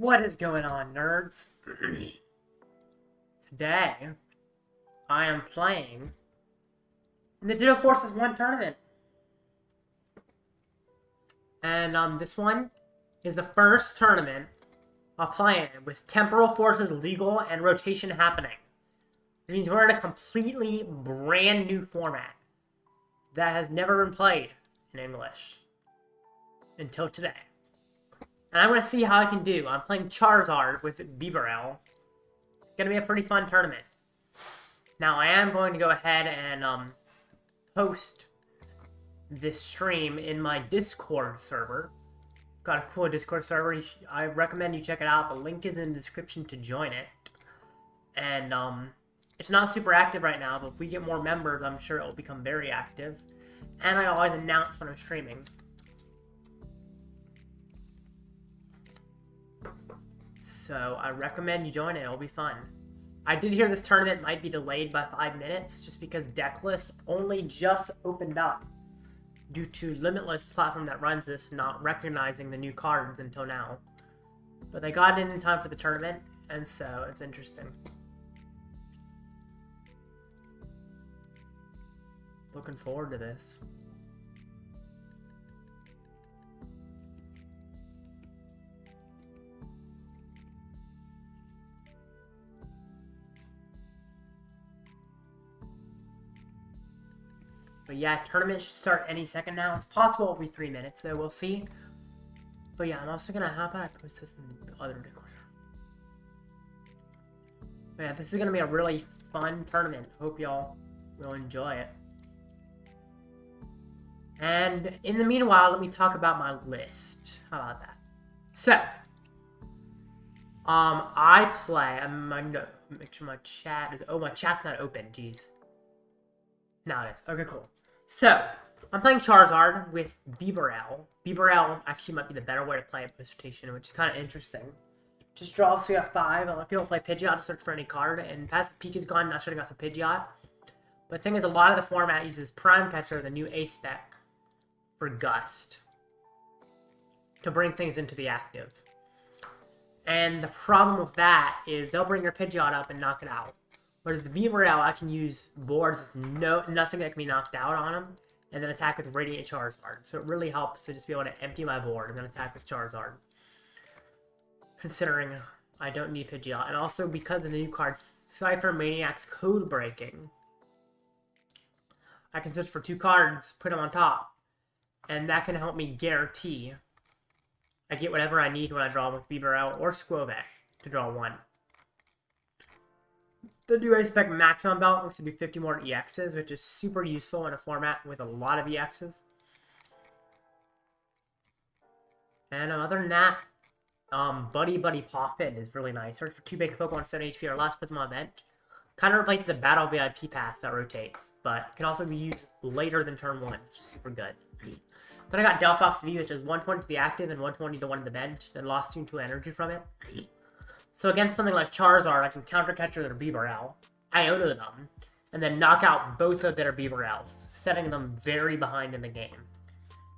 What is going on, nerds? Today, I am playing in the Ditto Forces 1 tournament. And this one is the first tournament I'm playing with Temporal Forces legal and rotation happening. Which means we're in a completely brand new format that has never been played in English until today. And I'm going to see how I can do. I'm playing Charizard with Bibarel. It's going to be a pretty fun tournament. Now, I am going to go ahead and post this stream in my Discord server. Got a cool Discord server. I recommend you check it out. The link is in the description to join it. And it's not super active right now, but if we get more members, I'm sure it will become very active. And I always announce when I'm streaming. So I recommend you join it. It'll be fun. I did hear this tournament might be delayed by 5 minutes just because Decklist only just opened up due to Limitless platform that runs this not recognizing the new cards until now. But they got it in time for the tournament, and so it's interesting. Looking forward to this. But yeah, tournament should start any second now. It's possible it'll be 3 minutes, though. We'll see. But yeah, I'm also gonna hop out. I post this in the other Discord. But yeah, this is gonna be a really fun tournament. Hope y'all will enjoy it. And in the meanwhile, let me talk about my list. How about that? So, I play. I'm gonna make sure my chat is. Oh, my chat's not open. Jeez. Now it is. Okay, cool. So, I'm playing Charizard with Bibarel. Bibarel actually might be the better way to play it post-rotation, which is kind of interesting. Just draw so you have 5. A lot of people play Pidgeot to search for any card, and past the peak is gone, not shutting off the Pidgeot. But the thing is, a lot of the format uses Prime Catcher, the new A-Spec, for Gust, to bring things into the active. And the problem with that is they'll bring your Pidgeot up and knock it out. Whereas the Bibarel, I can use boards with nothing that can be knocked out on them, and then attack with Radiant Charizard. So it really helps to just be able to empty my board and then attack with Charizard. Considering I don't need Pidgeot. And also because of the new card, Ciphermaniac's Codebreaking, I can search for 2 cards, put them on top, and that can help me guarantee I get whatever I need when I draw with Bibarel or Skwovet to draw 1. The new A-Spec Maximum Belt looks to be 50 more EXs, which is super useful in a format with a lot of EXs. And other than that, Buddy-Buddy Poffin is really nice. Search for 2 big Pokemon 7 HP or less, puts them on bench. Kind of replaces the Battle VIP pass that rotates, but can also be used later than turn 1, which is super good. Then I got Delphox V, which is 120 to the active and 120 to 1 to the bench, then lost 2 energy from it. So against something like Charizard, I can counter catcher their Bibarel, Iono them, and then knock out both of their Bibarels, setting them very behind in the game.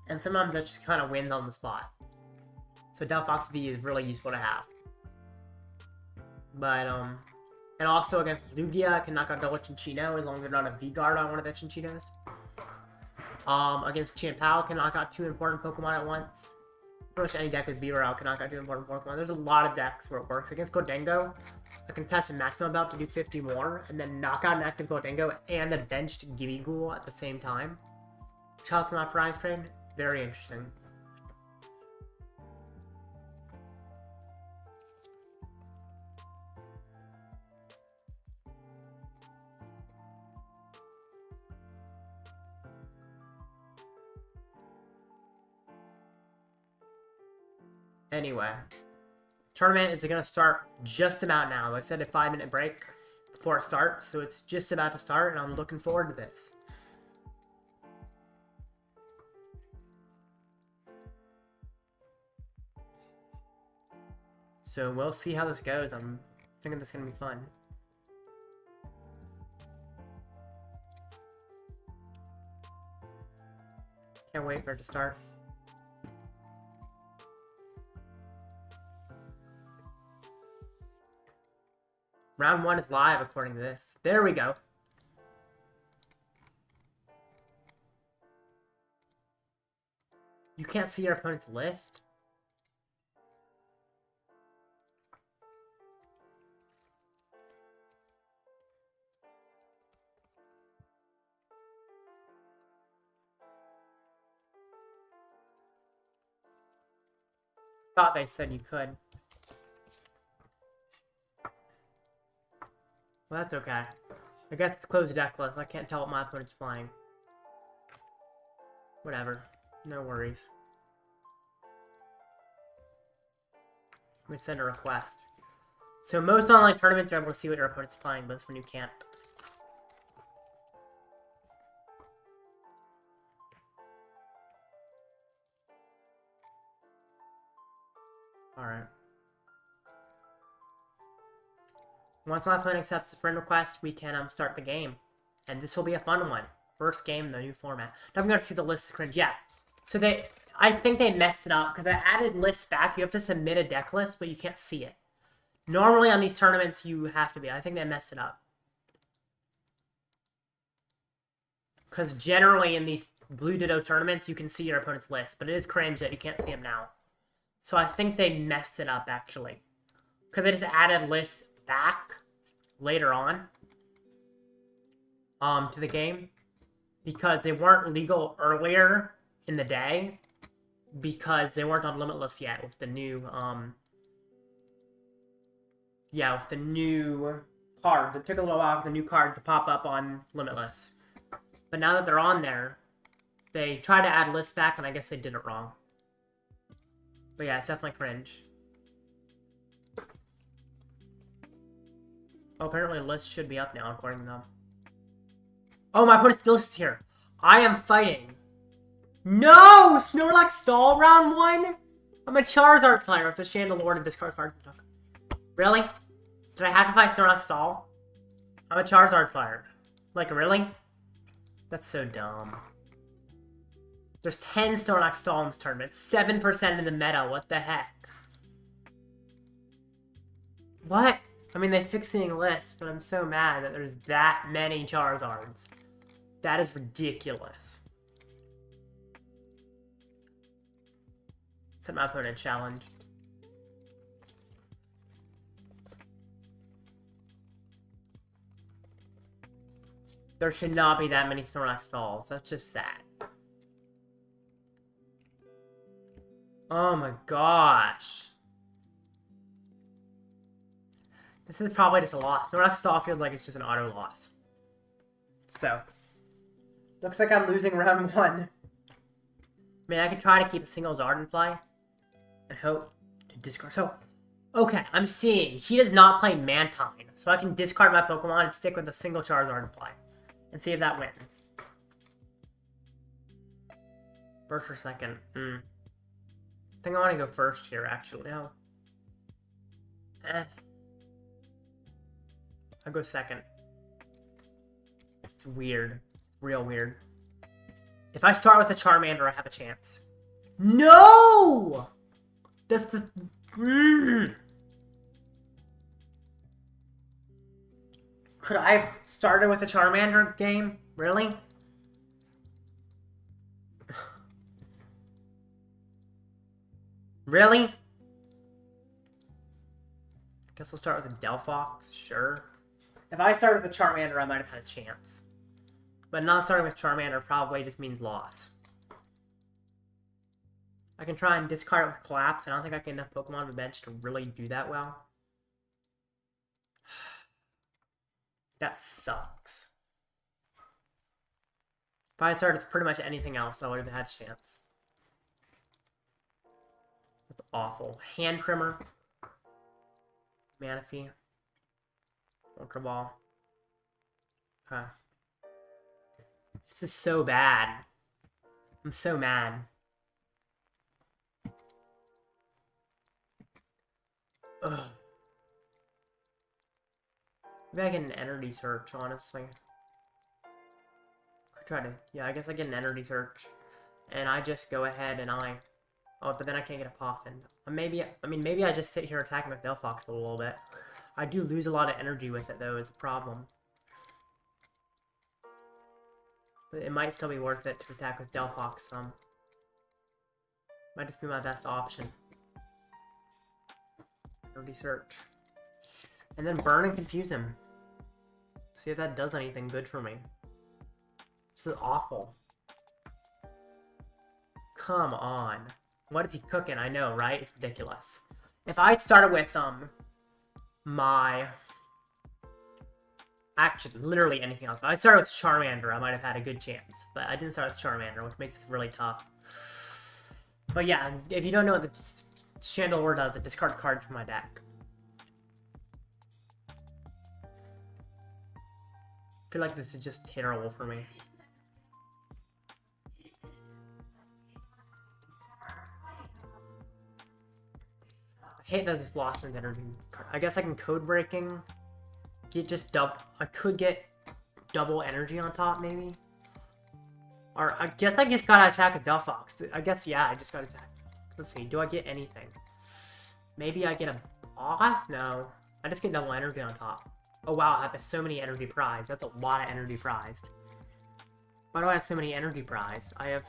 And sometimes that just kind of wins on the spot. So Delphox V is really useful to have. But, and also against Lugia, I can knock out double Chinchino as long as they're not a V-Guard on one of the Chinchinos. Against Chien-Pao, can knock out 2 important Pokemon at once. Pretty much any deck with Bibarel can knock out 2 important Pokemon. There's a lot of decks where it works. Against Gholdengo, I can attach a Maximum Belt to do 50 more, and then knock out an active Gholdengo and a benched Gibighoul at the same time. Chalice not Prize Trade, very interesting. Anyway, tournament is going to start just about now. Like I said, a 5-minute break before it starts, so it's just about to start, and I'm looking forward to this. So we'll see how this goes. I'm thinking this is going to be fun. Can't wait for it to start. Round 1 is live according to this. There we go. You can't see your opponent's list? Thought they said you could. Well, that's okay. I guess it's closed deck list. I can't tell what my opponent's playing. Whatever. No worries. Let me send a request. So most online tournaments are able to see what your opponent's playing, but this one you can't. Alright. Once my opponent accepts the friend request, we can start the game. And this will be a fun one. First game in the new format. Now I'm going to see the list of cringe. Yeah. So I think they messed it up because I added lists back. You have to submit a deck list, but you can't see it. Normally on these tournaments, you have to be. I think they messed it up. Because generally in these Blue Ditto tournaments, you can see your opponent's list. But it is cringe that you can't see them now. So I think they messed it up, actually. Because they just added lists back later on to the game. Because they weren't legal earlier in the day. Because they weren't on Limitless yet with the new, yeah, with the new cards. It took a little while for the new cards to pop up on Limitless. But now that they're on there, they tried to add lists back, and I guess they did it wrong. But yeah, it's definitely cringe. Oh, apparently the list should be up now, according to them. Oh, my opponent's still here. I am fighting. No! Snorlax stall round 1? I'm a Charizard player with the Chandelure to discard card. Really? Did I have to fight Snorlax stall? I'm a Charizard player. Like, really? That's so dumb. There's 10 Snorlax stall in this tournament. 7% in the meta. What the heck? What? I mean, they fixed the list, but I'm so mad that there's that many Charizards. That is ridiculous. Set my opponent challenge. There should not be that many Snorlax stalls. That's just sad. Oh my gosh. This is probably just a loss. Snorlax stall feels like it's just an auto loss. So. Looks like I'm losing round 1. I mean, I could try to keep a single Zard in play. And hope to discard. So, okay, I'm seeing he does not play Mantine. So I can discard my Pokemon and stick with a single Charizard in play. And see if that wins. First or second? I think I want to go first here, actually. No. I'll go second. It's weird. Real weird. If I start with a Charmander, I have a chance. No! That's the... Could I have started with a Charmander game? Really? Really? Guess we'll start with a Delphox, sure. If I started with a Charmander, I might have had a chance. But not starting with Charmander probably just means loss. I can try and discard it with Collapse. I don't think I can enough Pokemon on the bench to really do that well. That sucks. If I started with pretty much anything else, I would have had a chance. That's awful. Hand Trimmer. Manaphy. Ultra Ball. Okay. This is so bad. I'm so mad. Ugh. Maybe I get an Energy Search, honestly. I try to... Yeah, I guess I get an Energy Search. And I just go ahead and I... Oh, but then I can't get a Poffin. Maybe... I mean, maybe I just sit here attacking with Delphox a little bit. I do lose a lot of energy with it, though, is a problem. But it might still be worth it to attack with Delphox some. Might just be my best option. Energy Search. And then burn and confuse him. See if that does anything good for me. This is awful. Come on. What is he cooking? I know, right? It's ridiculous. If I started with, my... Actually, literally anything else. If I started with Charmander, I might have had a good chance. But I didn't start with Charmander, which makes this really tough. But yeah, if you don't know what the Chandelure does, it discards cards from my deck. I feel like this is just terrible for me. I hate that this lost an energy card. I guess I can Codebreaking. Get just double. I could get double energy on top, maybe. Or I guess I just gotta attack with Delphox. I guess, yeah, I just gotta attack. Let's see, do I get anything? Maybe I get a boss? No. I just get double energy on top. Oh wow, I have so many energy prized. That's a lot of energy prized. Why do I have so many energy prized? I have...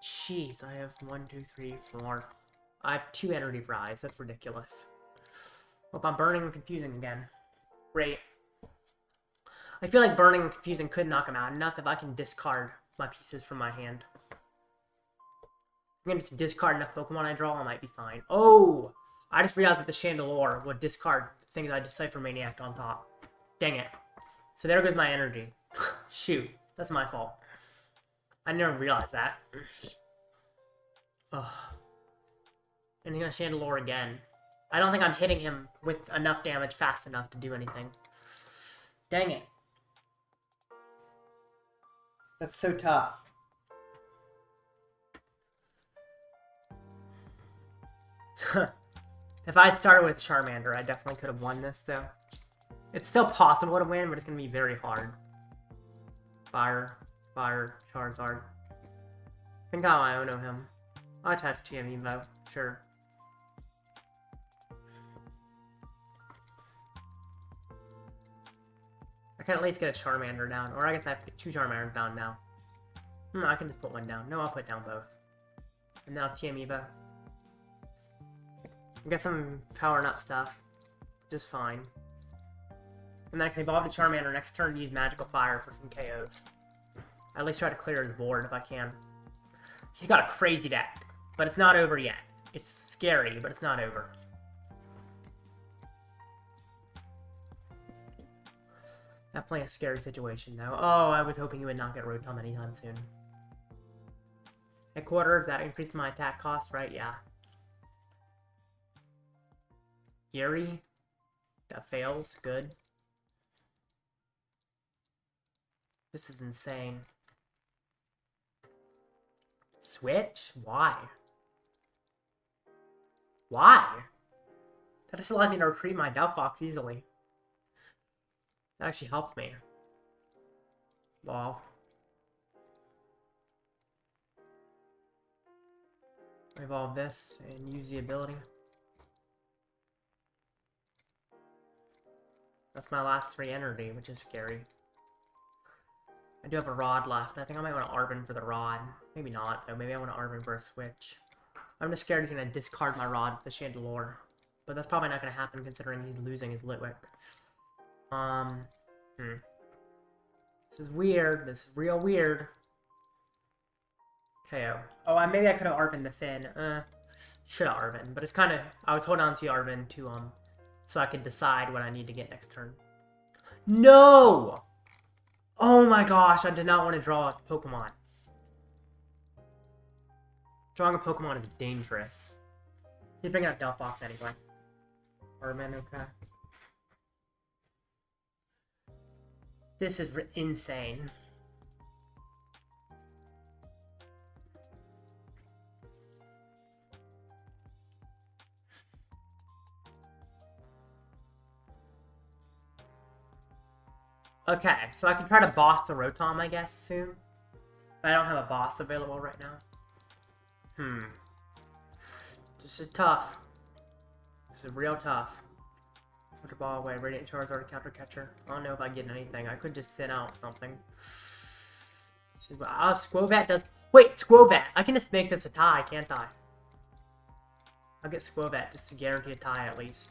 Jeez, I have 1, 2, 3, 4. I have 2 energy prized. That's ridiculous. Hope I'm burning and confusing again. Great. I feel like burning and confusing could knock him out. Enough if I can discard my pieces from my hand. I'm gonna just discard enough Pokemon I draw, I might be fine. Oh! I just realized that the Chandelure would discard things I Ciphermaniac on top. Dang it. So there goes my energy. Shoot. That's my fault. I never realized that. Ugh. And he's gonna Chandelure again. I don't think I'm hitting him with enough damage fast enough to do anything. Dang it. That's so tough. If I had started with Charmander, I definitely could have won this, though. It's still possible to win, but it's going to be very hard. Fire, Charizard. I think I'll Iono him. I'll attach TM Evo, sure. I can at least get a Charmander down, or I guess I have to get 2 Charmanders down now. I can just put 1 down. No, I'll put down both. And then I'll TM Evo. I guess I'm powering up stuff. Just fine. And then I can evolve to Charmander next turn to use Magical Fire for some KOs. At least try to clear his board if I can. He's got a crazy deck, but it's not over yet. It's scary, but it's not over. Definitely a scary situation, though. Oh, I was hoping he would not get Rotom anytime soon. Headquarters, that increased my attack cost, right? Yeah. Eerie. That fails. Good. This is insane. Switch? Why? Why? That just allowed me to retreat my Delphox easily. That actually helped me. Wow. Evolve this and use the ability. That's my last 3 energy, which is scary. I do have a Rod left. I think I might want to Arven for the Rod. Maybe not, though. Maybe I want to Arven for a Switch. I'm just scared he's going to discard my Rod with the Chandelure. But that's probably not going to happen considering he's losing his Litwick. This is weird. This is real weird. KO. Oh, maybe I could have Arven the Finn. Should have Arven. But it's kind of... I was holding on to Arven to, so I could decide what I need to get next turn. No! Oh my gosh, I did not want to draw a Pokemon. Drawing a Pokemon is dangerous. He's bringing out Delphox anyway. Arven, okay. This is insane. Okay, so I can try to boss the Rotom, I guess, soon. But I don't have a boss available right now. This is tough. This is real tough. Ultra Ball away. Radiant Charizard counter catcher. I don't know if I get anything. I could just sit out something. Skwovet does. Wait, Skwovet! I can just make this a tie, can't I? I'll get Skwovet just to guarantee a tie at least.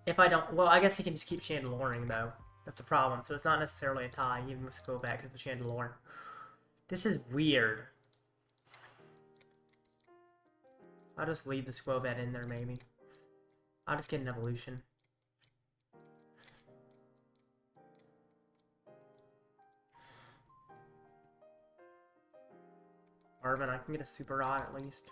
If I don't, well, I guess he can just keep Chandleloring though. That's the problem. So it's not necessarily a tie, even with Skwovet because of Chandelure. This is weird. I'll just leave the Skwovet in there, maybe. I'll just get an evolution. Arven, I can get a Super Rod at least.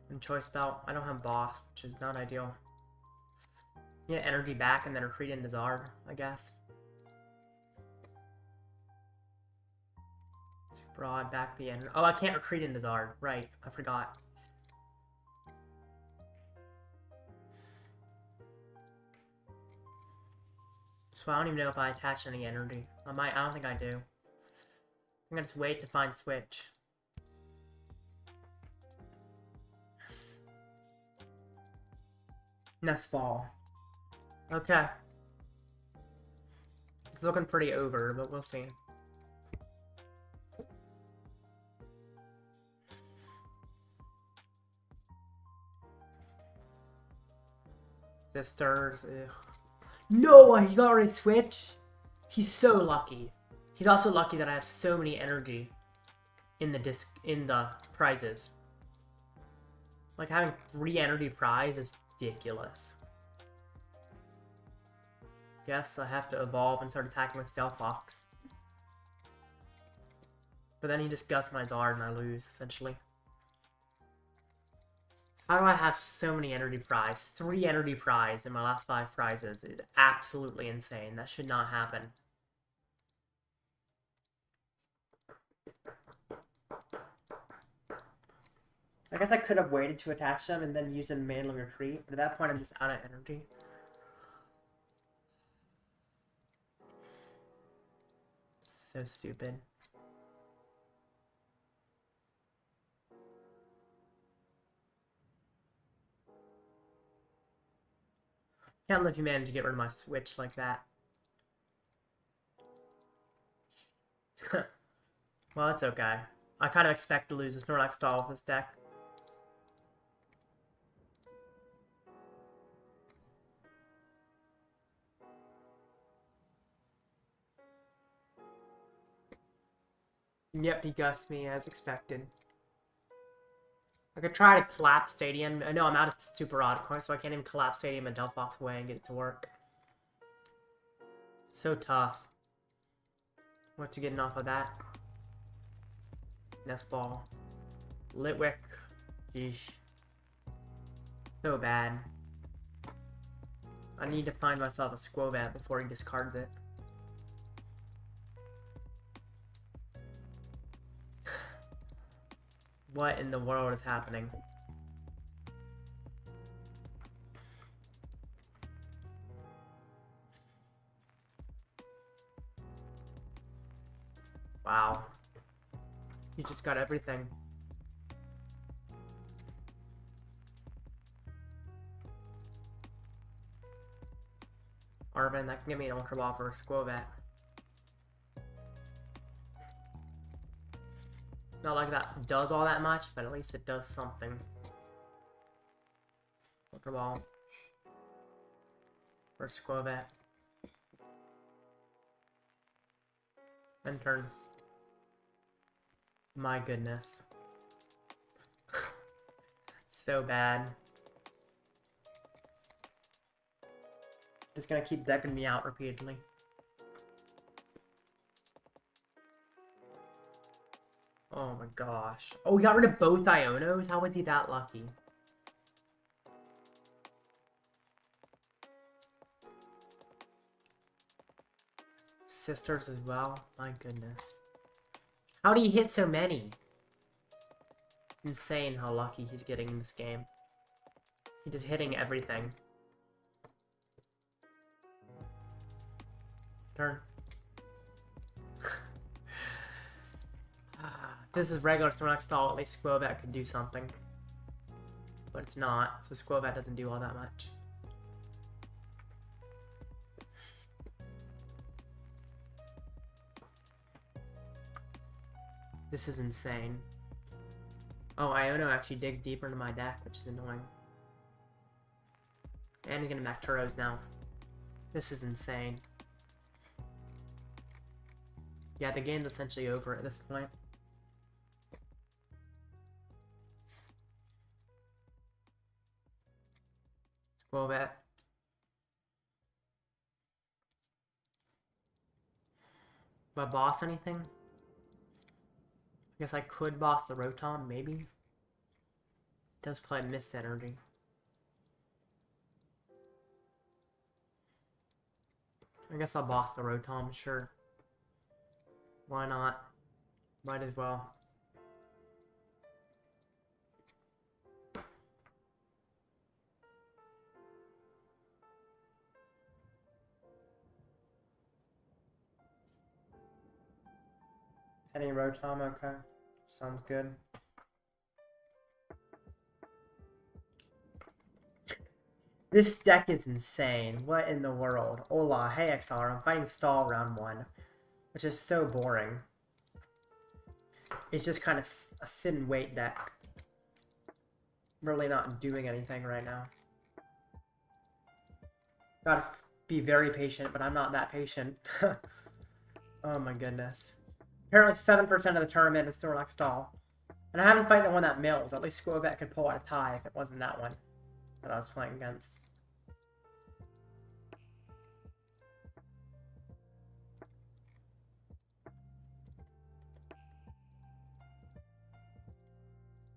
And Choice Belt, I don't have Boss, which is not ideal. Get energy back and then retreat into Zard, I guess. Super Rod, back the end. Oh, I can't retreat into Zard. Right, I forgot. So I don't even know if I attach any energy. I don't think I do. I'm gonna just wait to find Switch. Nest Ball. Okay. It's looking pretty over, but we'll see. Sisters, ugh. No, he got already Switch. He's so lucky. He's also lucky that I have so many energy in the prizes. Like having 3 energy prize is ridiculous. Guess I have to evolve and start attacking with Delphox. But then he just gusts my Zard and I lose, essentially. How do I have so many energy prize? 3 energy prize in my last 5 prizes is absolutely insane. That should not happen. I guess I could have waited to attach them and then used a manual retreat, but at that point I'm just out of energy. So stupid. Can't let you manage to get rid of my Switch like that. Well, it's okay. I kind of expect to lose the Snorlax stall with this deck. Yep, he gussed me as expected. I could try to Collapsed Stadium. I know I'm out of Super Rod coins, so I can't even Collapsed Stadium and Delphox away and get it to work. So tough. What you getting off of that? Nest Ball. Litwick. Yeesh. So bad. I need to find myself a Skwovet before he discards it. What in the world is happening? Wow. He just got everything. Arven, that can give me an Ultra Ball for a Skwovet. Not like that does all that much, but at least it does something. Ultra Ball. For Skwovet. End turn. My goodness. So bad. Just gonna keep decking me out repeatedly. Oh my gosh. Oh, he got rid of both Ionos? How was he that lucky? Sisters as well? My goodness. How do you hit so many? It's insane how lucky he's getting in this game. He's just hitting everything. Turn. This is regular Snorlax stall, at least Skwovet could do something. but it's not, so Skwovet doesn't do all that much. This is insane. Oh, Iono actually digs deeper into my deck, which is annoying. And he's gonna back Turos now. This is insane. Yeah, the game's essentially over at this point. Skwovet. Do I boss anything? I guess I could boss the Rotom, maybe. It does play Mist Energy. I guess I'll boss the Rotom, sure. Why not? Might as well. Penny Rotom, okay. Sounds good. This deck is insane. What in the world? Hola, hey XR, I'm fighting Stall round 1. Which is so boring. It's just kind of a sit and wait deck. Really not doing anything right now. Gotta be very patient, but I'm not that patient. Oh my goodness. Apparently 7% of the tournament is Snorlax Stall. And I haven't fight the one that mills. At least Skwovet could pull out a tie if it wasn't that one that I was playing against.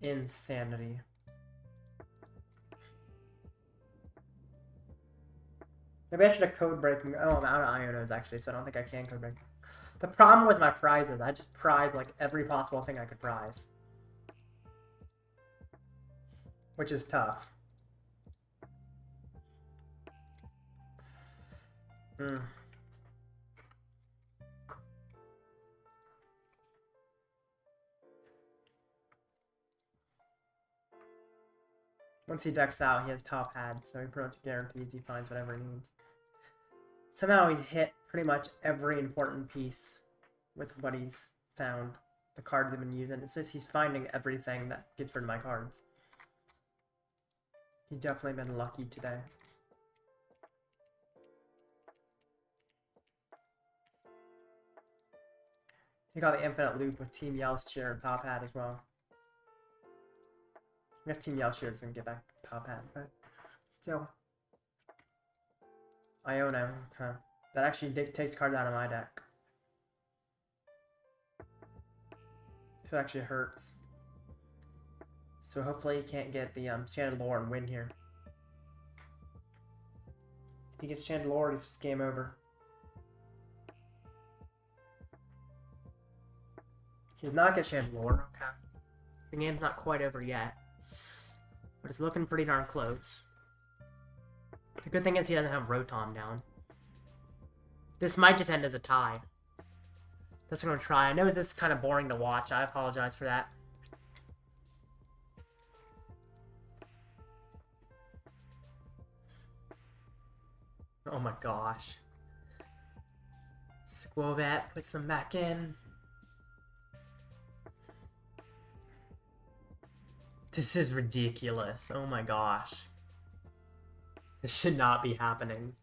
Insanity. Maybe I should have code breaking. Oh, I'm out of Ionos actually, so I don't think I can code break. The problem with my prizes, I just prize like every possible thing I could prize. Which is tough. Once he decks out, he has PAL pad, so he pretty much guarantees he finds whatever he needs. Somehow he's hit pretty much every important piece with what he's found. The cards have been using. It's just he's finding everything that gets rid of my cards. He's definitely been lucky today. He got the infinite loop with Team Yellowshire and PAL pad as well. I guess Team Yellowshire is going to get back PAL pad, but still. Iono, okay. That actually takes cards out of my deck. So it actually hurts. So hopefully he can't get the Chandelure and win here. If he gets Chandelure, it's just game over. He does not get Chandelure, okay. The game's not quite over yet. But it's looking pretty darn close. The good thing is he doesn't have Rotom down. This might just end as a tie. That's what I'm going to try. I know this is kind of boring to watch. I apologize for that. Oh my gosh. Skwovet puts them back in. This is ridiculous. Oh my gosh. This should not be happening.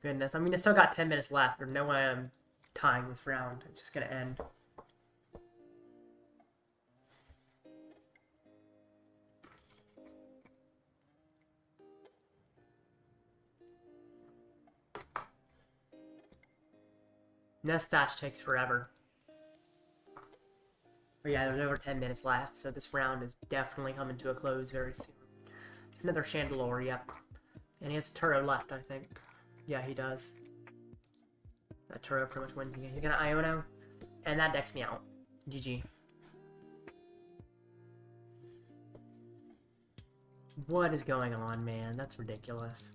Goodness, I mean, I still got 10 minutes left. There's no way I'm tying this round. It's just gonna end. Nest Dash takes forever. But yeah, there's over 10 minutes left, so this round is definitely coming to a close very soon. Another Chandelure, yep. And he has a Turo left, I think. Yeah, he does. That Turo pretty much wins. He's gonna Iono, and that decks me out. GG. What is going on, man? That's ridiculous.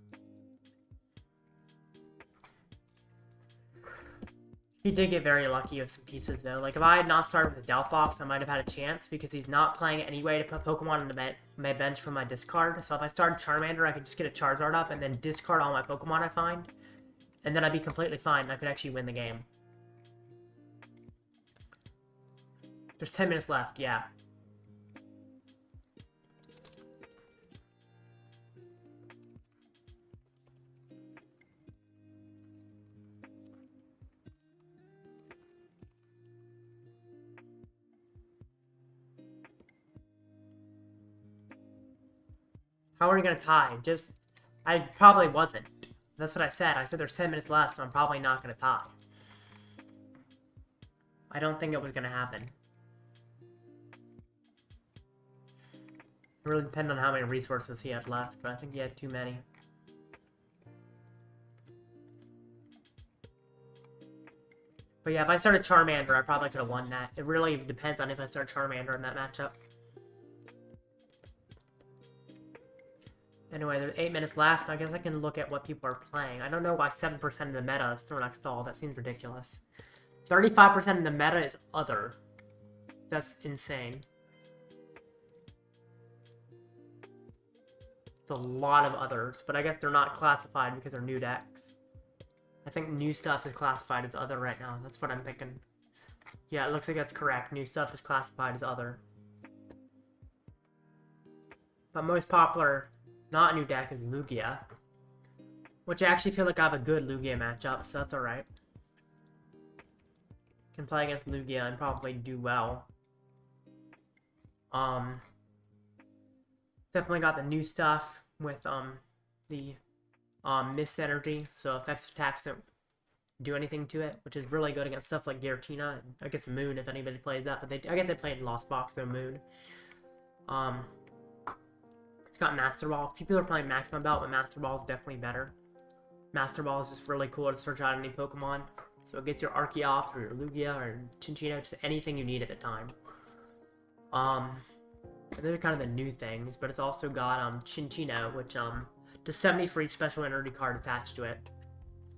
He did get very lucky with some pieces, though. Like, if I had not started with the Delphox, I might have had a chance, because he's not playing anyway to put Pokemon on my bench from my discard. So if I started Charmander, I could just get a Charizard up and then discard all my Pokemon I find. And then I'd be completely fine, and I could actually win the game. There's 10 minutes left, yeah. How are you going to tie? I probably wasn't. That's what I said. I said there's 10 minutes left, so I'm probably not going to tie. I don't think it was going to happen. It really depended on how many resources he had left, but I think he had too many. But yeah, if I started Charmander, I probably could have won that. It really depends on if I start Charmander in that matchup. Anyway, there's 8 minutes left. I guess I can look at what people are playing. I don't know why 7% of the meta is Snorlax Stall. That seems ridiculous. 35% of the meta is Other. That's insane. It's a lot of Others, but I guess they're not classified because they're new decks. I think new stuff is classified as Other right now. That's what I'm thinking. Yeah, it looks like that's correct. New stuff is classified as Other. But most popular... not new deck is Lugia. Which I actually feel like I have a good Lugia matchup, so that's alright. Can play against Lugia and probably do well. Definitely got the new stuff with the Mist Energy, so effective attacks don't do anything to it, which is really good against stuff like Giratina, and I guess Moon if anybody plays that, but I guess they played Lost Box, so Moon. It's got Master Ball. People are playing Maximum Belt, but Master Ball is definitely better. Master Ball is just really cool to search out any Pokemon. So it gets your Archeops or your Lugia or Chinchino, just anything you need at the time. And those are kind of the new things, but it's also got Chinchino, which does 70 for each special energy card attached to it,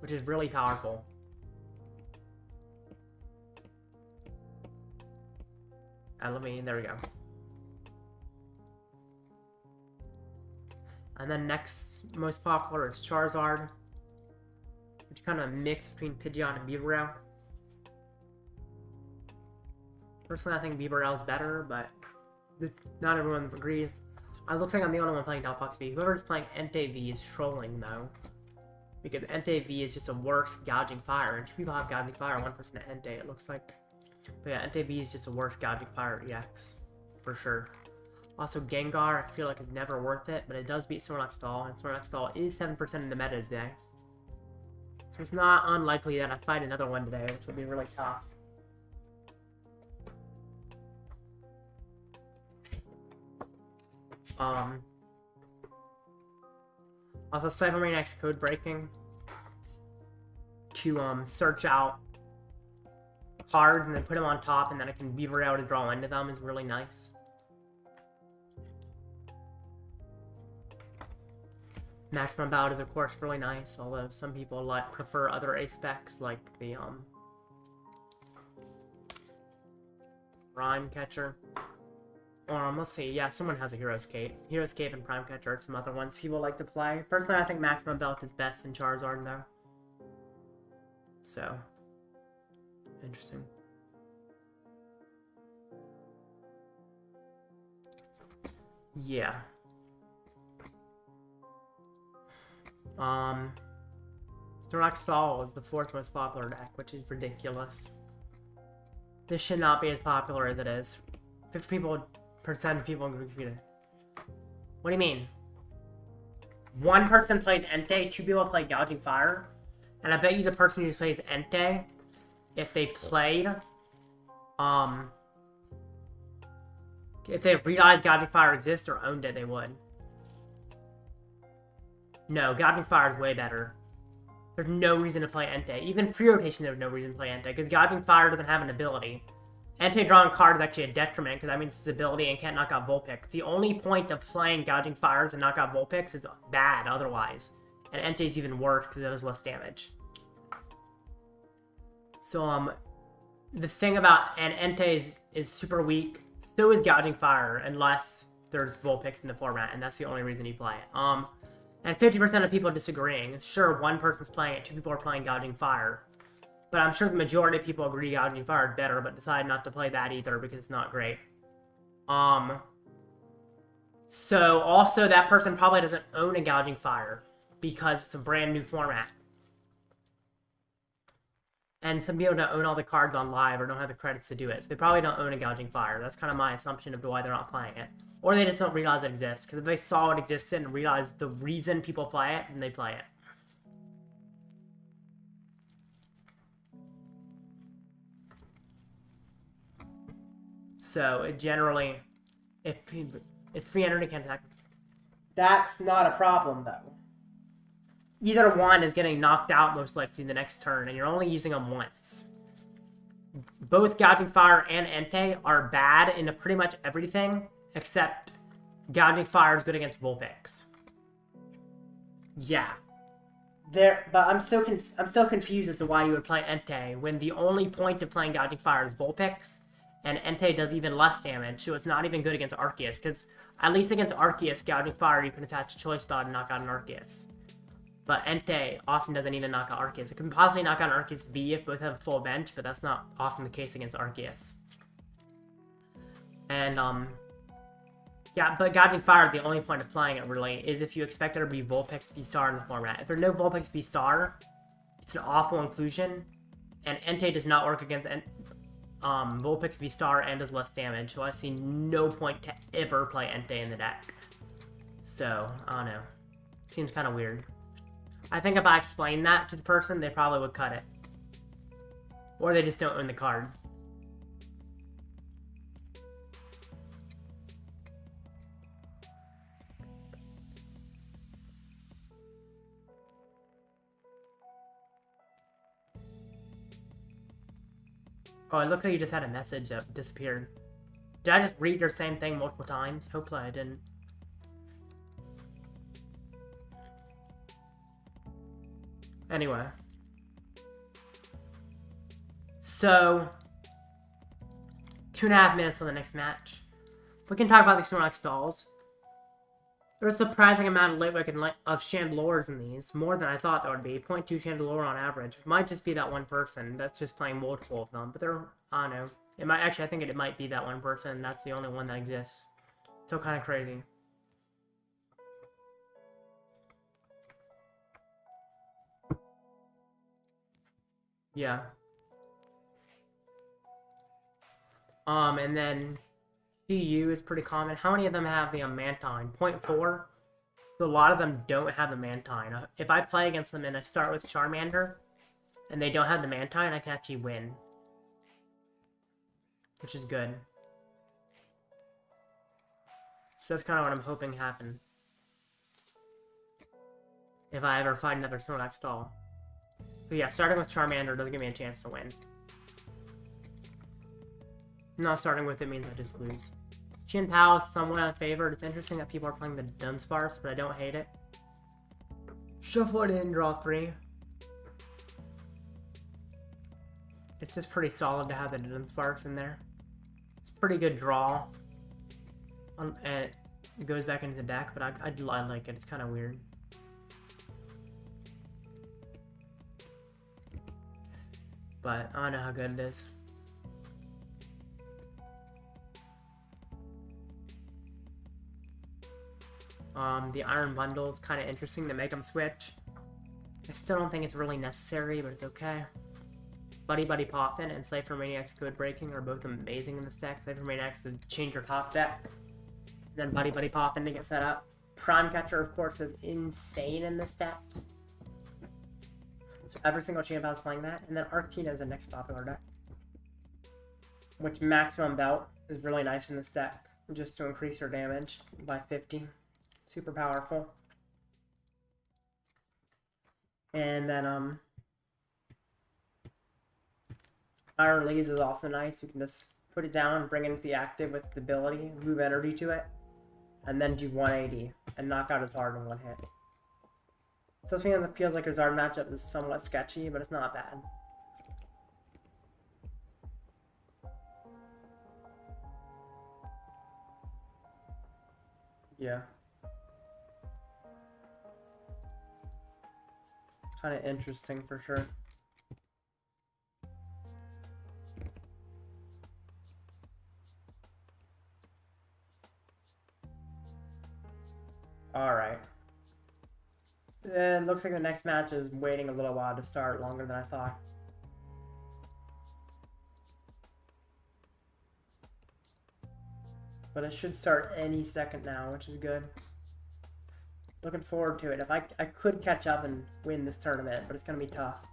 which is really powerful. There we go. And then next most popular is Charizard, which kind of a mix between Pidgeot and Bibarel. Personally, I think Bibarel is better, but not everyone agrees. It looks like I'm the only one playing Delphox V. Whoever's playing Entei V is trolling, though. Because Entei V is just a worse Gouging Fire. And 2 people have Gouging Fire, 1 person at Entei, it looks like. But yeah, Entei V is just a worse Gouging Fire EX. For sure. Also, Gengar, I feel like is never worth it, but it does beat Snorlax Stall, and Snorlax Stall is 7% in the meta today. So it's not unlikely that I fight another one today, which will be really tough. Also, Ciphermaniac's Codebreaking to search out cards and then put them on top, and then I can beaver out to draw into them is really nice. Maximum Belt is of course really nice, although some people prefer other aspects like the Prime Catcher. Or let's see, yeah, someone has a Hero's Cape. Hero's Cape and Prime Catcher are some other ones people like to play. Personally, I think Maximum Belt is best in Charizard though. So, interesting. Yeah. Snorlax Stall is the 4th most popular deck, which is ridiculous. This should not be as popular as it is. 50% of people agree with it. What do you mean? 1 person plays Entei, 2 people play Gouging Fire, and I bet you the person who plays Entei, if they played, if they realized Gouging Fire exists or owned it, they would. No, Gouging Fire is way better. There's no reason to play Entei. Even pre-rotation, there's no reason to play Entei, because Gouging Fire doesn't have an ability. Anti-drawing card is actually a detriment because that means it's ability and can't knock out Vulpix. The only point of playing Gouging Fires and knock out Vulpix is bad otherwise. And Entei's even worse because it does less damage. So, the thing about... And Entei is super weak. So is Gouging Fire unless there's Vulpix in the format. And that's the only reason you play it. And 50% of people disagreeing. Sure, one person's playing it, 2 people are playing Gouging Fire. But I'm sure the majority of people agree Gouging Fire is better, but decide not to play that either because it's not great. So also that person probably doesn't own a Gouging Fire because it's a brand new format. And some people don't own all the cards on live or don't have the credits to do it. So they probably don't own a Gouging Fire. That's kind of my assumption of why they're not playing it. Or they just don't realize it exists. Because if they saw it existed and realized the reason people play it, then they play it. So, it generally, if it's free energy can't attack. That's not a problem, though. Either one is getting knocked out most likely the next turn, and you're only using them once. Both Gouging Fire and Entei are bad into pretty much everything, except Gouging Fire is good against Vulpix. Yeah. But I'm still confused as to why you would play Entei when the only point of playing Gouging Fire is Vulpix. And Entei does even less damage, so it's not even good against Arceus. Because at least against Arceus, Gouging Fire, you can attach Choice Belt and knock out an Arceus. But Entei often doesn't even knock out Arceus. It can possibly knock out an Arceus V if both have a full bench, but that's not often the case against Arceus. And, yeah, but Gouging Fire, the only point of playing it, really, is if you expect there to be Vulpix V Star in the format. If there's no Vulpix V Star, it's an awful inclusion, and Entei does not work against Vulpix V Star and does less damage, so I see no point to ever play Entei in the deck. So, I don't know. Seems kind of weird. I think if I explained that to the person, they probably would cut it. Or they just don't own the card. Oh, it looks like you just had a message that disappeared. Did I just read your same thing multiple times? Hopefully I didn't. Anyway. So, 2.5 minutes on the next match. We can talk about these Snorlax stalls. There's a surprising amount of Litwick and of Chandelures in these. More than I thought there would be. 0.2 Chandelure on average. It might just be that one person that's just playing multiple of them. But they're, I don't know. It might, actually, I think it might be that one person. That's the only one that exists. So kind of crazy. Yeah. And then CU is pretty common. How many of them have the Mantine? 0.4. So a lot of them don't have the Mantine. If I play against them and I start with Charmander, and they don't have the Mantine, I can actually win. Which is good. So that's kind of what I'm hoping happen. If I ever find another Snorlax stall. But yeah, starting with Charmander doesn't give me a chance to win. Not starting with it means I just lose. Chien-Pao is somewhat unfavored. It's interesting that people are playing the Dunsparce, but I don't hate it. Shuffle it in, draw 3. It's just pretty solid to have the Dunsparce in there. It's a pretty good draw. And it goes back into the deck, but I like it. It's kind of weird. But I don't know how good it is. The Iron Bundle is kind of interesting to make them switch. I still don't think it's really necessary, but it's okay. Buddy-Buddy Poffin and Ciphermaniac's Codebreaking are both amazing in this deck. Ciphermaniac's to change your top deck. Then Buddy-Buddy Poffin to get set up. Prime Catcher, of course, is insane in this deck. So every single champ is playing that. And then Arctina is the next popular deck. Which Maximum Belt is really nice in this deck. Just to increase your damage by 50. Super powerful. And then, Iron Leaves is also nice. You can just put it down, bring it into the active with the ability, move energy to it, and then do 180 and knock out his Zard in one hit. So it feels like his Zard matchup is somewhat sketchy, but it's not bad. Yeah. Kind of interesting for sure. Alright. It looks like the next match is waiting a little while to start, longer than I thought. But it should start any second now, which is good. Looking forward to it. If I could catch up and win this tournament, but it's going to be tough.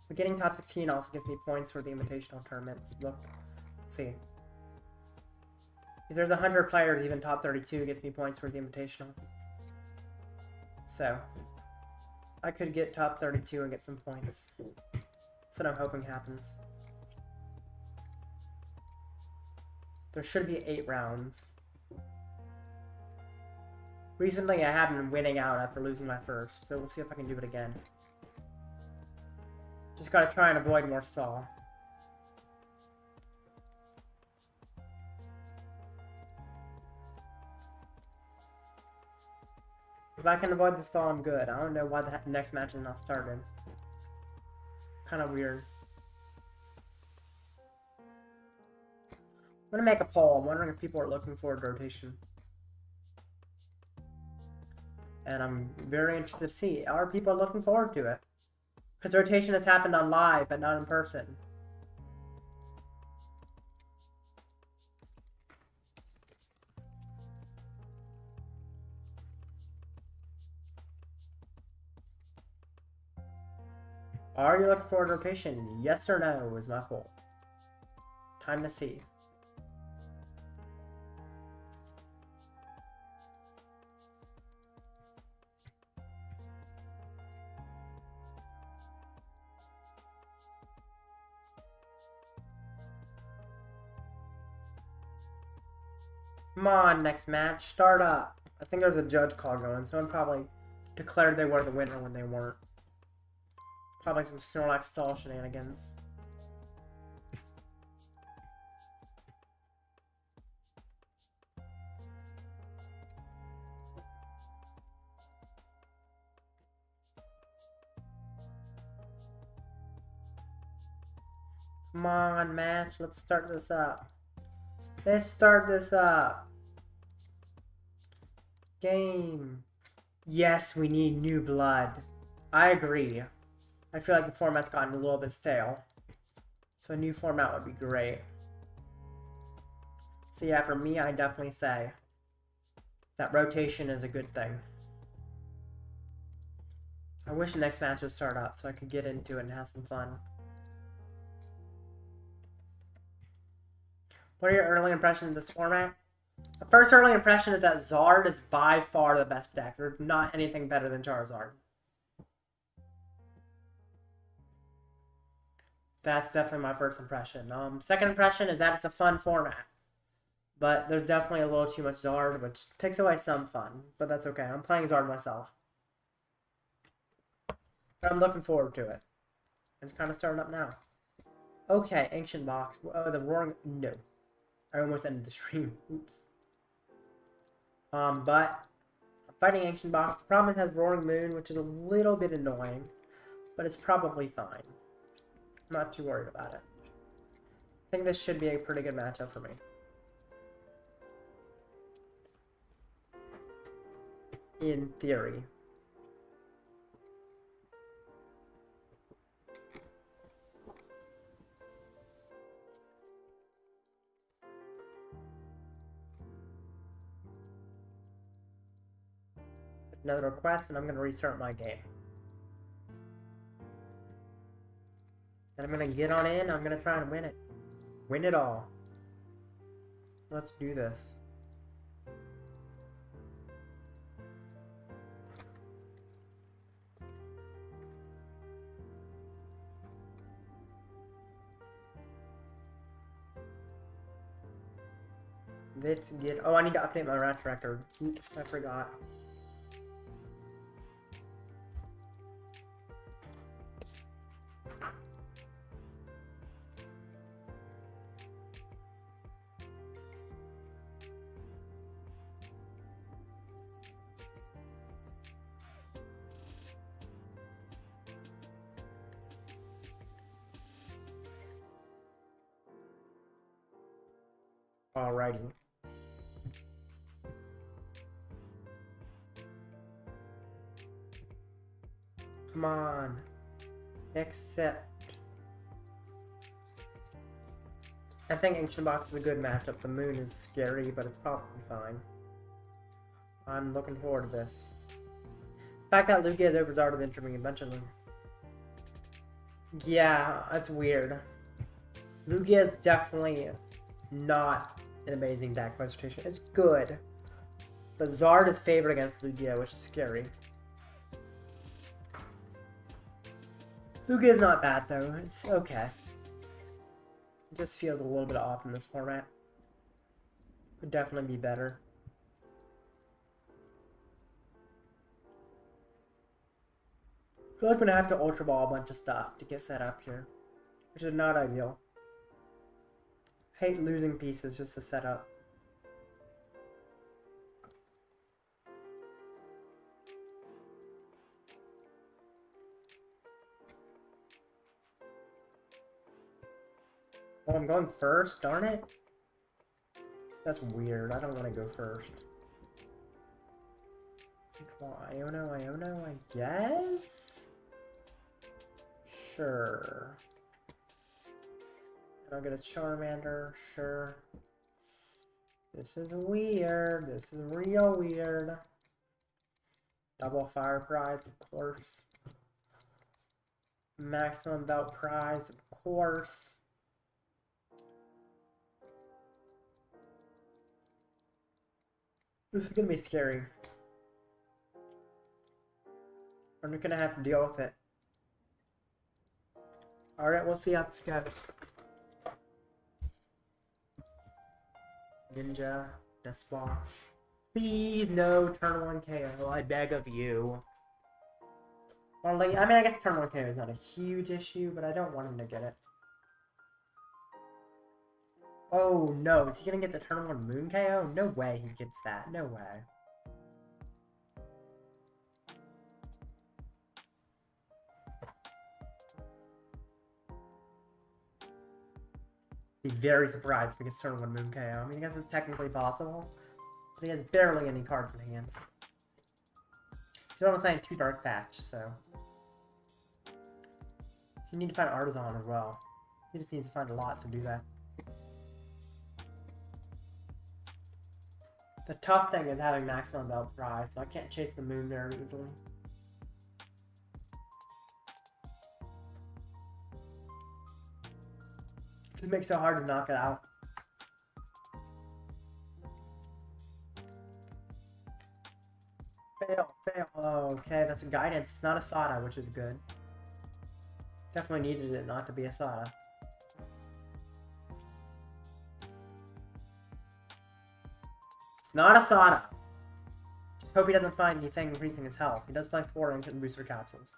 But getting top 16 also gives me points for the invitational tournaments. Look, let's see. If there's 100 players, even top 32 gets me points for the invitational. So, I could get top 32 and get some points. That's what I'm hoping happens. There should be 8 rounds. Recently, I have been winning out after losing my first, so we'll see if I can do it again. Just gotta try and avoid more stall. If I can avoid the stall, I'm good. I don't know why the next match is not started. Kind of weird. I'm gonna make a poll. I'm wondering if people are looking forward to rotation. And I'm very interested to see, are people looking forward to it? Because rotation has happened on live, but not in person. Are you looking forward to rotation? Yes or no is my poll. Time to see. Come on, next match. Start up. I think there's a judge call going. Someone probably declared they were the winner when they weren't. Probably some Snorlax stall shenanigans. Come on, match. Let's start this up. Let's start this up. Game. Yes, we need new blood. I agree. I feel like the format's gotten a little bit stale. So a new format would be great. So yeah, for me, I definitely say that rotation is a good thing. I wish the next match would start up so I could get into it and have some fun. What are your early impressions of this format? The first early impression is that Zard is by far the best deck. There's not anything better than Charizard. That's definitely my first impression. Second impression is that it's a fun format. But there's definitely a little too much Zard, which takes away some fun. But that's okay. I'm playing Zard myself. But I'm looking forward to it. It's kind of starting up now. Okay, Ancient Box. Oh, the roaring... No. I almost ended the stream. Oops. But I'm fighting Ancient Box. The problem is it has Roaring Moon, which is a little bit annoying. But it's probably fine. I'm not too worried about it. I think this should be a pretty good matchup for me. In theory. Another request, and I'm going to restart my game. And I'm going to get on in, I'm going to try and win it. Win it all. Let's do this. Let's get... Oh, I need to update my match record. Oops, I forgot. Alrighty. Come on. Accept. I think Ancient Box is a good matchup. The moon is scary, but it's probably fine. I'm looking forward to this. The fact that Lugia is over Zard is interesting eventually. Yeah, that's weird. Lugia is definitely not an amazing deck by situation. It's good. But Zard is favored against Lugia, which is scary. Lugia is not bad though. It's okay. It just feels a little bit off in this format. Could definitely be better. I feel like I'm gonna have to Ultra Ball a bunch of stuff to get set up here, which is not ideal. Hate losing pieces just to set up. Oh, I'm going first? Darn it. That's weird. I don't want to go first. Iono, I guess? Sure. I'll get a Charmander, sure. This is weird. This is real weird. Double fire prize, of course. Maximum belt prize, of course. This is gonna be scary. I'm just gonna have to deal with it. Alright, we'll see how this goes. Ninja, Nest Ball. Please no turn 1 KO, I beg of you. Well, like, I mean, I guess turn 1 KO is not a huge issue, but I don't want him to get it. Oh no, is he gonna get the turn 1 Moon KO? No way he gets that, no way. Be very surprised if he gets turn 1 Moon KO. I mean, I guess it's technically possible. But he has barely any cards in hand. He's only playing 2 Dark Patch, so... You need to find Artisan as well. He just needs to find a lot to do that. The tough thing is having Maximum Belt prize, so I can't chase the moon very easily. It makes it hard to knock it out. Fail, fail. Oh, okay, that's a guidance. It's not a Sada, which is good. Definitely needed it not to be a Sada. It's not a Sada. Just hope he doesn't find anything increasing his health. He does play 4 Ancient Booster Capsules,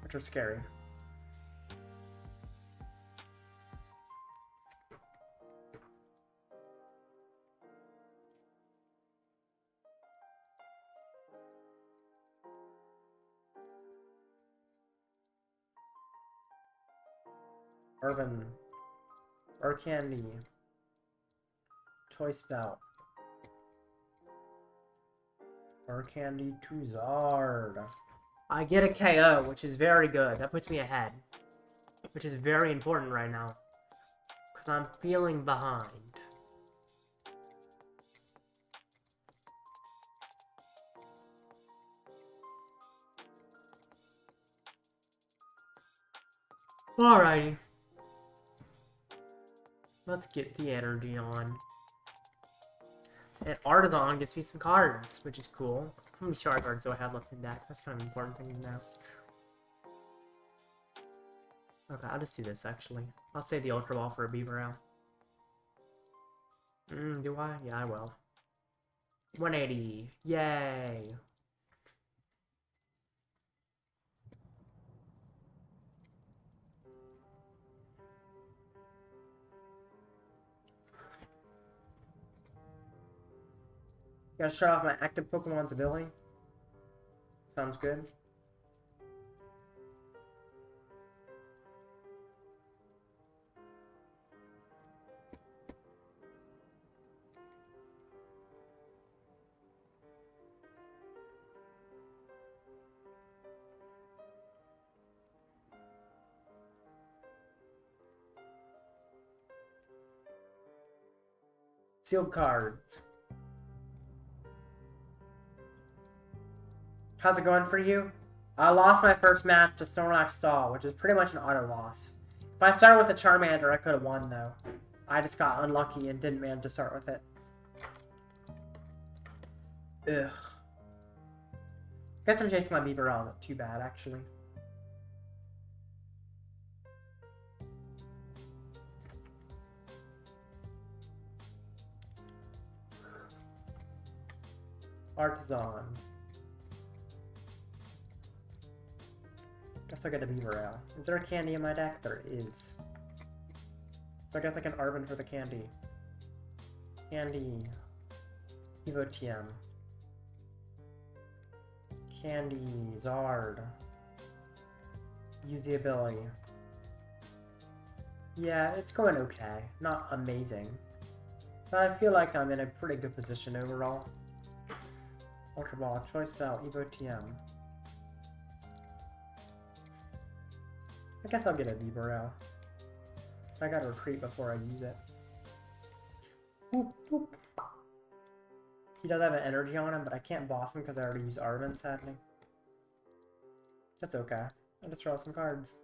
which are scary. Arven, Rare Candy, Choice Belt, Rare Candy to Zard. I get a KO, which is very good. That puts me ahead, which is very important right now, because I'm feeling behind. Alrighty. Let's get the energy on. And Artisan gets me some cards, which is cool. How many Charizards do I have left in deck? That's kind of an important thing to know. Okay, I'll just do this actually. I'll save the Ultra Ball for a Bibarel. Do I? Yeah, I will. 180. Yay. Gotta show off my active Pokemon's ability. Sounds good. Sealed cards. How's it going for you? I lost my first match to Snorlax Stall, which is pretty much an auto loss. If I started with a Charmander, I could have won, though. I just got unlucky and didn't manage to start with it. Ugh. Guess I'm chasing my Bibarel. Not too bad, actually. Artisan. Guess I'll get a Bibarel. Is there a candy in my deck? There is. So I guess I can Arven for the candy. Candy. Evo TM. Candy. Zard. Use the ability. Yeah, it's going okay. Not amazing. But I feel like I'm in a pretty good position overall. Ultra Ball, Choice Belt, Evo TM. I guess I'll get a Bibarel. I gotta retreat before I use it. Boop, boop. He does have an energy on him, but I can't boss him because I already used Arven, sadly. That's okay. I'll just draw some cards.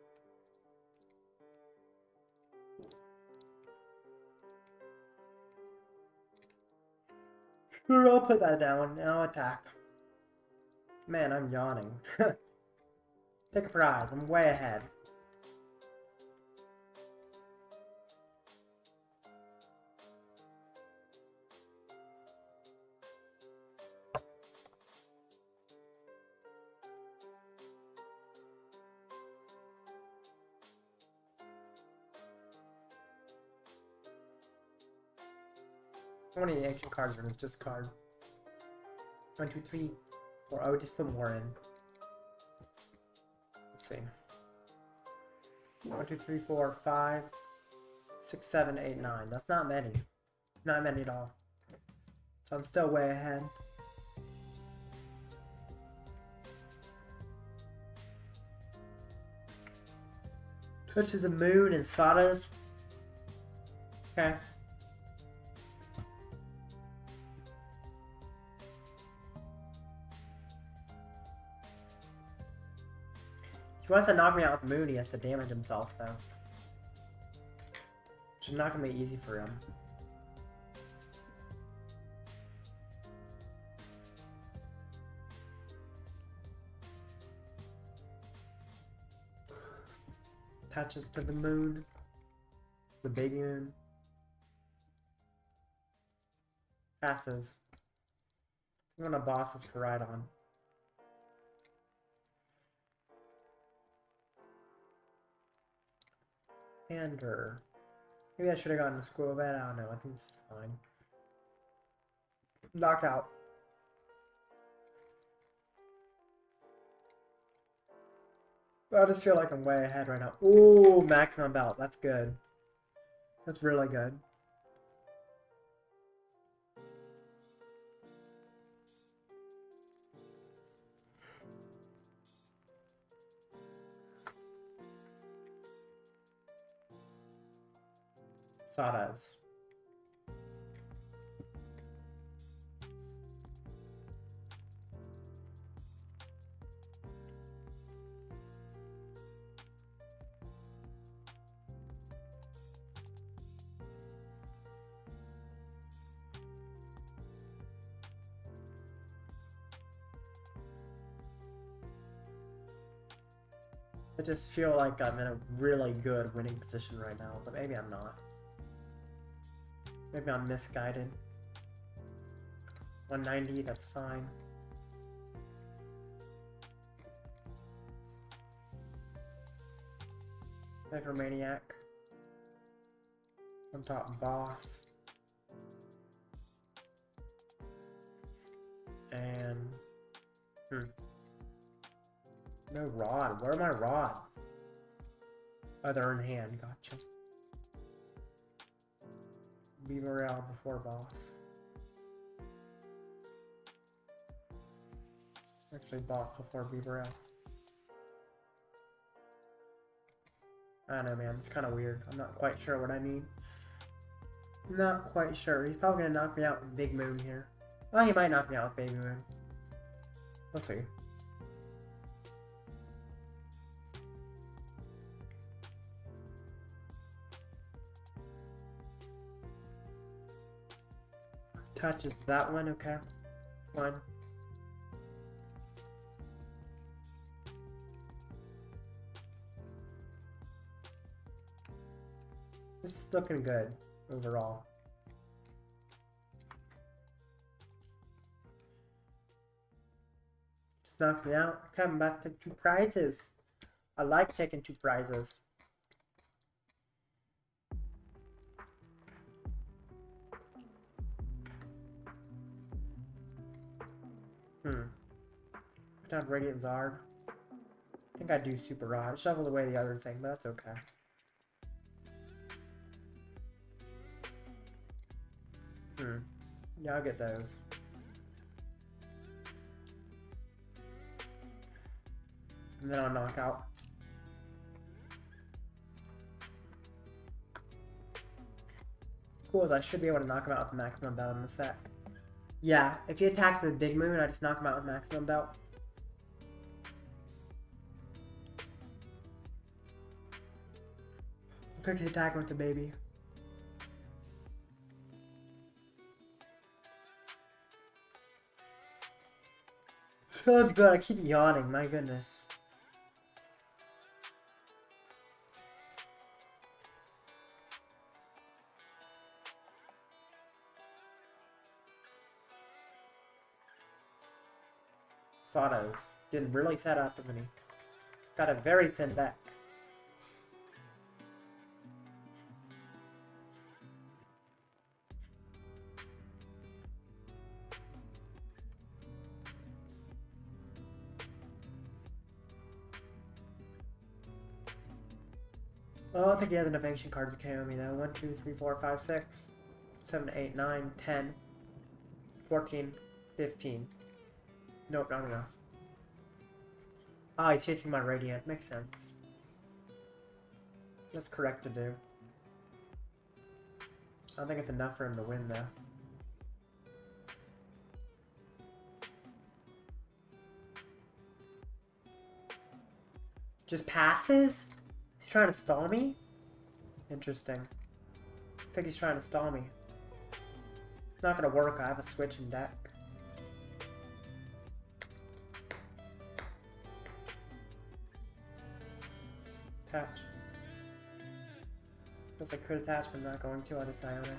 Sure, I'll put that down and I'll attack. Man, I'm yawning. Take a prize. I'm way ahead. How many ancient cards are in this discard? 1, 2, 3, 4. I would just put more in. Let's see. 1, 2, 3, 4, 5, 6, 7, 8, 9. That's not many. Not many at all. So I'm still way ahead. Touches the moon and Sawdust. Okay. If he wants to knock me out with Moon, he has to damage himself, though. Which is not going to be easy for him. Attaches to the moon. The baby moon. Passes. I'm going to boss this Koraidon. Ander. Maybe I should have gotten a Skwovet. I don't know. I think this is fine. Knocked out. But I just feel like I'm way ahead right now. Ooh, Maximum Belt. That's good. That's really good. Sawdust. I just feel like I'm in a really good winning position right now, but maybe I'm not. Maybe I'm misguided. 190, that's fine. Ciphermaniac. On top, boss. And no rod. Where are my rods? Oh, they're in hand. Gotcha. Bibarel before boss. Actually, boss before Bibarel. I don't know, man. It's kind of weird. I'm not quite sure what I mean. Not quite sure. He's probably gonna knock me out with Big Moon here. Oh, he might knock me out with Baby Moon. We'll see. Touches that one, okay. Fine. This is looking good overall. Just knocks me out. Okay, I'm about to take 2 prizes. I like taking 2 prizes. Put down Radiant Zard. I think I do Super Rod. Shovel away the other thing, but that's okay. Yeah, I'll get those. And then I'll knock out. Cool is I should be able to knock him out with the Maximum Belt in a sec. Yeah, if he attacks the Big Moon, I just knock him out with Maximum Belt. I'll pick his attack with the baby. Sounds good. I keep yawning. My goodness. Sawdos. Didn't really set up, isn't he? Got a very thin deck. I don't think he has enough ancient cards to KO me though. 1, 2, 3, 4, 5, 6, 7, 8, 9, 10, 14, 15. Nope, not enough. Ah, he's chasing my Radiant. Makes sense. That's correct to do. I don't think it's enough for him to win though. Just passes? Is he trying to stall me? Interesting. Looks like he's trying to stall me. It's not gonna work. I have a switch in deck. Attach. Guess I could attach, but I'm not going to. I'll just Iono.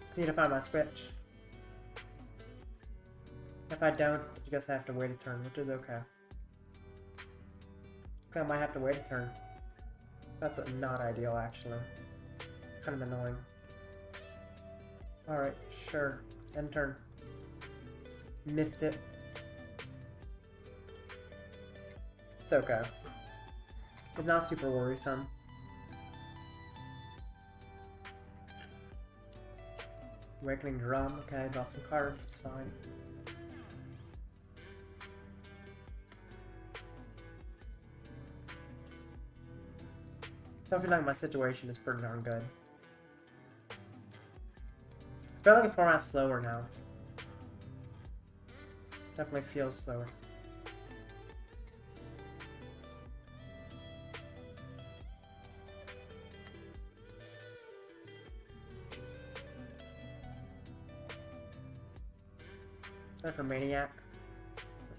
Just need to find my switch. If I don't, I guess I have to wait a turn, which is okay. Okay, I might have to wait a turn. That's not ideal, actually. Kind of annoying. Alright, sure. End turn. Missed it. It's okay. It's not super worrisome. Awakening Drum. Okay, draw some cards. It's fine. I feel like my situation is pretty darn good. I feel like the format's slower now. Definitely feels slower. Ciphermaniac.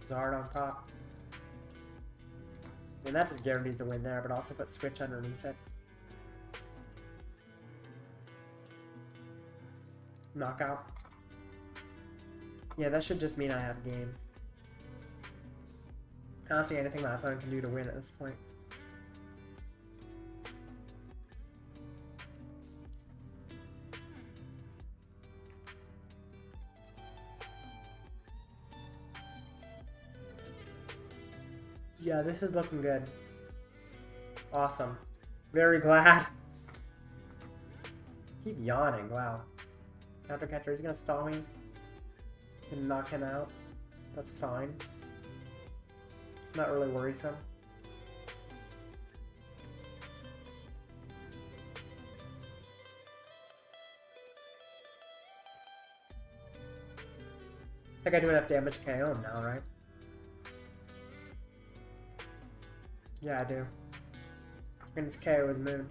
Zard on top. I mean, that just guarantees the win there, but also put Switch underneath it. Knockout. Yeah, that should just mean I have game. I don't see anything my opponent can do to win at this point. Yeah, this is looking good. Awesome. Very glad. Keep yawning, wow. Counter catcher, he's gonna stall me. And knock him out. That's fine. It's not really worrisome. I think I do enough damage to KO him now, right? Yeah, I do. I'm gonna just KO his moon.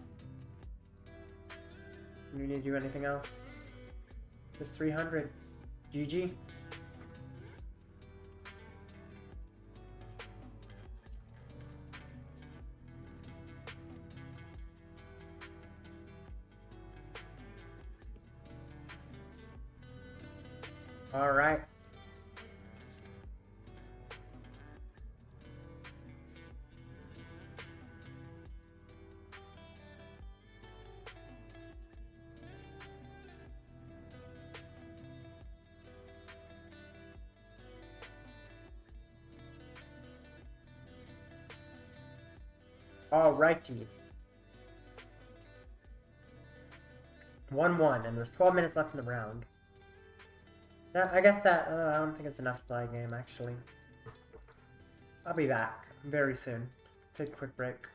Do you need to do anything else? Just 300. GG. All right. Alrighty. 1-1, and there's 12 minutes left in the round. I guess that, I don't think it's enough to play a game, actually. I'll be back very soon. Take a quick break.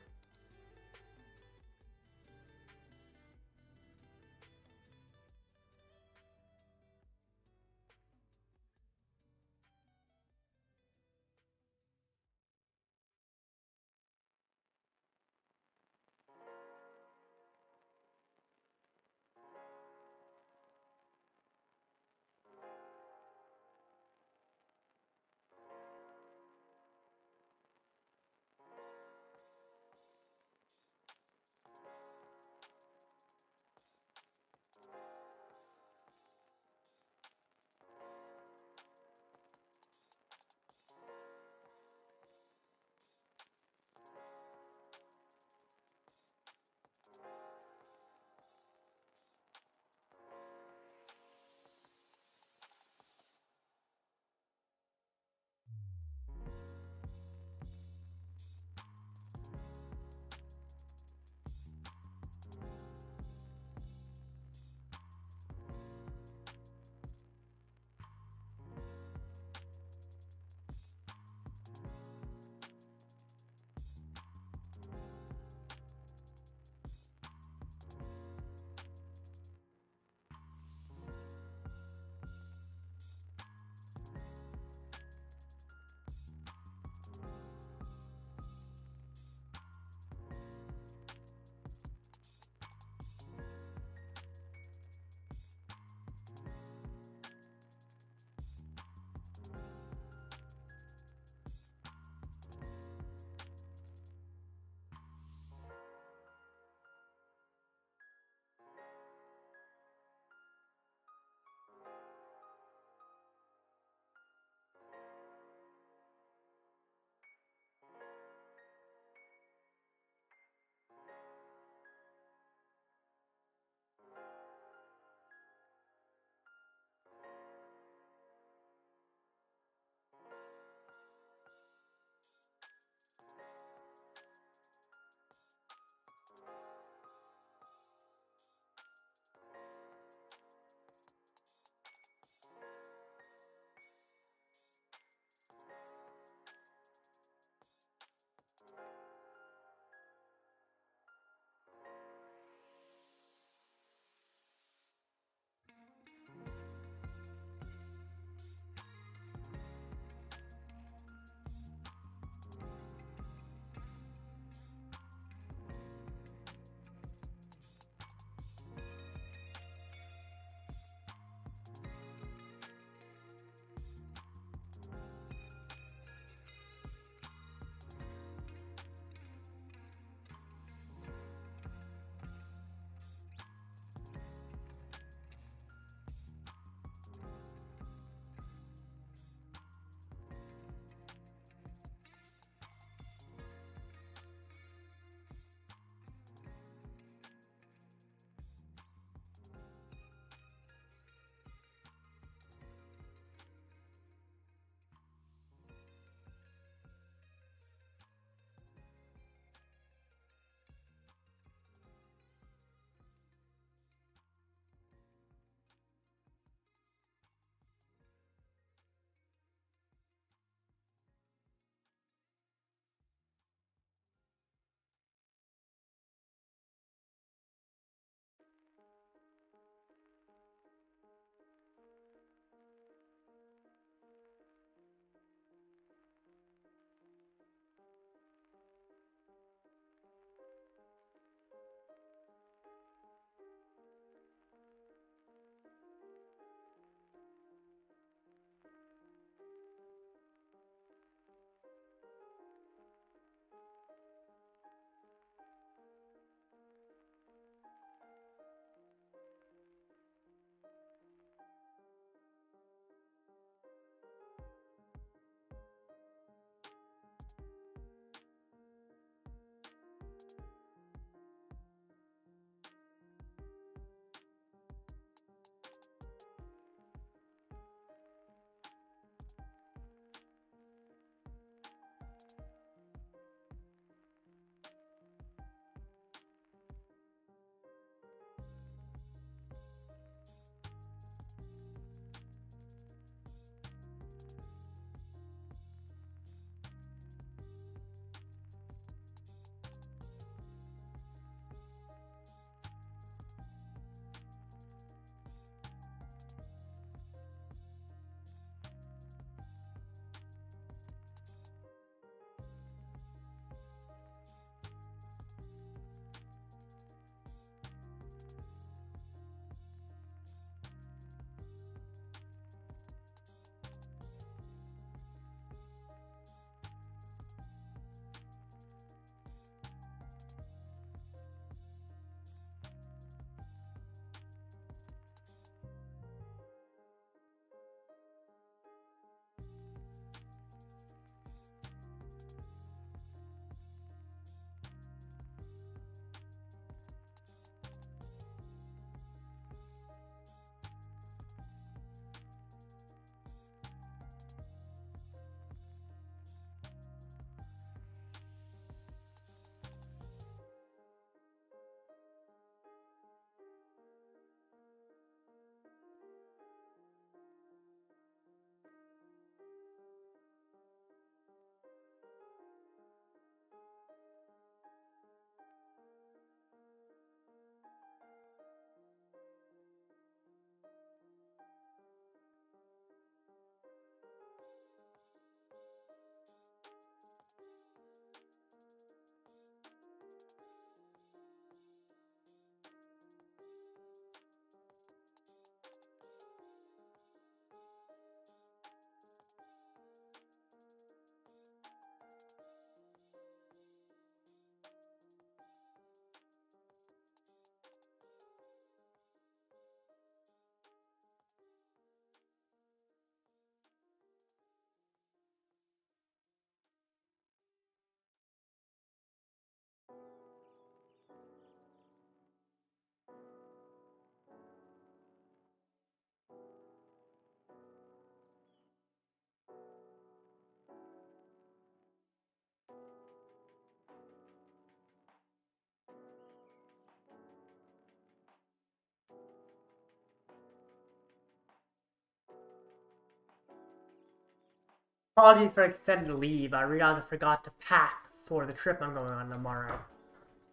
Apologies for extended leave. I realized I forgot to pack for the trip I'm going on tomorrow.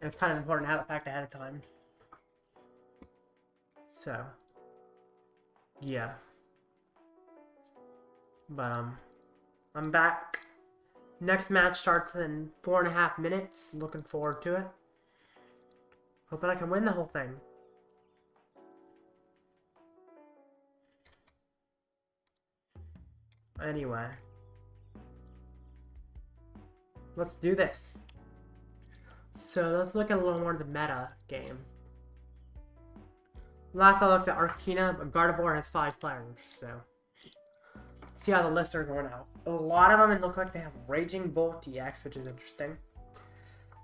And it's kind of important to have it packed ahead of time. So, yeah. But, I'm back. Next match starts in 4.5 minutes. Looking forward to it. Hoping I can win the whole thing. Anyway. Let's do this. So let's look at a little more of the meta game. Last I looked at Arcana, but Gardevoir has 5 players, so let's see how the lists are going out. A lot of them look like they have Raging Bolt DX, which is interesting.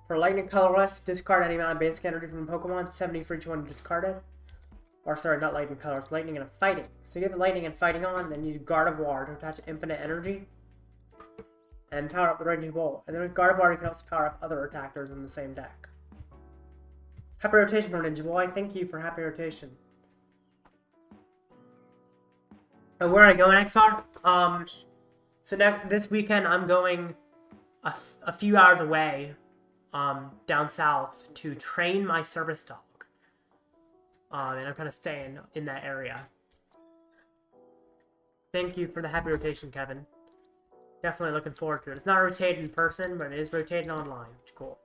For Lightning Colorless, discard any amount of basic energy from a Pokemon, 70 for each one discarded. Or sorry, not Lightning Colorless, Lightning and Fighting. So you get the Lightning and Fighting on, then you use Gardevoir to attach infinite energy and power up the Raging Bolt. And then with Gardevoir, you can also power up other attackers in the same deck. Happy rotation from Ninja Boy. Thank you for happy rotation. And where am I going, XR? So this weekend I'm going a few hours away, down south to train my service dog. And I'm kind of staying in that area. Thank you for the happy rotation, Kevin. Definitely looking forward to it. It's not rotated in person, but it is rotated online, which is cool.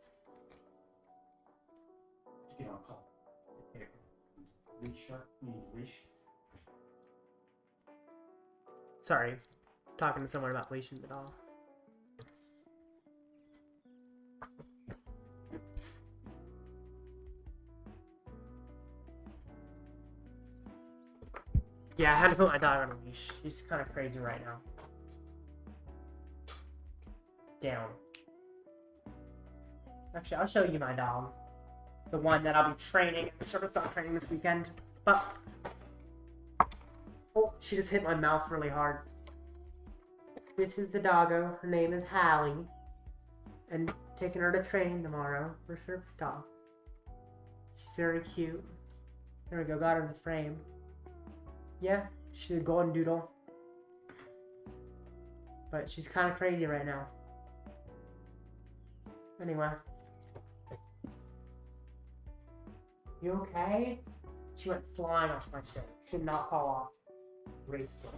Sorry, talking to someone about leashing the dog. Yeah, I had to put my dog on a leash. She's kind of crazy right now. Down. Actually, I'll show you my dog. The one that I'll be training, service dog training this weekend. But, oh, she just hit my mouse really hard. This is the doggo. Her name is Hallie. And taking her to training tomorrow for service dog. She's very cute. There we go, got her in the frame. Yeah, she's a golden doodle. But she's kind of crazy right now. Anyway. You okay? She went flying off my chair. Should not fall off. Gracefully.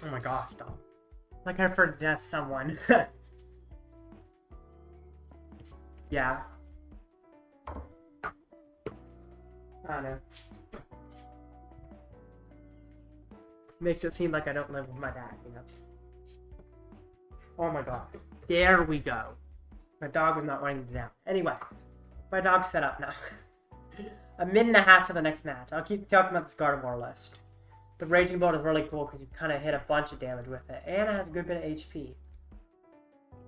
Oh my gosh, dog. Like I forget someone. Yeah. I don't know. Makes it seem like I don't live with my dad, you know? Oh my god. There we go. My dog was not winding down. Anyway, my dog's set up now. 1.5 minutes to the next match. I'll keep talking about this Gardevoir list. The Raging Bolt is really cool because you kind of hit a bunch of damage with it. And it has a good bit of HP.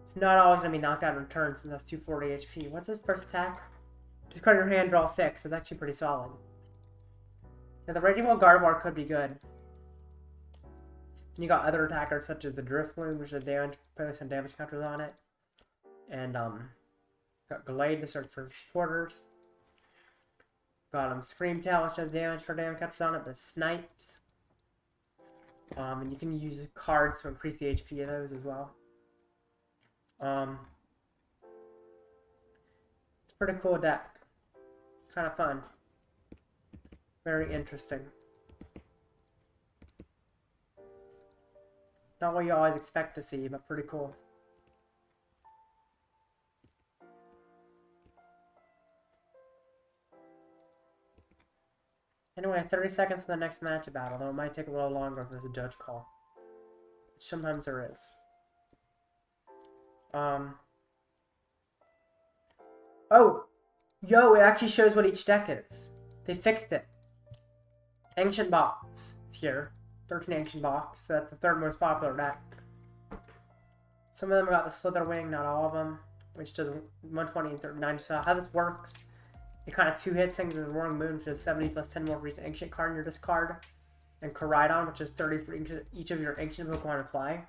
It's not always going to be knocked out in turn since that's 240 HP. What's his first attack? Discard your hand, draw 6. That's actually pretty solid. Yeah, the Raging Bolt Gardevoir could be good. You got other attackers such as the Drifloon, which is damage, putting some damage counters on it. And got Glade to search for supporters. Got Scream Tail, which does damage for damage counters on it, but snipes. And you can use cards to increase the HP of those as well. It's a pretty cool deck. Kind of fun. Very interesting. Not what you always expect to see, but pretty cool. Anyway, 30 seconds to the next match battle, though it might take a little longer if there's a judge call. Which sometimes there is. Oh! Yo, it actually shows what each deck is. They fixed it. Ancient Box here. 13 Ancient Box, so that's the third most popular deck. Some of them got the Slitherwing, not all of them, which does 120 and 39. So how this works, it kind of 2-hits things with Roaring Moon, which is 70 plus 10 more for each Ancient card in your discard, and Koraidon, which is 30 for each of your Ancient Pokemon to play.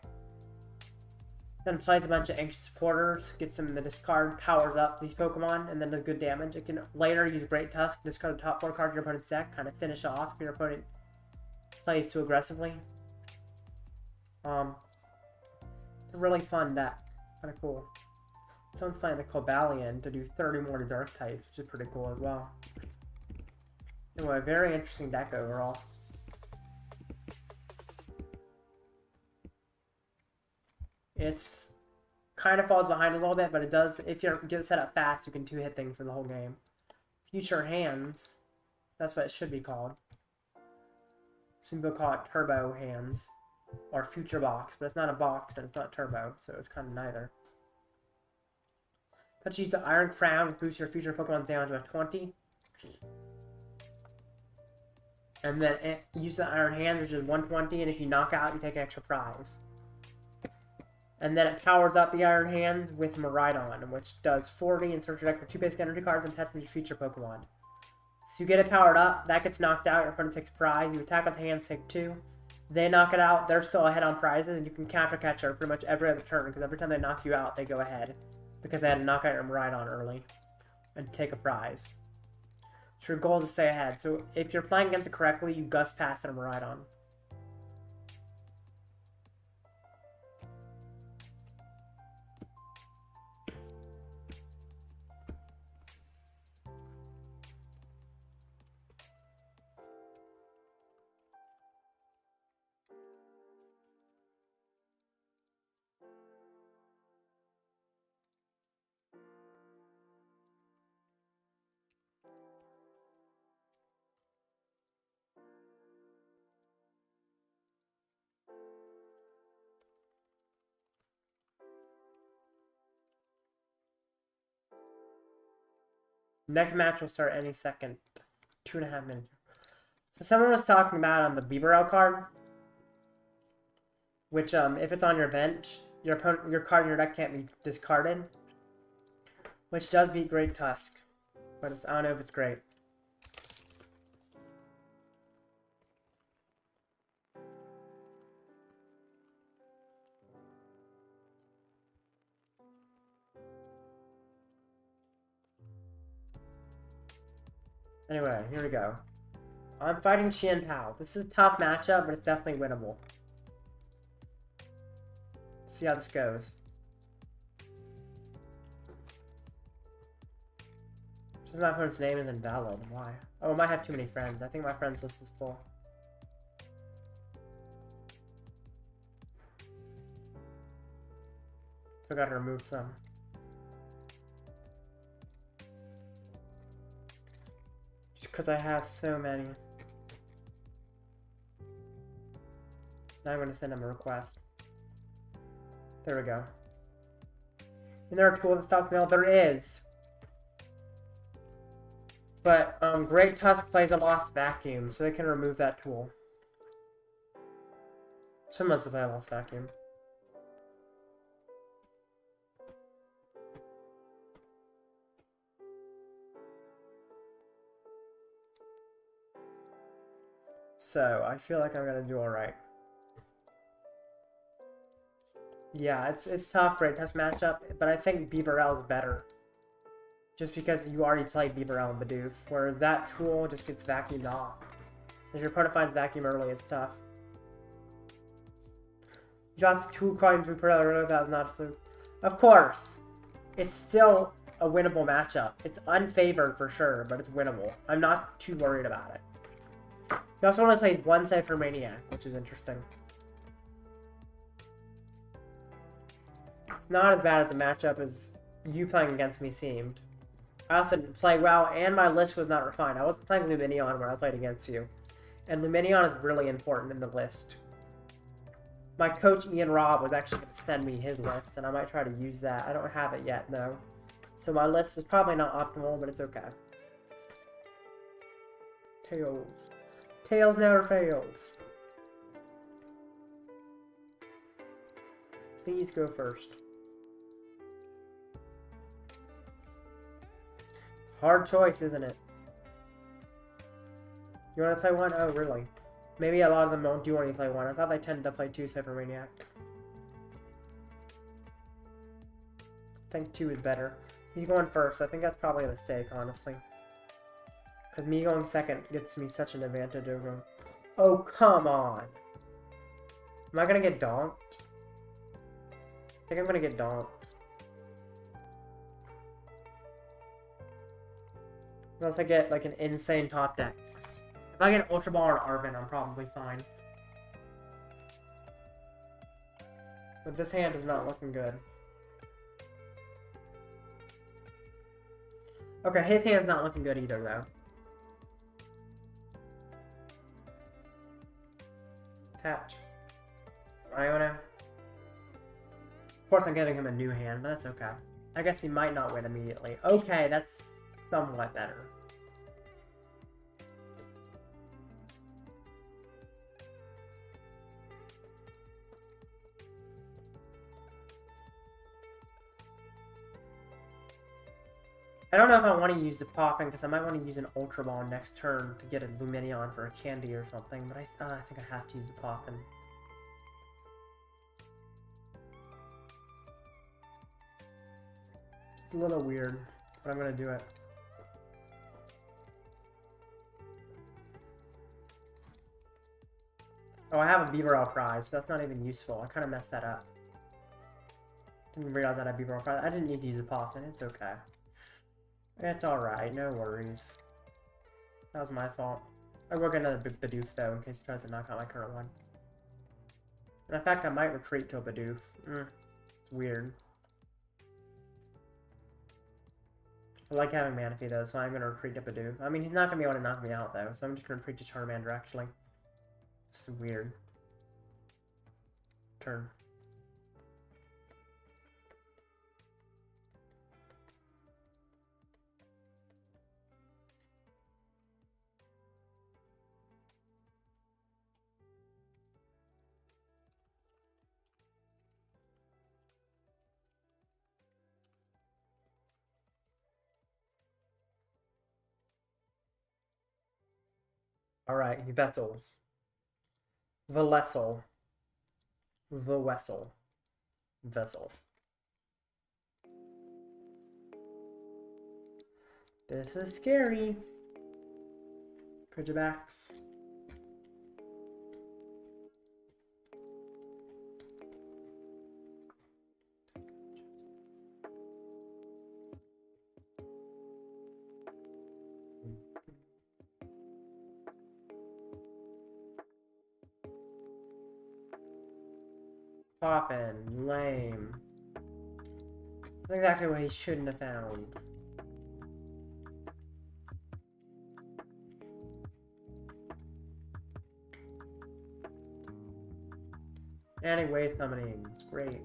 Then plays a bunch of Ancient supporters, gets them in the discard, powers up these Pokemon, and then does good damage. It can later use Great Tusk, discard the top 4 cards of your opponent's deck, kind of finish off if your opponent plays too aggressively. It's a really fun deck. Kind of cool. Someone's playing the Cobalion to do 30 more to Dark types, which is pretty cool as well. Anyway, very interesting deck overall. It's kind of falls behind a little bit, but it does, if you get it set up fast, you can two-hit things for the whole game. Future Hands, that's what it should be called. Some people call it Turbo Hands, or Future Box, but it's not a box and it's not Turbo, so it's kind of neither. Let's use the Iron Crown to boost your future Pokemon's damage by 20. And then use the Iron Hands, which is 120, and if you knock out, you take an extra prize. And then it powers up the Iron Hands with Miraidon, which does 40 and search your deck for 2 basic energy cards and attach them to your future Pokemon. So you get it powered up, that gets knocked out, your opponent takes prize, you attack with the hands, take 2. They knock it out, they're still ahead on prizes, and you can counter catch her pretty much every other turn, because every time they knock you out, they go ahead. Because they had to knock out your Miraidon early and take a prize. So your goal is to stay ahead. So if you're playing against it correctly, you gust past it a Miraidon. Next match will start any second. 2.5 minutes. So someone was talking about on the Bibarel card, which if it's on your bench, your card in your deck can't be discarded, which does beat Great Tusk, but I don't know if it's great. Anyway, here we go. I'm fighting Xian-Pao. This is a tough matchup, but it's definitely winnable. Let's see how this goes. Since my opponent's name is invalid. Why? Oh, I might have too many friends. I think my friends list is full. So I gotta remove some. Because I have so many. Now I'm going to send him a request. There we go. Is there a tool that stops mail? There is. But Great Tusk plays a Lost Vacuum, so they can remove that tool. Someone must play a Lost Vacuum. So, I feel like I'm gonna do alright. Yeah, it's tough, Great Tusk matchup, but I think Bibarel is better. Just because you already played Bibarel and Bidoof, whereas that tool just gets vacuumed off. If your opponent finds vacuum early, it's tough. You lost 2 coins with Bibarel earlier, that was not a fluke. Of course! It's still a winnable matchup. It's unfavored for sure, but it's winnable. I'm not too worried about it. He also only plays 1 Ciphermaniac, which is interesting. It's not as bad as a matchup as you playing against me seemed. I also didn't play well, and my list was not refined. I wasn't playing Lumineon when I played against you. And Lumineon is really important in the list. My coach, Ian Robb, was actually going to send me his list, and I might try to use that. I don't have it yet, though. So my list is probably not optimal, but it's okay. Tails. Tails never fails. Please go first. Hard choice, isn't it? You want to play 1? Oh, really? Maybe a lot of them don't do want to play 1. I thought they tended to play 2 Ciphermaniac. I think 2 is better. He's going first. I think that's probably a mistake, honestly. Because me going second gets me such an advantage over him. Oh, come on! Am I gonna get donked? I think I'm gonna get donked. Unless I get like an insane top deck. If I get an Ultra Ball or an Arven, I'm probably fine. But this hand is not looking good. Okay, his hand's not looking good either, though. Attach. Iono. Of course, I'm giving him a new hand, but that's okay. I guess he might not win immediately. Okay, that's somewhat better. I don't know if I want to use the Poffin, because I might want to use an Ultra Ball next turn to get a Lumineon for a candy or something, but I think I have to use the Poffin. It's a little weird, but I'm going to do it. Oh, I have a Bibarel prize, so that's not even useful. I kind of messed that up. Didn't realize that I had a Bibarel prize. I didn't need to use a Poffin. It's okay. It's alright, no worries. That was my fault. I will get another Bidoof though, in case he tries to knock out my current one. And in fact, I might retreat to a Bidoof. It's weird. I like having Manaphy though, so I'm going to retreat to Bidoof. I mean, he's not going to be able to knock me out though, so I'm just going to retreat to Charmander actually. This is weird. Turn. Alright, he vessels. Vessel. Vessel. This is scary. Put your backs. Poffin, lame. That's exactly what he shouldn't have found. And he wastes summoning. It's great.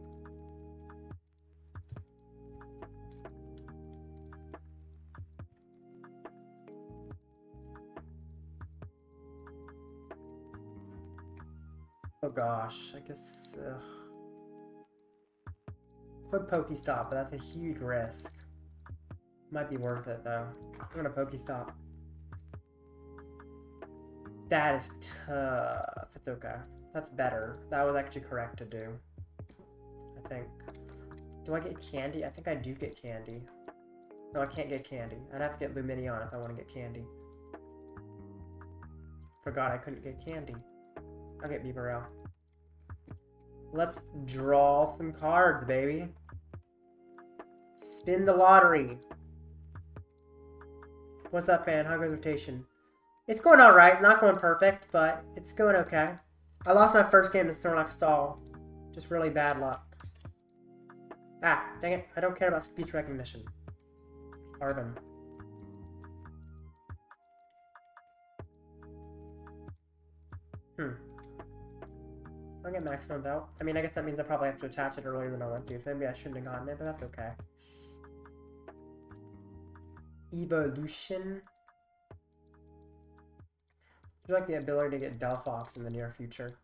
Oh gosh, I guess. Quick Pokestop, but that's a huge risk. Might be worth it though. I'm gonna Pokestop. That is tough. It's okay. That's better. That was actually correct to do. I think. Do I get candy? I think I do get candy. No, I can't get candy. I'd have to get Lumineon if I want to get candy. Forgot I couldn't get candy. I'll get Bibarel. Let's draw some cards, baby. Spin the lottery. What's up, fan? How goes rotation? It's going alright. Not going perfect, but it's going okay. I lost my first game to Snorlax Stall. Just really bad luck. Ah, dang it. I don't care about speech recognition. Arven. I'll get Maximum Belt. I mean, I guess that means I probably have to attach it earlier than I want to. Maybe I shouldn't have gotten it, but that's okay. Evolution. I like the ability to get Delphox in the near future.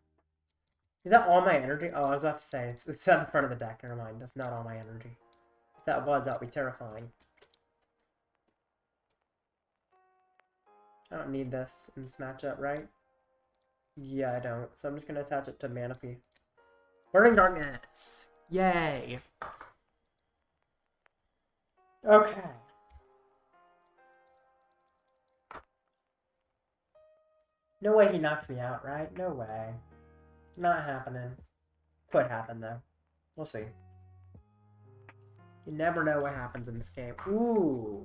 Is that all my energy? Oh, I was about to say, it's at the front of the deck. Never mind, that's not all my energy. If that was, that would be terrifying. I don't need this in this matchup, right? Yeah, I don't. So I'm just going to attach it to Manaphy. Burning Darkness. Yay. Okay. No way he knocks me out, right? No way. Not happening. Could happen, though. We'll see. You never know what happens in this game. Ooh!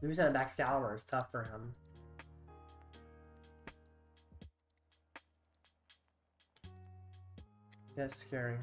Losing a Max Excalibur is tough for him. That's scary.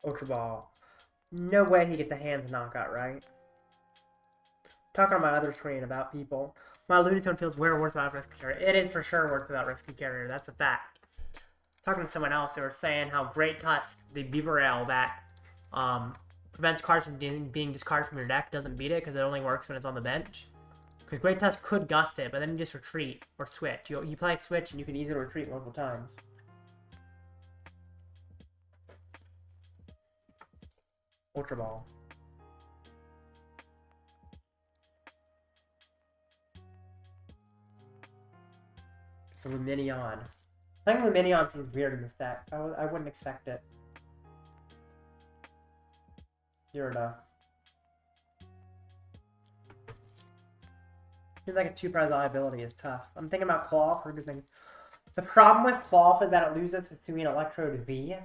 Ultra Ball. No way he gets a hands knockout, right? Talking on my other screen about people. My Lunatone feels way worth without Rescue Carrier. It is for sure worth without Rescue Carrier. That's a fact. Talking to someone else, they were saying how Great Tusk, the Bibarel that prevents cards from being discarded from your deck, doesn't beat it because it only works when it's on the bench. Because Great Tusk could gust it, but then you just retreat or switch. You play switch and you can easily retreat multiple times. Ultra Ball. It's a Lumineon. I think Lumineon seems weird in this deck. I wouldn't expect it. Gyarados. Seems like a 2-prize liability is tough. I'm thinking about Claw for everything. The problem with Claw is that it loses to an Electrode V,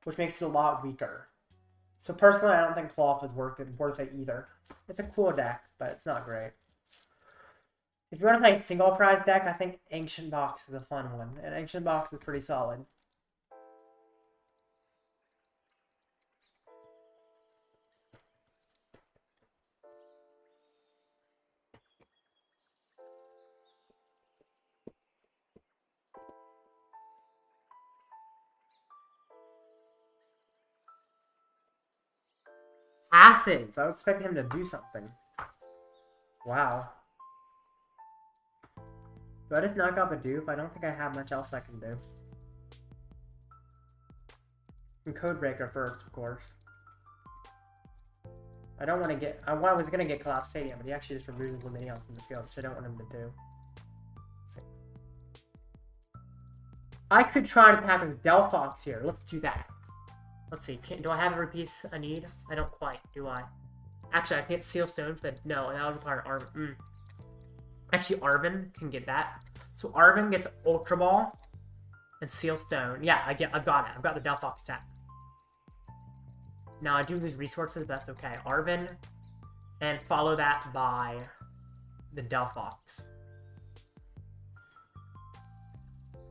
which makes it a lot weaker. So personally, I don't think Claw is worth it either. It's a cool deck, but it's not great. If you want to play a single prize deck, I think Ancient Box is a fun one. And Ancient Box is pretty solid. Acids! I was expecting him to do something. Wow. Do I just knock out Bidoof? I don't think I have much else I can do. And Codebreaker first, of course. I don't want to get... I was going to get Collapsed Stadium, but he actually just removes his Lumineon from the field, which I don't want him to do. Let's see. I could try and attack with Delphox here. Let's do that. Let's see. Do I have every piece I need? I don't quite, do I? Actually, I can't Seal Stone for the... No, that would require Arven. Actually, Arven can get that. So Arven gets Ultra Ball and Seal Stone. Yeah, I've got it. I've got the Delphox tech. Now I do lose resources, but that's okay. Arven, and follow that by the Delphox.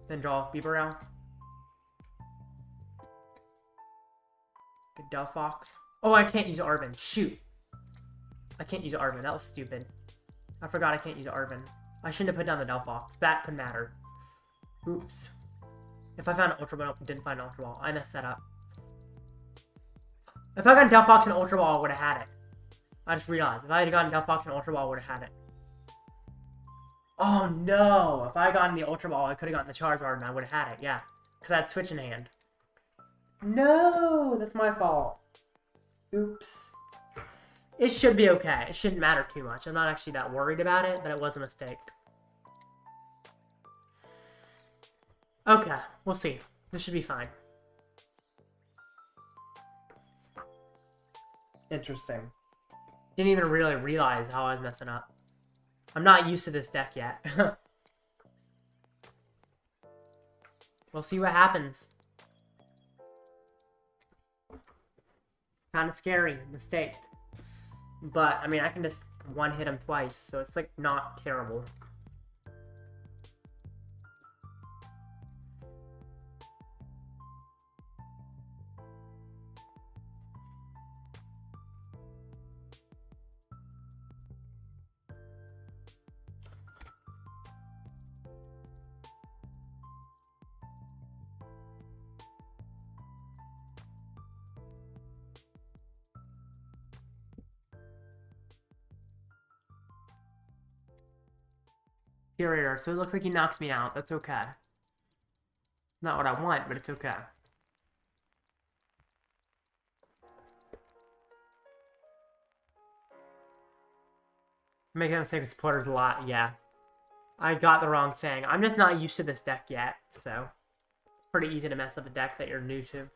Then draw Bibarel. Good Delphox. Oh, I can't use Arven. Shoot. I can't use Arven. That was stupid. I forgot I can't use Arven. I shouldn't have put down the Delphox. That could matter. Oops. If I found an Ultra Ball, didn't find an Ultra Ball. I messed that up. If I got Delphox and Ultra Ball, I would have had it. I just realized. If I had gotten Delphox and Ultra Ball, I would have had it. Oh no! If I had gotten the Ultra Ball, I could have gotten the Charizard and I would have had it. Yeah. Because I had Switch in hand. No! That's my fault. Oops. It should be okay. It shouldn't matter too much. I'm not actually that worried about it, but it was a mistake. Okay, we'll see. This should be fine. Interesting. Didn't even really realize how I was messing up. I'm not used to this deck yet. We'll see what happens. Kind of scary. Mistake. But, I mean, I can just one-hit him twice, so it's, like, not terrible. superior, so it looks like he knocks me out. That's okay. Not what I want, but it's okay. Making a mistake with supporters a lot, yeah. I got the wrong thing. I'm just not used to this deck yet, so it's pretty easy to mess up a deck that you're new to.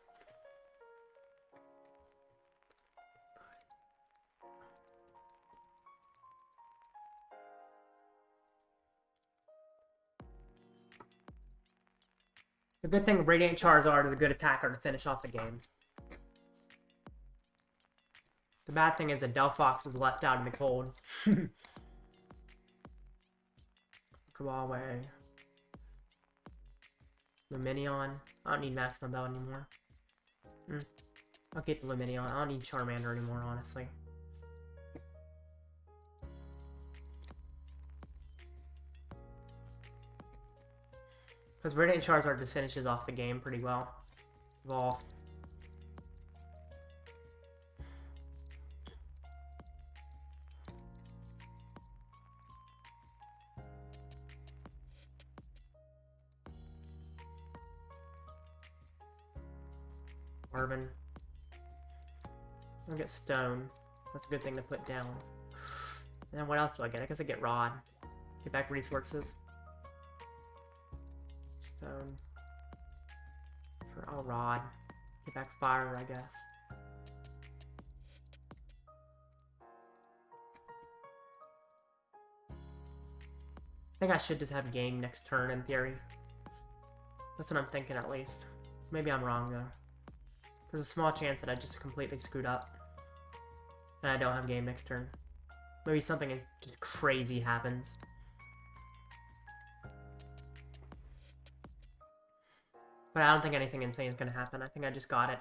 The good thing, Radiant Charizard is a good attacker to finish off the game. The bad thing is that Delphox was left out in the cold. Draw away. Lumineon. I don't need Maximum Belt anymore. I'll keep the Lumineon. I don't need Charmander anymore, honestly. Because Radiant Charizard just finishes off the game pretty well. Evolve. Arven. I'll get Stone. That's a good thing to put down. And then what else do I get? I guess I get Rod. Get back resources. Stone. For all Rod. Get back Fire, I guess. I think I should just have game next turn in theory. That's what I'm thinking at least. Maybe I'm wrong though. There's a small chance that I just completely screwed up. And I don't have game next turn. Maybe something just crazy happens. But I don't think anything insane is going to happen. I think I just got it.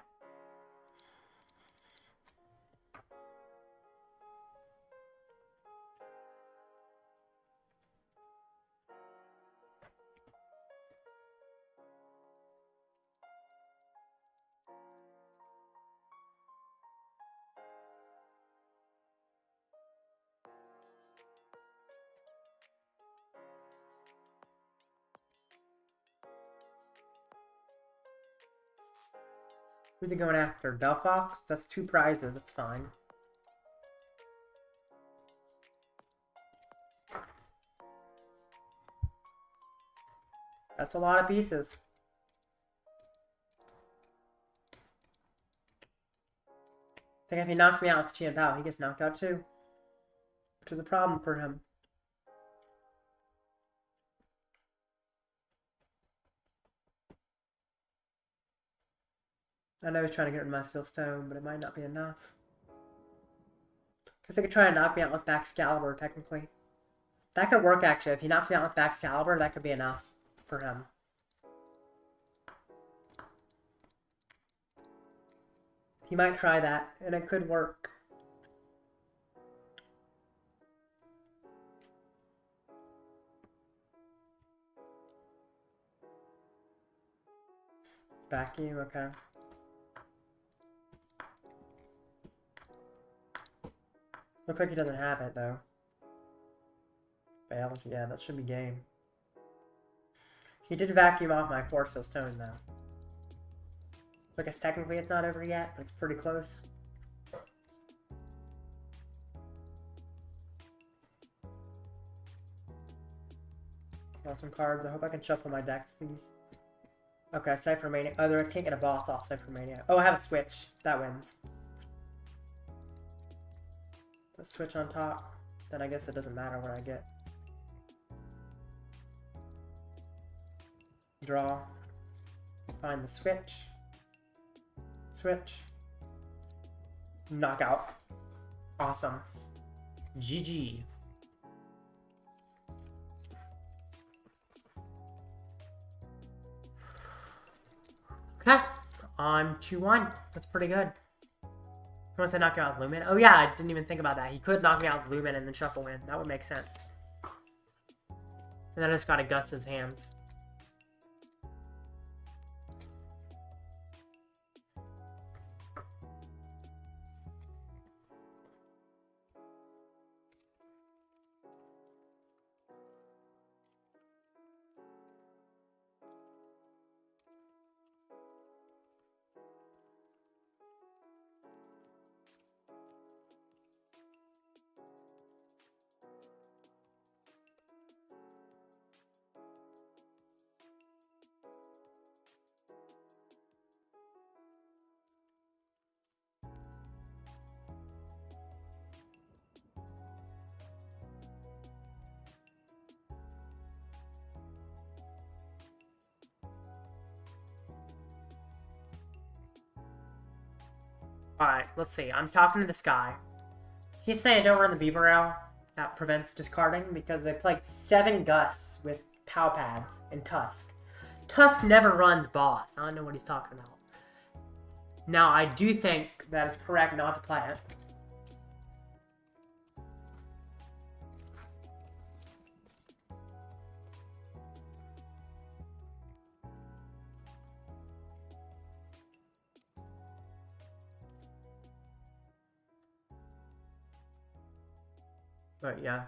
Who are they going after? Delphox? That's 2 prizes. That's fine. That's a lot of pieces. I think if he knocks me out with Chien Pao, he gets knocked out too. Which is a problem for him. I know he's trying to get rid of my Steel Stone, but it might not be enough. Guess he could try and knock me out with Excalibur, technically. That could work, actually. If he knocks me out with Excalibur, that could be enough for him. He might try that, and it could work. Vacuum, okay. Looks like he doesn't have it, though. Failed, yeah, that should be game. He did vacuum off my Force Steel Stone, though. So I guess technically it's not over yet, but it's pretty close. Got some cards. I hope I can shuffle my deck, please. Okay, Ciphermaniac. Oh, I can't get a boss off Ciphermaniac. Oh, I have a switch. That wins. A switch on top. Then I guess it doesn't matter what I get. Draw. Find the switch. Switch. Knockout. Awesome. GG. Okay. On 2-1. That's pretty good. Once I knock out Lumen. Oh yeah, I didn't even think about that. He could knock me out with Lumen and then shuffle in. That would make sense. And then I just gotta gust his hands. Alright, let's see. I'm talking to this guy. He's saying don't run the Bibarel. That prevents discarding because they play 7 Gusts with PAL pads and Tusk. Tusk never runs boss. I don't know what he's talking about. Now, I do think that it's correct not to play it. But yeah.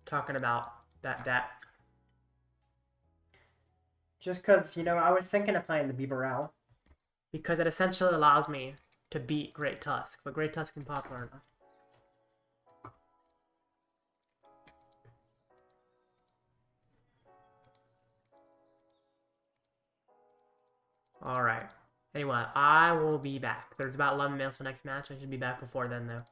Talking about that deck. Just because, you know, I was thinking of playing the Bibarel. Because it essentially allows me to beat Great Tusk. But Great Tusk isn't popular enough. Alright. Anyway, I will be back. There's about 11 minutes for the next match. I should be back before then, though.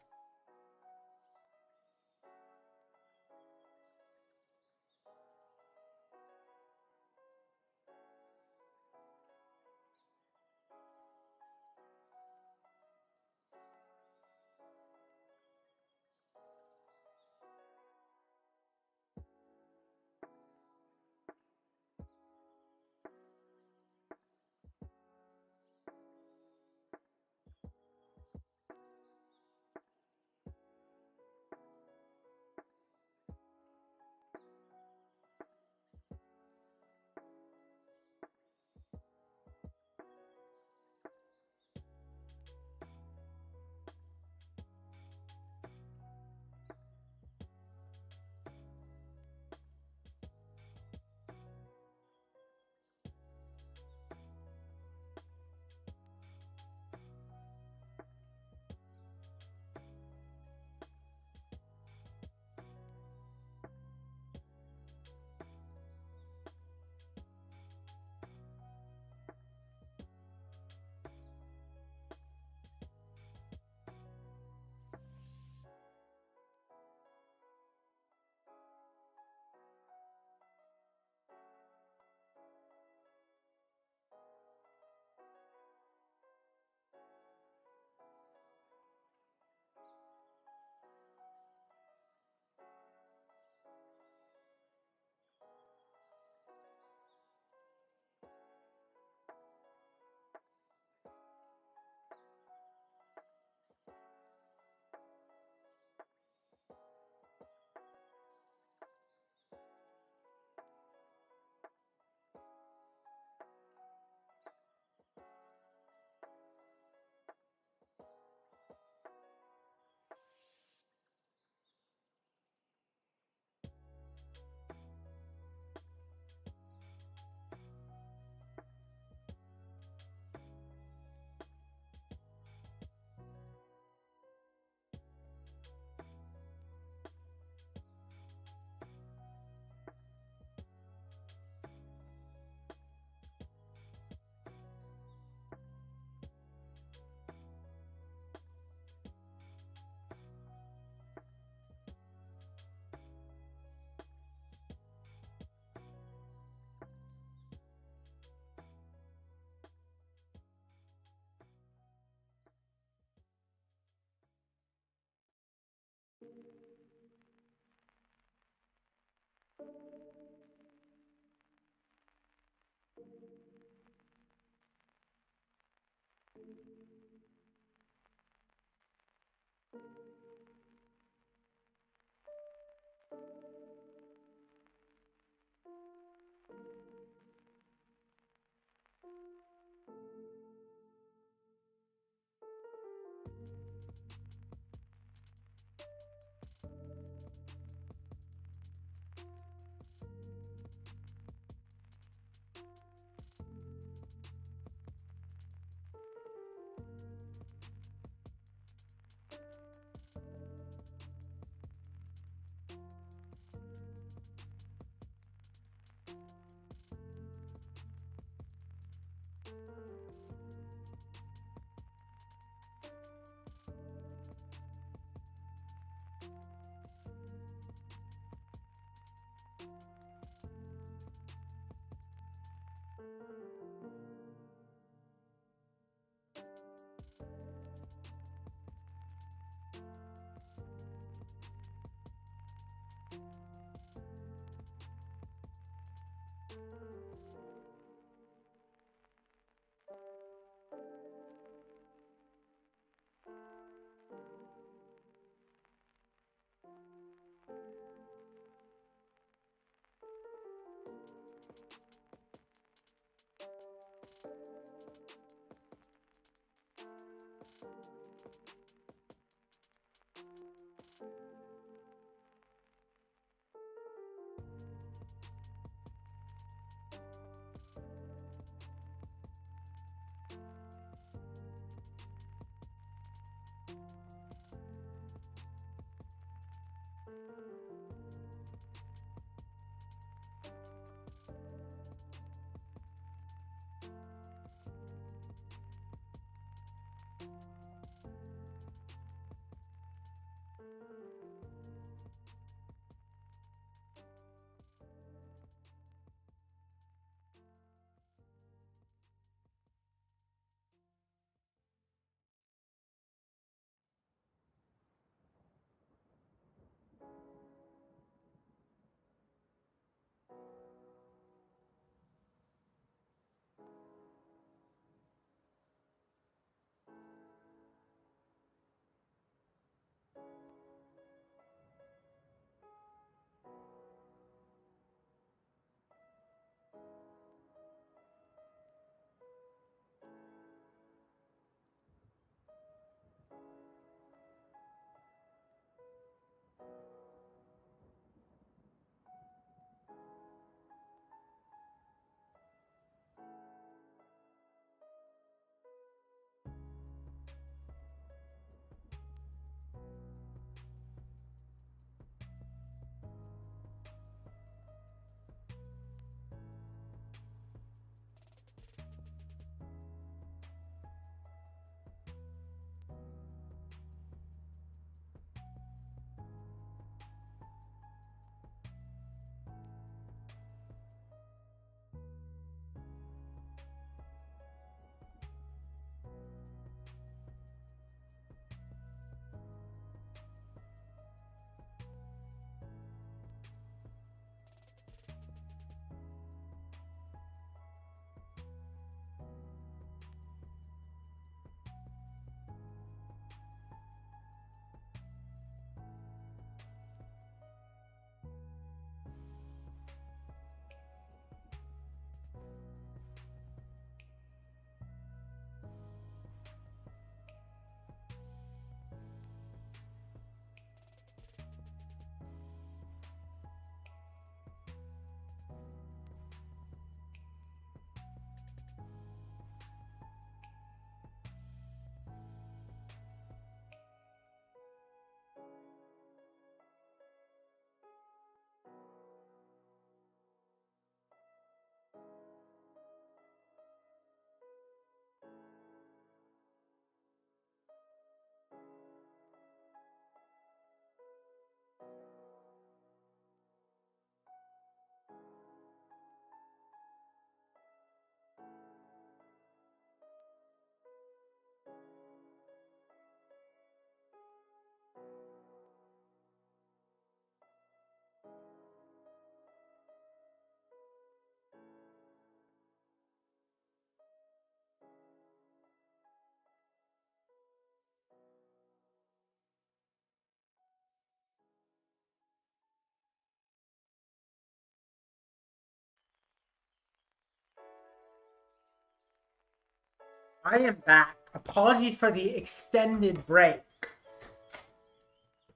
I am back. Apologies for the extended break.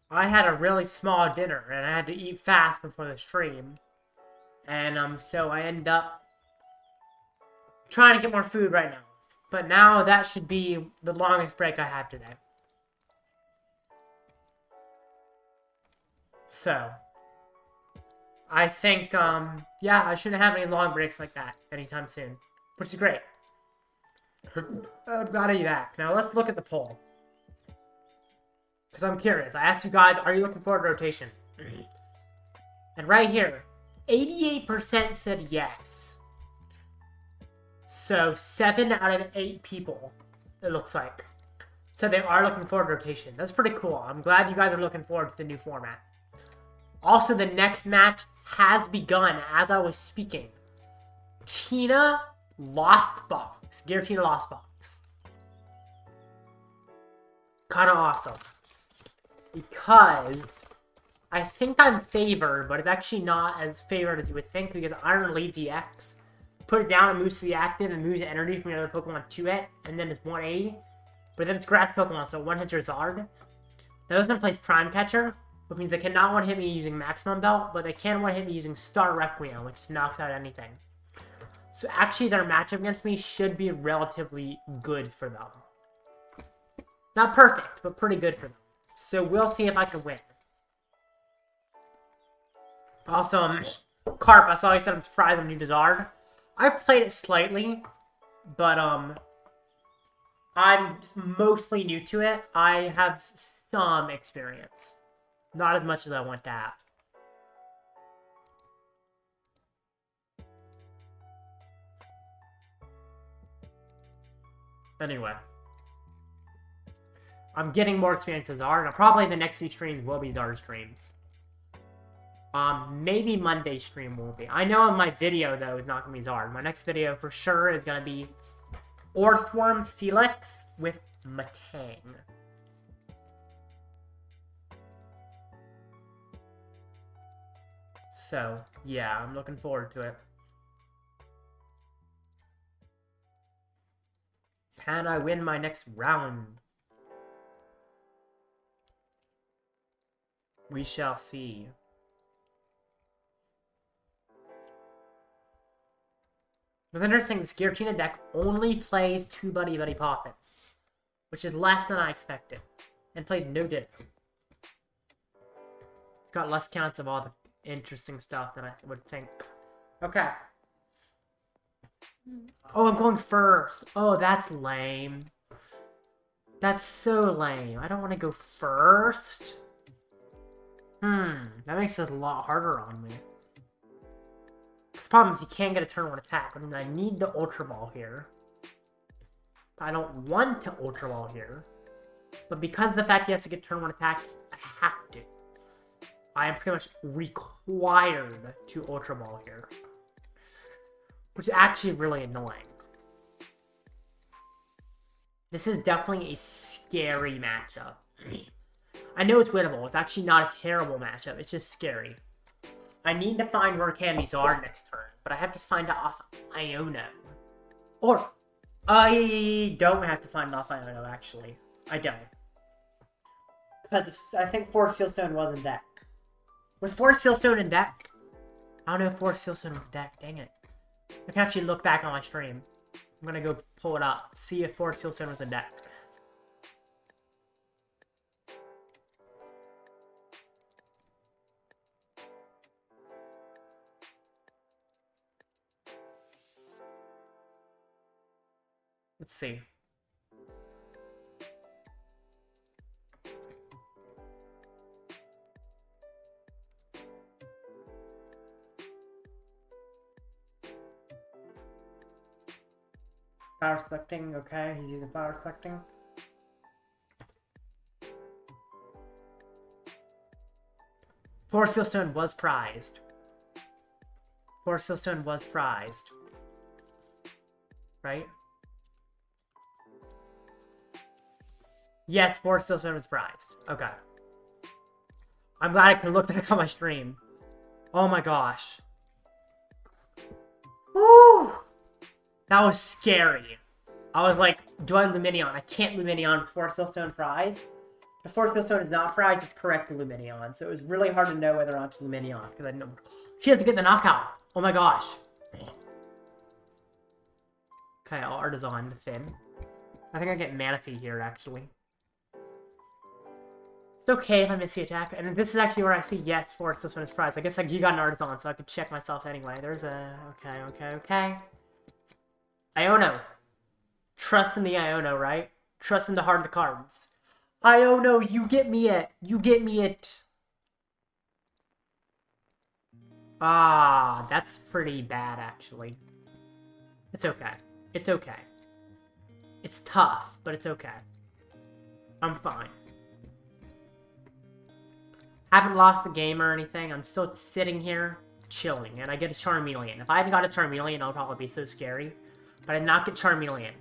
I had a really small dinner and I had to eat fast before the stream. And so I end up trying to get more food right now. But now that should be the longest break I have today. So I think yeah, I shouldn't have any long breaks like that anytime soon. Which is great. I'm glad to be back. Now let's look at the poll. Because I'm curious. I asked you guys, are you looking forward to rotation? And right here, 88% said yes. So 7 out of 8 people, it looks like. So they are looking forward to rotation. That's pretty cool. I'm glad you guys are looking forward to the new format. Also, the next match has begun as I was speaking. Tina Lost Box. Giratina Lost Box. Kind of awesome. Because I think I'm favored, but it's actually not as favored as you would think, because Iron leaves EX. Put it down and moves to the active and moves the energy from the other Pokemon to it, and then it's 180. But then it's grass Pokemon, so one hits Charizard. Now this one plays Prime Catcher, which means they cannot one-hit me using Maximum Belt, but they can one-hit me using Star Requiem, which knocks out anything. So actually their matchup against me should be relatively good for them. Not perfect, but pretty good for them. So we'll see if I can win. Also, Carp, I saw you said I'm surprised on new Charizard. I've played it slightly, but I'm mostly new to it. I have some experience. Not as much as I want to have. Anyway. I'm getting more experience as Zard, and probably the next few streams will be Zard streams. Maybe Monday's stream will be. I know my video, though, is not going to be Zard. My next video, for sure, is going to be Orthworm Steelix with Matang. So, yeah, I'm looking forward to it. Can I win my next round? We shall see. What's interesting, this Giratina deck only plays 2 Buddy-Buddy Poffin, which is less than I expected, and plays no Ditto. It's got less counts of all the interesting stuff than I would think. Okay. Oh, I'm going first. Oh, that's lame. That's so lame. I don't want to go first. That makes it a lot harder on me. The problem is you can't get a turn 1 attack. I mean, I need the Ultra Ball here. I don't want to Ultra Ball here. But because of the fact he has to get turn 1 attack, I have to. I am pretty much required to Ultra Ball here. Which is actually really annoying. This is definitely a scary matchup. I know it's winnable. It's actually not a terrible matchup. It's just scary. I need to find Rare Candy SVI next turn, but I have to find it off Iono. Or, I don't have to find it off Iono, actually. I don't. Because I think Forest Seal Stone was in deck. Was Forest Seal Stone in deck? I don't know if Forest Seal Stone was in deck. Dang it. I can actually look back on my stream. I'm gonna go pull it up. See if Forest Seal Stone was in deck. Let's see. Power selecting, okay, he's using power selecting. Forest Seal Stone was prized. Forest Seal Stone was prized. Right? Yes, Forest Seal Stone was prized. Okay. I'm glad I could look back on my stream. Oh my gosh. Woo! That was scary. I was like, do I Lumineon? I can't Lumineon before Stone fries. Before Stone is not fries, it's correct to Lumineon. So it was really hard to know whether or not to Lumineon. Because I know he has to get the knockout. Oh my gosh. Okay, I'll Artisan Finn. I think I get Manaphy here, actually. It's okay if I miss the attack. And this is actually where I see yes for Stone is fries. I guess like you got an Artisan, so I could check myself anyway. There's a... Okay. Iono. Trust in the Iono, right? Trust in the heart of the cards. Iono, you get me it. You get me it. Ah, that's pretty bad, actually. It's okay. It's okay. It's tough, but it's okay. I'm fine. Haven't lost the game or anything. I'm still sitting here, chilling, and I get a Charmeleon. If I hadn't got a Charmeleon, I would probably be so scary. But I did not get Charmeleon.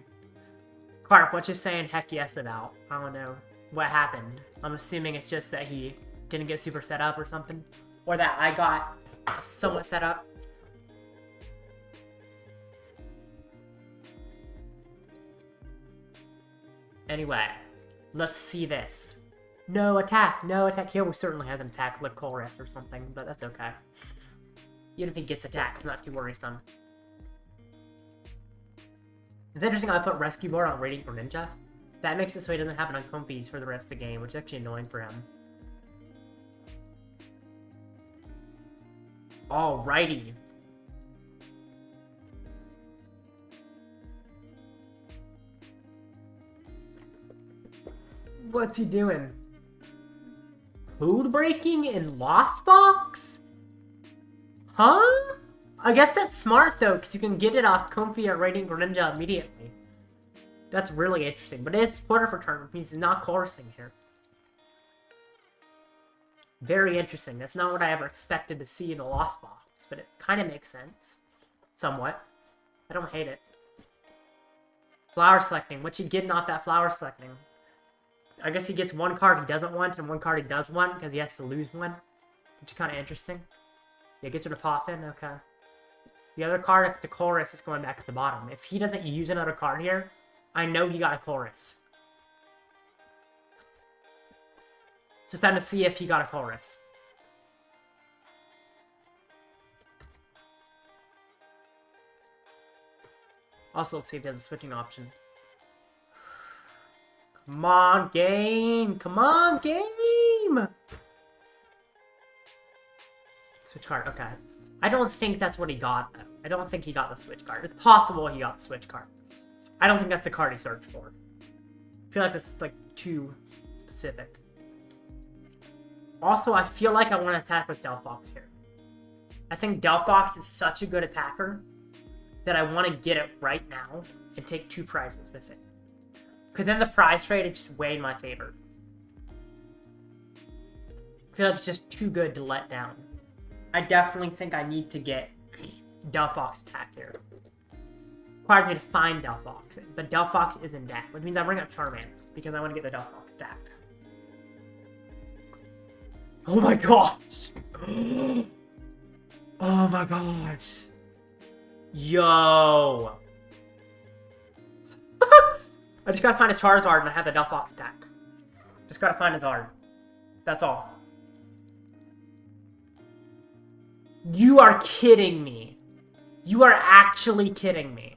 Carp, what you saying heck yes about? I don't know what happened. I'm assuming it's just that he didn't get super set up or something. Or that I got somewhat set up. Anyway, let's see this. No attack, no attack. Here we certainly has an attack like Colress or something, but that's okay. Even if he gets attacked, it's not too worrisome. It's interesting I put Rescue Board on Radiant Greninja. That makes it so he doesn't have it on Comfies for the rest of the game, which is actually annoying for him. Alrighty. What's he doing? Codebreaking in Lost Box? Huh? I guess that's smart though, because you can get it off Comfy or Radiant Greninja immediately. That's really interesting, but it is quarter for turn, which means he's not chorusing here. Very interesting. That's not what I ever expected to see in a Lost Box, but it kind of makes sense. Somewhat. I don't hate it. Flower selecting. What's he getting off that flower selecting? I guess he gets one card he doesn't want and one card he does want because he has to lose one. Which is kind of interesting. Yeah, get you to Poffin. Okay. The other card, if it's a Chorus, is going back to the bottom. If he doesn't use another card here, I know he got a Chorus. So it's time to see if he got a Chorus. Also, let's see if he has a switching option. Come on, game! Come on, game! Switch card, okay. I don't think that's what he got, though. I don't think he got the switch card. It's possible he got the switch card. I don't think that's the card he searched for. I feel like that's, like, too specific. Also, I feel like I want to attack with Delphox here. I think Delphox is such a good attacker that I want to get it right now and take 2 prizes with it. Because then the prize trade is just way in my favor. I feel like it's just too good to let down. I definitely think I need to get Delphox attack here. Requires me to find Delphox, but Delphox is in deck, which means I bring up Charmander because I want to get the Delphox attack. Oh my gosh! Oh my gosh! Yo! I just gotta find a Charizard and I have the Delphox attack. Just gotta find a Zard. That's all. You are kidding me. You are actually kidding me.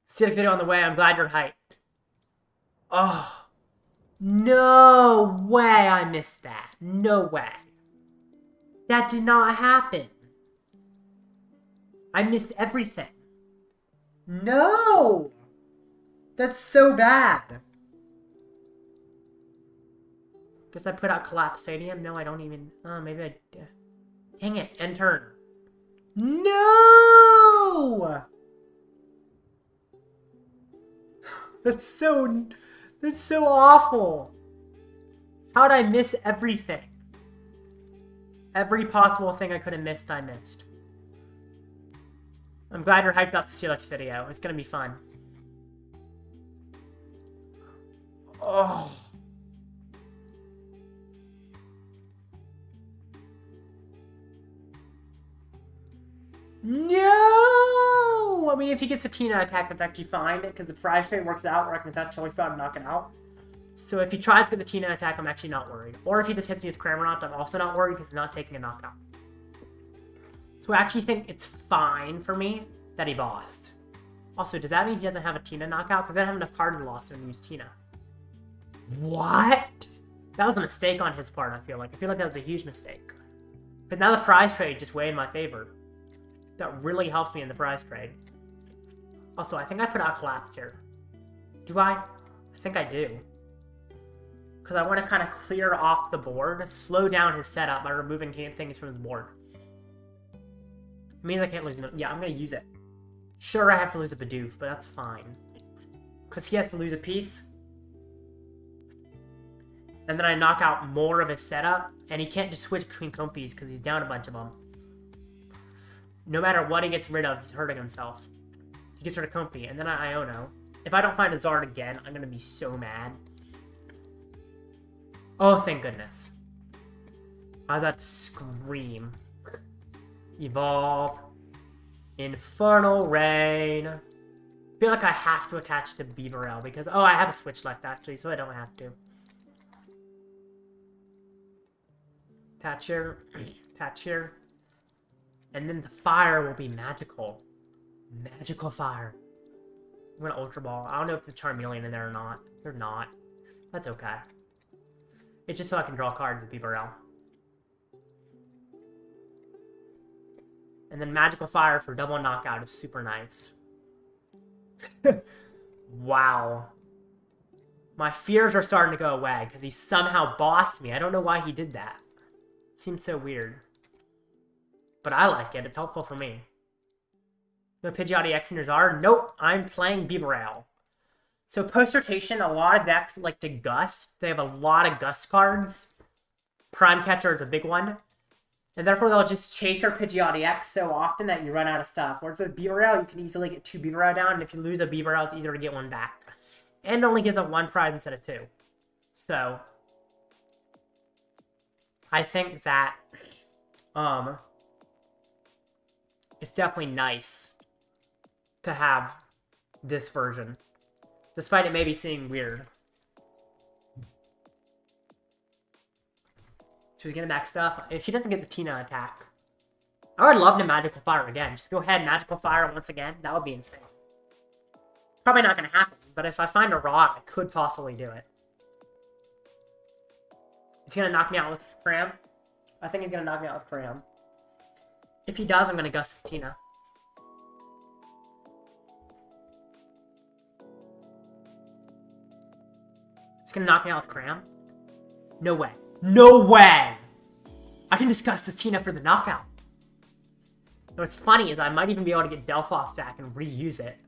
See the video on the way. I'm glad you're hyped. Oh. No way I missed that. No way. That did not happen. I missed everything. No! That's so bad. Guess I put out Collapsed Stadium. No, I don't even... Oh, maybe I... Dang it. End turn. No! That's so awful. How'd I miss everything? Every possible thing I could have missed, I missed. I'm glad you're hyped about the Steelix video. It's gonna be fun. Oh. No! mean, if he gets a Tina attack, that's actually fine, because the prize trade works out where I can attack Choice Belt and knock it out. So if he tries to get the Tina attack, I'm actually not worried. Or if he just hits me with Cramorant, I'm also not worried because he's not taking a knockout. So I actually think it's fine for me that he bossed. Also, does that mean he doesn't have a Tina knockout? Because I don't have enough card loss to use Tina. What? That was a mistake on his part, I feel like. I feel like that was a huge mistake. But now the prize trade just way in my favor. That really helps me in the prize trade. Also, I think I put out Collapsed here. Do I? I think I do. Because I want to kind of clear off the board, slow down his setup by removing things from his board. It means I can't lose. Yeah, I'm going to use it. Sure, I have to lose a Bidoof, but that's fine. Because he has to lose a piece. And then I knock out more of his setup, and he can't just switch between Compies because he's down a bunch of them. No matter what he gets rid of, he's hurting himself. He gets rid of Compy, and then I Iono. If I don't find a Zard again, I'm going to be so mad. Oh, thank goodness. I was about to scream. Evolve. Infernal Rain. I feel like I have to attach to Bibarel because... Oh, I have a Switch left, actually, so I don't have to. Attach here. Attach here. And then the fire will be magical. Magical fire. I'm going to Ultra Ball. I don't know if the Charmeleon in there or not. They're not. That's okay. It's just so I can draw cards with Bibarel. And then Magical Fire for double knockout is super nice. Wow. My fears are starting to go away because he somehow bossed me. I don't know why he did that. Seems so weird. But I like it. It's helpful for me. No Pidgeotto X in your Zard? Nope. I'm playing Bibarel. So post-rotation, a lot of decks like to Gust. They have a lot of Gust cards. Prime Catcher is a big one. And therefore, they'll just chase your Pidgeotto X so often that you run out of stuff. Whereas with Bibarel, you can easily get 2 Bibarel down. And if you lose a Bibarel, it's easier to get one back. And only gives up 1 prize instead of 2. So, I think that it's definitely nice to have this version. Despite it maybe seeming weird. So he's getting back stuff. If he doesn't get the Tina attack, I would love to Magical Fire again. Just go ahead and Magical Fire once again. That would be insane. Probably not going to happen, but if I find a Rod, I could possibly do it. He's going to knock me out with Cram. I think he's going to knock me out with Cram. If he does, I'm going to Gust his Tina. He's going to knock me out with Cram. No way. No way! I can discuss this Tina for the knockout. And what's funny is I might even be able to get Delphox back and reuse it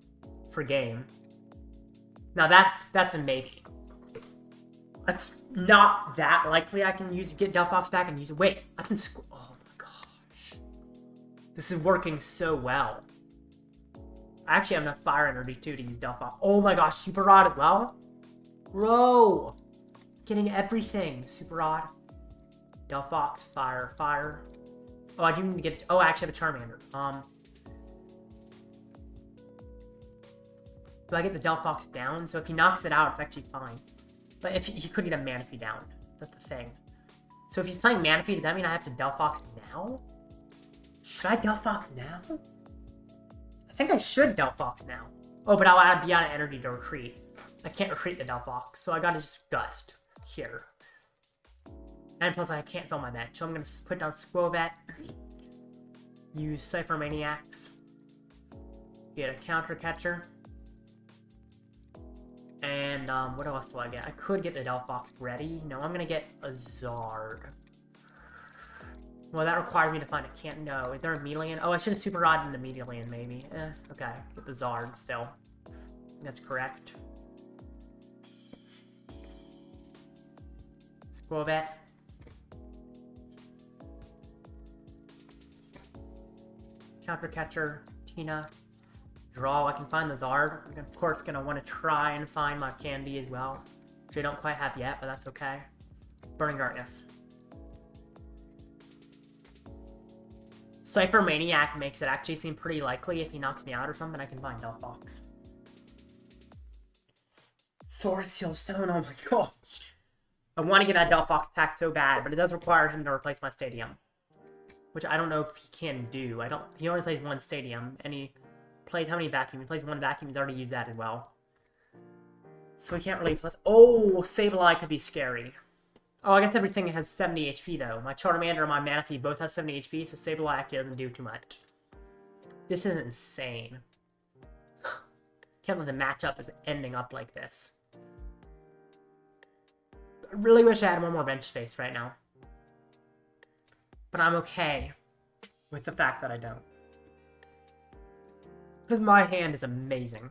for game. Now that's a maybe. That's not that likely I can get Delphox back and use it. Wait, I can oh my gosh. This is working so well. I actually have enough fire energy too to use Delphox. Oh my gosh, Super Rod as well? Bro! Getting everything. Super Rod. Delphox, fire. Oh, I do need to get... Oh, I actually have a Charmander. Do I get the Delphox down? So if he knocks it out, it's actually fine. But if he could get a Manaphy down. That's the thing. So if he's playing Manaphy, does that mean I have to Delphox now? Should I Delphox now? I think I should Delphox now. Oh, but I'll be out of energy to retreat. I can't retreat the Delphox, so I gotta just Gust here. And plus I can't fill my bench, so I'm gonna put down Skwovet. Use Ciphermaniacs. Get a Counter Catcher. And what else do I get? I could get the Delphox ready. No, I'm gonna get a Zard. Well, that requires me to find a can't. No, is there a Melian? Oh, I should have Super Rod into Melian, maybe. Okay, get the Zard still. That's correct. Skwovet. Counter Catcher, Tina. Draw, I can find the Zard. I'm of course gonna want to try and find my candy as well. Which I don't quite have yet, but that's okay. Burning Darkness. Ciphermaniac makes it actually seem pretty likely if he knocks me out or something, I can find Delphox. Sword Seal Stone, oh my gosh. I want to get that Delphox pack so bad, but it does require him to replace my stadium. Which I don't know if he can do. He only plays one stadium, and he plays how many vacuum? He plays one vacuum, he's already used that as well. So he can't really plus. Oh, Sableye could be scary. Oh, I guess everything has 70 HP though. My Charmander and my Manaphy both have 70 HP, so Sableye actually doesn't do too much. This is insane. Can't believe the matchup is ending up like this. I really wish I had one more bench space right now. But I'm okay with the fact that I don't. Because my hand is amazing.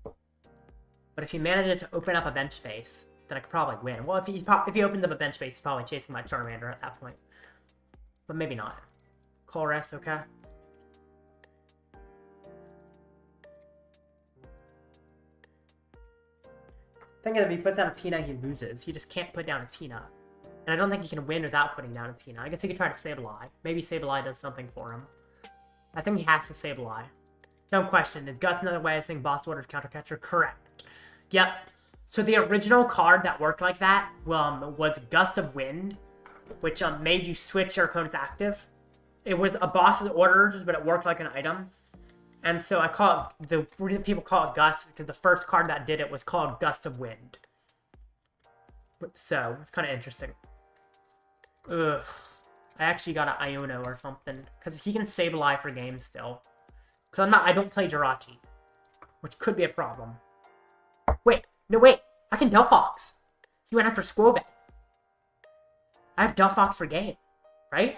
But if he manages to open up a bench space, then I could probably win. Well, if he opens up a bench space, he's probably chasing my Charmander at that point. But maybe not. Colress, okay. Thing is, if he puts down a Tina, he loses. He just can't put down a Tina. And I don't think he can win without putting down a Tina. I guess he could try to Sableye. Maybe Sableye does something for him. I think he has to Sableye. No question. Is Gust another way of saying Boss Order's Counter Catcher? Correct. Yep. So the original card that worked like that was Gust of Wind, which made you switch your opponent's active. It was a boss's orders, but it worked like an item. And so I call it, the reason people call it Gust is because the first card that did it was called Gust of Wind. So, it's kind of interesting. Ugh. I actually got an Iono or something. Because he can Sableye for games still. Because I don't play Jirachi. Which could be a problem. Wait. No, wait. I can Delphox. He went after Skwovet. I have Delphox for game. Right?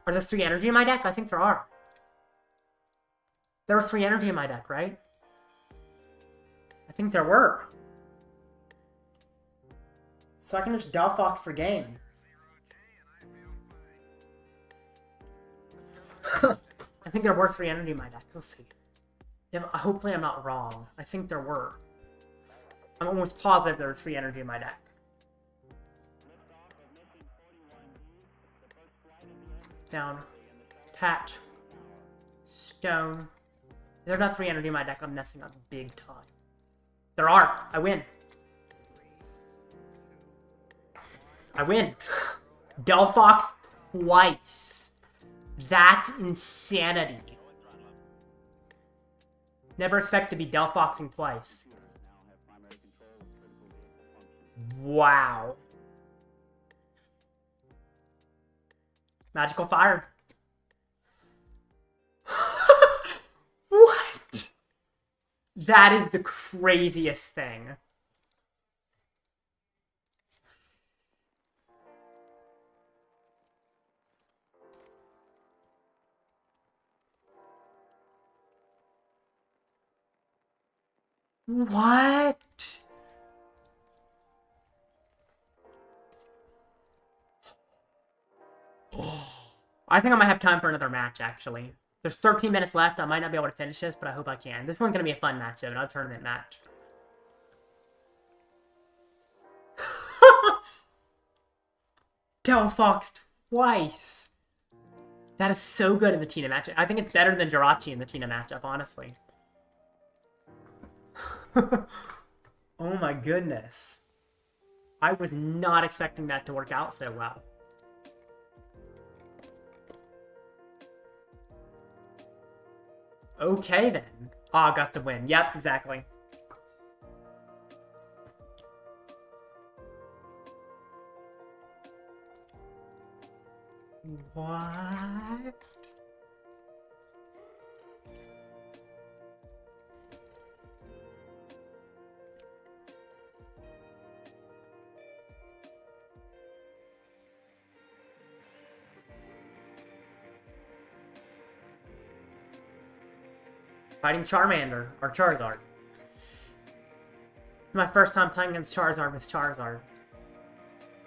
Are there 3 energy in my deck? I think there are. There were 3 energy in my deck, right? I think there were. So I can just Delphox for game. I think there were 3 energy in my deck. Let's see. Hopefully I'm not wrong. I think there were. I'm almost positive there were 3 energy in my deck. Down. Patch. Stone. If there's not 3 energy in my deck, I'm messing up big time. There are. I win. I win. Delphox twice. That's insanity. Never expect to be Delphoxing twice. Wow. Magical Fire. What? That is the craziest thing. What? I think I might have time for another match, actually. There's 13 minutes left. I might not be able to finish this, but I hope I can. This one's going to be a fun match, though. Another tournament match. Delphox twice. That is so good in the Tina match. I think it's better than Jirachi in the Tina matchup, honestly. Oh my goodness. I was not expecting that to work out so well. Okay then. Ah, Gust of Wind. Yep, exactly. What? Fighting Charmander, or Charizard. My first time playing against Charizard with Charizard.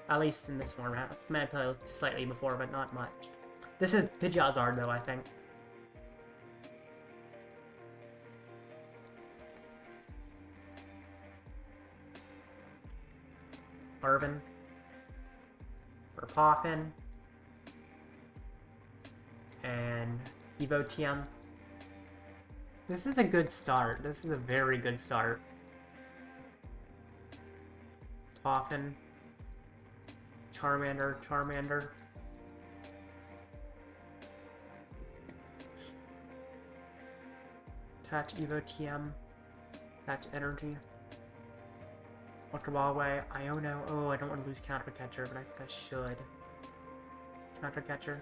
At least in this format. I might have played slightly before, but not much. This is Pidgeotzard, though, I think. Arven. For Poffin. Evo TM. This is a good start. This is a very good start. Poffin. Charmander. Attach Evo TM. Attach Energy. Ultra Ball away. Iono. Oh, I don't want to lose Counter Catcher, but I think I should. Counter Catcher.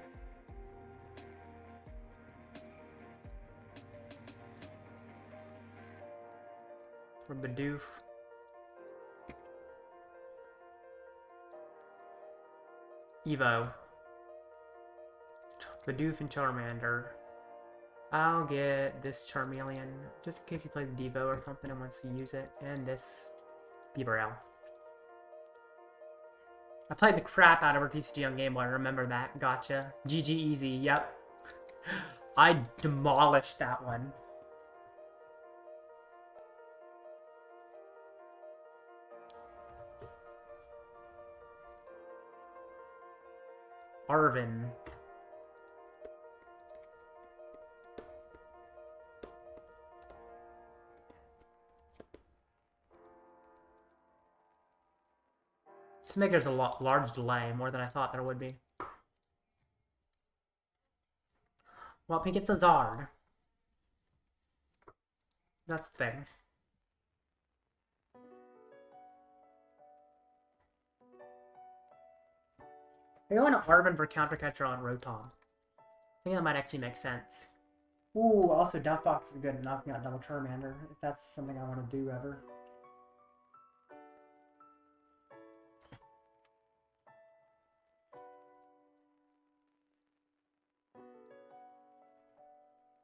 For Bidoof. Evo. Bidoof and Charmander. I'll get this Charmeleon, just in case he plays Devo or something and wants to use it, and this Bibarel. I played the crap out of her PCG on Game Boy, remember that. Gotcha. GG easy, yep. I demolished that one. Arven. This maker's a large delay, more than I thought there would be. Well, he gets a Zard. That's the thing. I go into Arven for Counter Catcher on Rotom. I think that might actually make sense. Ooh, also Delphox is good at knocking out double Charmander, if that's something I want to do ever.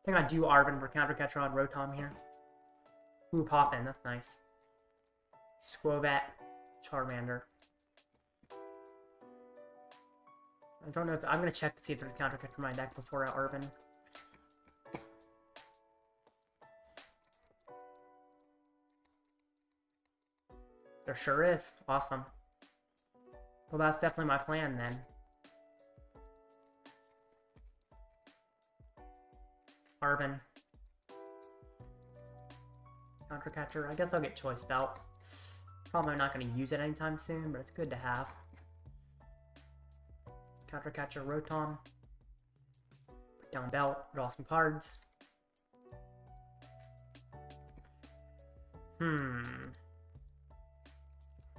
I think I'll do Arven for Counter Catcher on Rotom here. Ooh, Poffin, that's nice. Skwovet, Charmander. I don't know if I'm gonna check to see if there's a Counter Catcher in my deck before I Arven. There sure is. Awesome. Well, that's definitely my plan then. Arven. Counter Catcher. I guess I'll get Choice Belt. Probably not going to use it anytime soon, but it's good to have. Counter Catcher Rotom. Put down Belt. Draw some cards.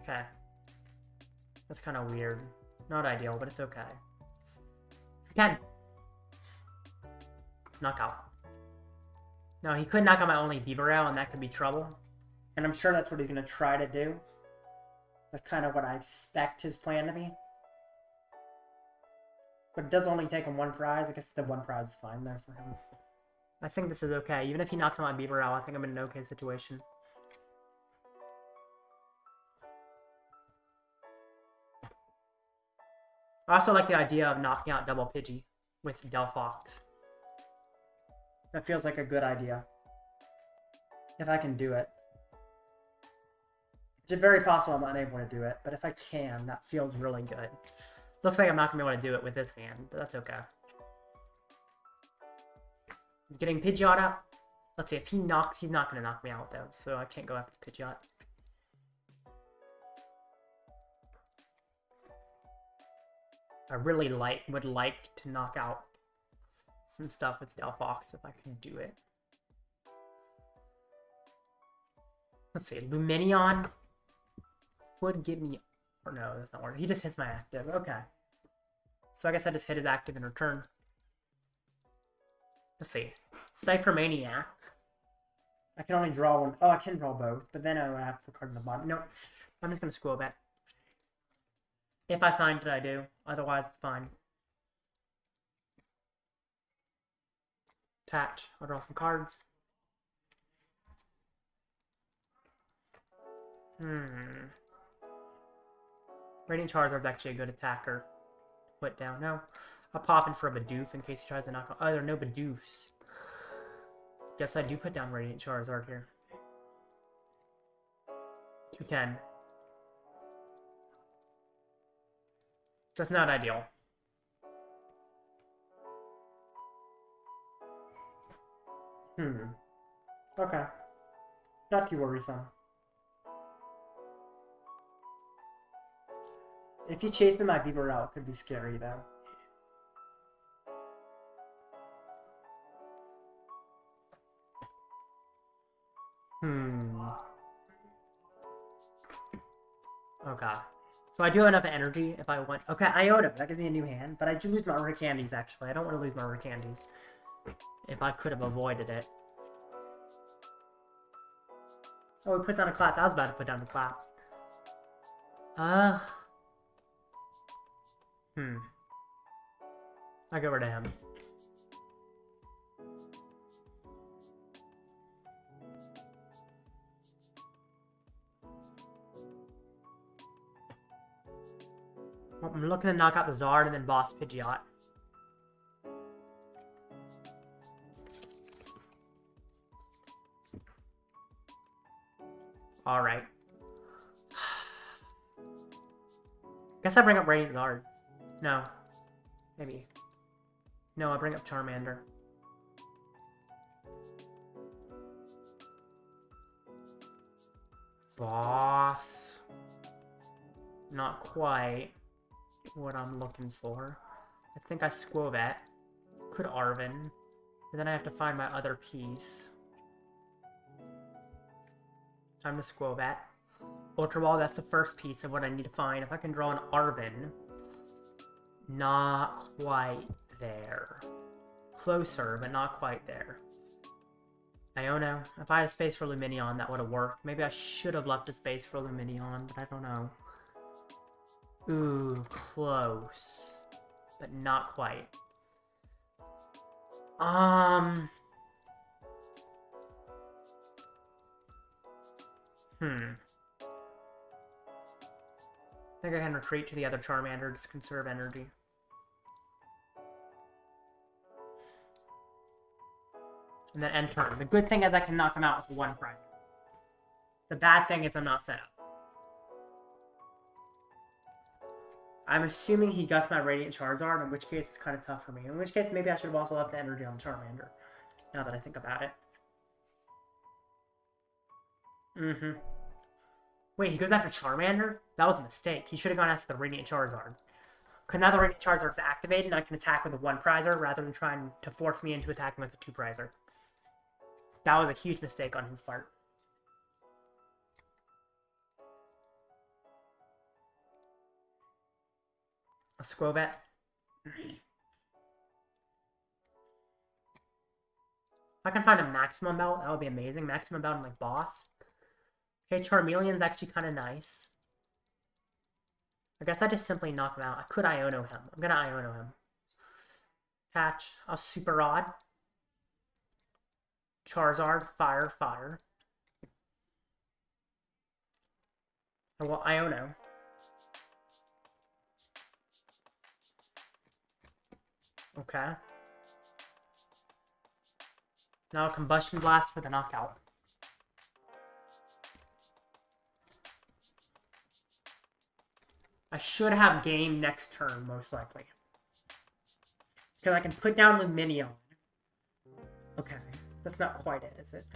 Okay. That's kind of weird. Not ideal, but it's okay. 10. Knockout. No, he could knock out my only Bibarel, and that could be trouble. And I'm sure that's what he's going to try to do. That's kind of what I expect his plan to be. But it does only take him one prize. I guess the one prize is fine there for him. I think this is okay. Even if he knocks out my Bibarel, I think I'm in an okay situation. I also like the idea of knocking out double Pidgey with Delphox. That feels like a good idea. If I can do it. It's very possible I'm unable to do it, but if I can, that feels really good. Looks like I'm not going to be able to do it with this hand, but that's okay. He's getting Pidgeot out. Let's see, if he knocks, he's not going to knock me out though, so I can't go after Pidgeot. I really would like to knock out some stuff with Delphox if I can do it. Let's see, Lumineon would give me, or no, that's not working. He just hits my active. Okay. So I guess I just hit his active in return. Let's see. Ciphermaniac. I can only draw one. Oh, I can draw both, but then I would have to put a card in the bottom. No, I'm just going to Skwovet. If I find it, I do. Otherwise, it's fine. Attach. I'll draw some cards. Radiant Charizard's actually a good attacker. Put down. No. I'll pop in for a Bidoof in case he tries to knock out. Oh, there are no Bidoofs. Guess I do put down Radiant Charizard here. 210. That's not ideal. Okay. Not too worrisome. If you chase them my Bibarel, it could be scary though. Okay. So I do have enough energy if I want. Okay, Iono. That gives me a new hand. But I do lose my Rare Candies, actually. I don't want to lose my Rare Candies. If I could have avoided it. Oh, he puts down a Collapse. I was about to put down a Collapse. I go rid of him. Well, I'm looking to knock out the Zard and then Boss Pidgeot. Alright. Guess I bring up Radiant Zard. No. Maybe. No, I bring up Charmander. Boss. Not quite what I'm looking for. I think I Skwovet. Could Arven. And then I have to find my other piece. Time to Skwovet. Ultra Ball, that's the first piece of what I need to find. If I can draw an Arven. Not quite there. Closer, but not quite there. Iono. If I had a space for Lumineon, that would have worked. Maybe I should have left a space for Lumineon, but I don't know. Ooh, close. But not quite. I think I can retreat to the other Charmander to conserve energy. And then end turn. The good thing is I can knock him out with one prize. The bad thing is I'm not set up. I'm assuming he gussed my Radiant Charizard, in which case it's kind of tough for me. In which case, maybe I should have also left energy on the Charmander. Now that I think about it. Wait, he goes after Charmander? That was a mistake. He should have gone after the Radiant Charizard. Because now the Radiant Charizard is activated, and I can attack with a 1-prizer rather than trying to force me into attacking with a 2-prizer. That was a huge mistake on his part. A Skwovet. If I can find a Maximum Belt, that would be amazing. Maximum Belt and like Boss. Okay, Charmeleon's actually kind of nice. I guess I just simply knock him out. I could Iono him. I'm gonna Iono him. Catch. I'll Super Rod. Charizard. Fire. Fire. I will Iono. Okay. Now a Combustion Blast for the knockout. I should have game next turn, most likely. Because I can put down Lumineon. Okay. That's not quite it, is it?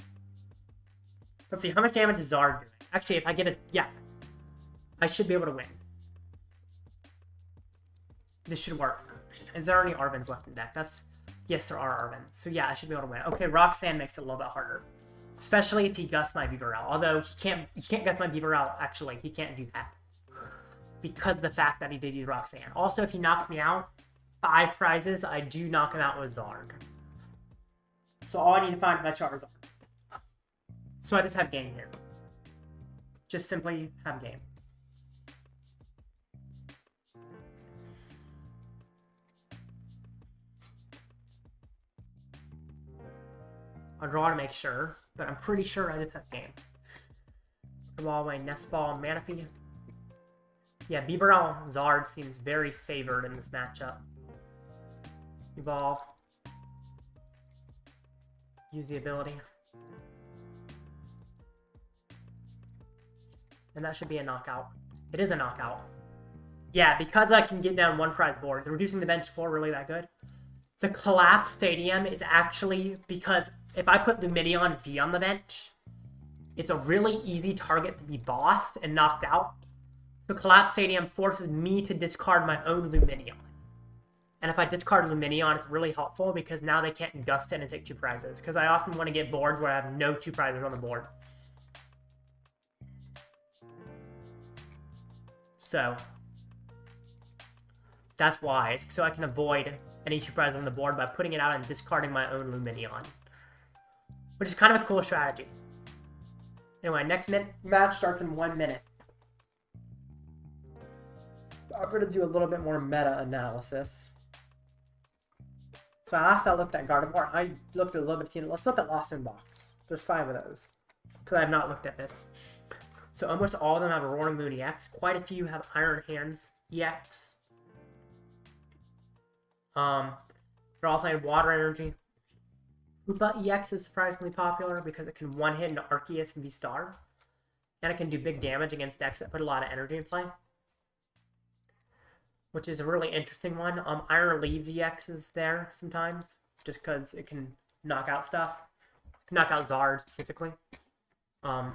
Let's see, how much damage is Zard doing? Actually, if I get it, yeah. I should be able to win. This should work. Is there any Arvens left in deck? Yes, there are Arvens. So yeah, I should be able to win. Okay, Roxanne makes it a little bit harder. Especially if he gusts my Bibarel. Although he can't gust my Bibarel, actually. He can't do that. Because of the fact that he did use Roxanne. Also, if he knocks me out, 5 prizes, I do knock him out with Zard. So all I need to find is my Charizard. So I just have game here. Just simply have game. I'll draw to make sure, but I'm pretty sure I just have game. Draw away Nest Ball Manaphy. Yeah, Bibarel Zard seems very favored in this matchup. Evolve. Use the ability. And that should be a knockout. It is a knockout. Yeah, because I can get down 1 prize boards. Reducing the bench 4 really that good? The Collapsed Stadium is actually because if I put Lumineon V on the bench, it's a really easy target to be bossed and knocked out. So Collapsed Stadium forces me to discard my own Lumineon. And if I discard Lumineon, it's really helpful because now they can't gust in and take 2 prizes. Because I often want to get boards where I have no 2 prizes on the board. So that's why. So I can avoid any 2 prizes on the board by putting it out and discarding my own Lumineon. Which is kind of a cool strategy. Anyway, next match starts in 1 minute. I'm going to do a little bit more meta-analysis. So last I looked at Gardevoir, I looked at a little bit of team. Let's look at Lost in Box. There's 5 of those. Because I have not looked at this. So almost all of them have a Roaring Moon EX. Quite a few have Iron Hands EX. They're all playing Water Energy. Hoopa EX is surprisingly popular because it can one-hit into Arceus and V-Star. And it can do big damage against decks that put a lot of energy in play. Which is a really interesting one. Iron Leaves EX is there sometimes, just because it can knock out stuff. It can knock out Zard specifically. Of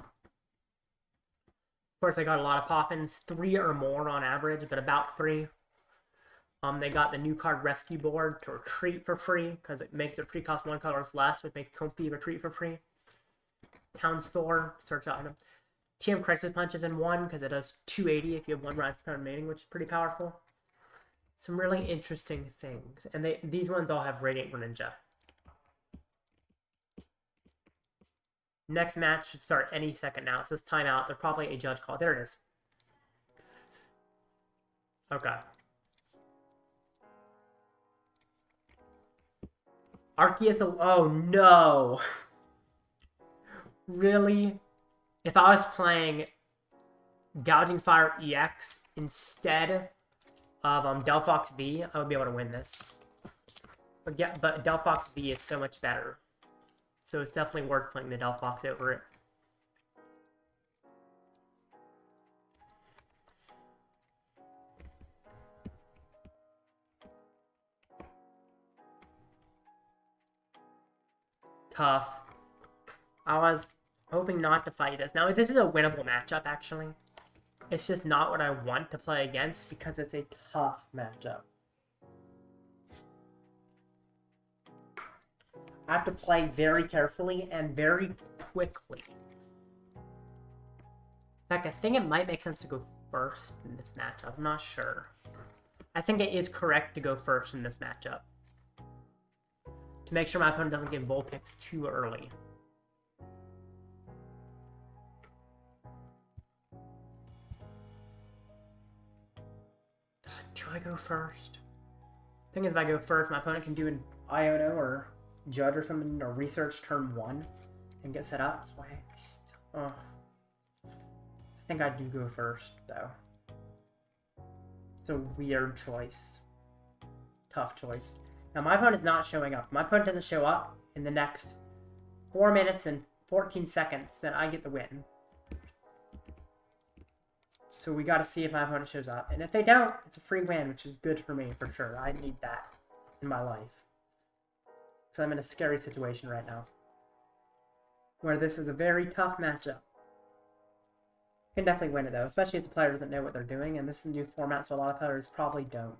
course, they got a lot of Poffins, 3 or more on average, but about 3. They got the new card Rescue Board to retreat for free, because it makes their pre-cost 1 colors less, which makes Comfy retreat for free. Town Store, search item. TM Crisis Punch is in 1, because it does 280 if you have 1 Rise per mating, which is pretty powerful. Some really interesting things. And these ones all have Radiant Greninja. Next match should start any second now. It says timeout. There's probably a judge call. There it is. Okay. Arceus. Oh no. Really? If I was playing Gouging Fire EX instead of Delphox V, I would be able to win this. But Delphox V is so much better. So it's definitely worth playing the Delphox over it. Tough. I was hoping not to fight this. Now, this is a winnable matchup, actually. It's just not what I want to play against because it's a tough matchup. I have to play very carefully and very quickly. In fact, I think it might make sense to go first in this matchup. I'm not sure. I think it is correct to go first in this matchup. To make sure my opponent doesn't get Vulpix too early. Do I go first? Thing is, if I go first, my opponent can do an Iono or Judd or something, or research turn 1 and get set up. So I think I do go first, though. It's a weird choice. Tough choice. Now, my opponent's not showing up. If my opponent doesn't show up in the next 4 minutes and 14 seconds, then I get the win. So we gotta see if my opponent shows up. And if they don't, it's a free win, which is good for me, for sure. I need that in my life. Because I'm in a scary situation right now. Where this is a very tough matchup. I can definitely win it, though. Especially if the player doesn't know what they're doing. And this is a new format, so a lot of players probably don't.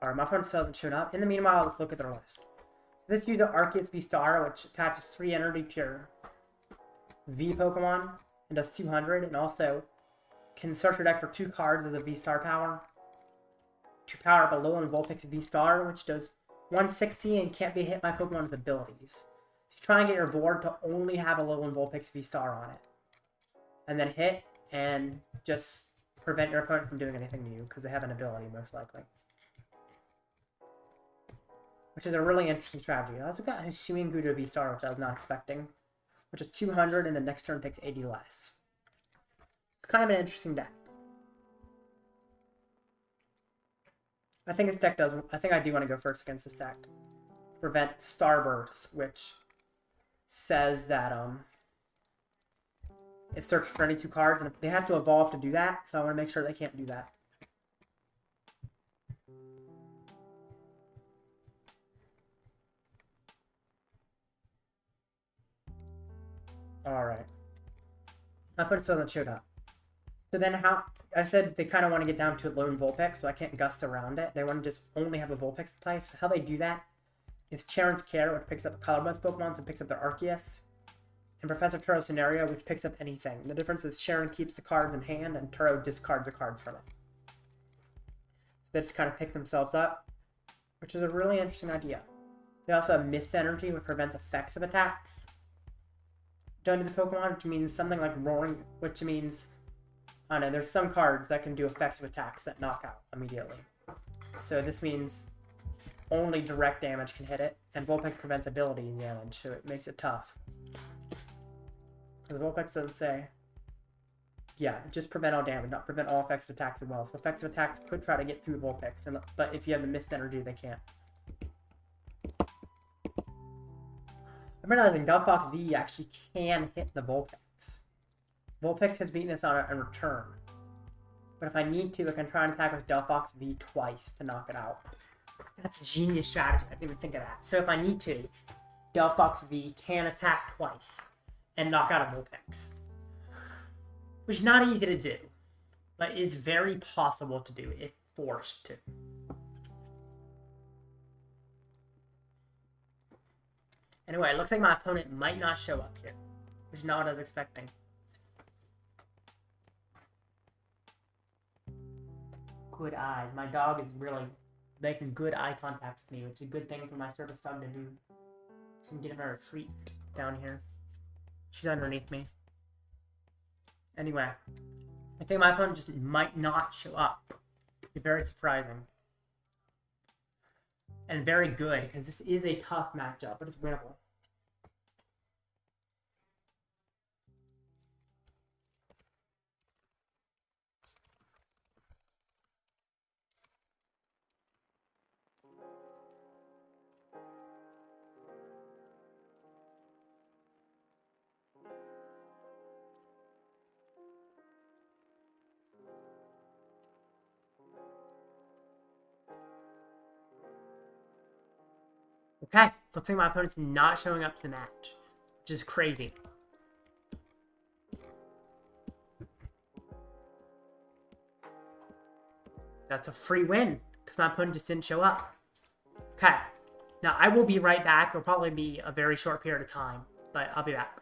Alright, my opponent still hasn't shown up. In the meanwhile, let's look at their list. So this uses Arceus V-Star, which attaches 3 energy to your V Pokemon and does 200, and also can search your deck for 2 cards as a V-Star power to power up a Alolan Vulpix V-Star, which does 160 and can't be hit by Pokemon with abilities. So you try and get your board to only have a Alolan Vulpix V-Star on it. And then hit and just prevent your opponent from doing anything to you, because they have an ability, most likely. Which is a really interesting strategy. I also got Hisuian Gudo V-Star, which I was not expecting. Which is 200, and the next turn takes 80 less. It's kind of an interesting deck. I think this deck does... I think I do want to go first against this deck. Prevent Starbirth, which says that it searches for any 2 cards, and they have to evolve to do that, so I want to make sure they can't do that. Alright. I put it so that showed up. So then how... I said they kind of want to get down to a lone Vulpix, so I can't gust around it. They want to just only have a Vulpix play, so how they do that is Charon's Care, which picks up Colorblast Pokemon, so it picks up their Arceus, and Professor Turo's Scenario, which picks up anything. The difference is Charon keeps the cards in hand, and Turo discards the cards from it. So they just kind of pick themselves up, which is a really interesting idea. They also have Mist Energy, which prevents effects of attacks done to the Pokemon, which means something like Roaring, which means, I don't know, there's some cards that can do effects of attacks that knock out immediately. So this means only direct damage can hit it, and Vulpix prevents ability damage, so it makes it tough. Because Vulpix doesn't say, yeah, just prevent all damage, not prevent all effects of attacks as well. So effects of attacks could try to get through Vulpix, but if you have the Mist Energy, they can't. I'm realizing Delphox V actually can hit the Vulpix. Vulpix has beaten us on it in return. But if I need to, I can try and attack with Delphox V twice to knock it out. That's a genius strategy. I didn't even think of that. So if I need to, Delphox V can attack twice and knock out a Vulpix. Which is not easy to do, but is very possible to do if forced to. Anyway, it looks like my opponent might not show up here, which is not what I was expecting. Good eyes. My dog is really making good eye contact with me, which is a good thing for my service dog to do. So I'm getting her a treat down here. She's underneath me. Anyway, I think my opponent just might not show up. It'd be very surprising. And very good, because this is a tough matchup, but it's winnable. Okay, looks like my opponent's not showing up to the match, which is crazy. That's a free win, because my opponent just didn't show up. Okay, now I will be right back. It'll probably be a very short period of time, but I'll be back.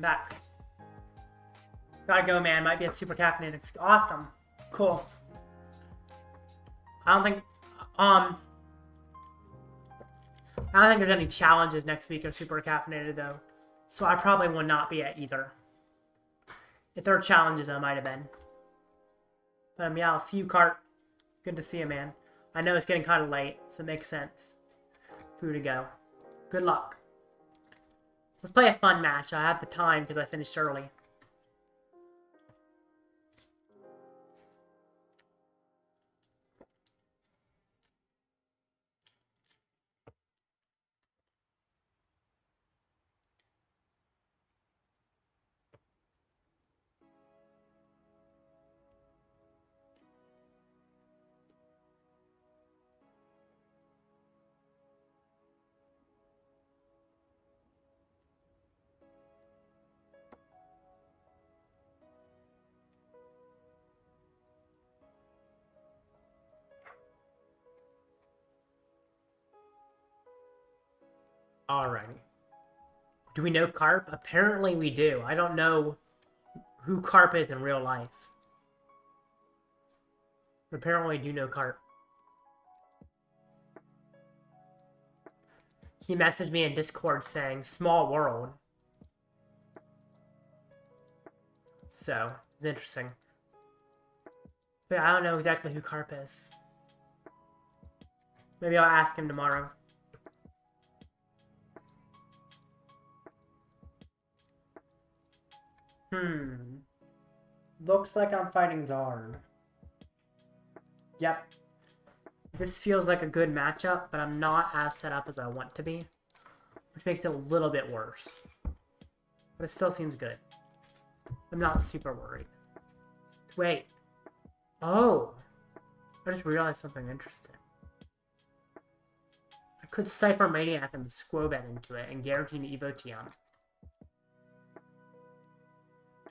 I'm back. Gotta go, man. Might be a super caffeinated. Awesome. Cool. I don't think there's any challenges next week of super caffeinated though. So I probably will not be at either. If there are challenges, I might have been. But yeah, I'll see you, Cart. Good to see you, man. I know it's getting kind of late, so it makes sense for you to go. Good luck. Let's play a fun match. I have the time because I finished early. Alrighty. Do we know Carp? Apparently we do. I don't know who Carp is in real life. But apparently we do know Carp. He messaged me in Discord saying, small world. So, it's interesting. But I don't know exactly who Carp is. Maybe I'll ask him tomorrow. Looks like I'm fighting Zard. Yep. This feels like a good matchup, but I'm not as set up as I want to be. Which makes it a little bit worse. But it still seems good. I'm not super worried. Wait. Oh! I just realized something interesting. I could Ciphermaniac and Skwovet into it and guarantee an Evo TM.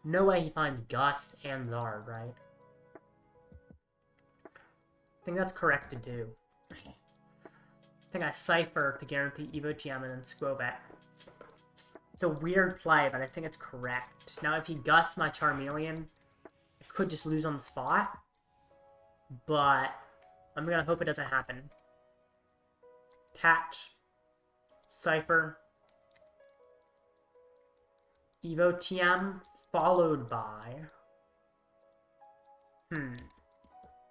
No way he finds Gus and Zard, right? I think that's correct to do. I think I Cypher to guarantee Evo TM and then Skwovet. It's a weird play, but I think it's correct. Now, if he Gus my Charmeleon, I could just lose on the spot. But I'm gonna hope it doesn't happen. Attach. Cypher. Evo TM. Followed by...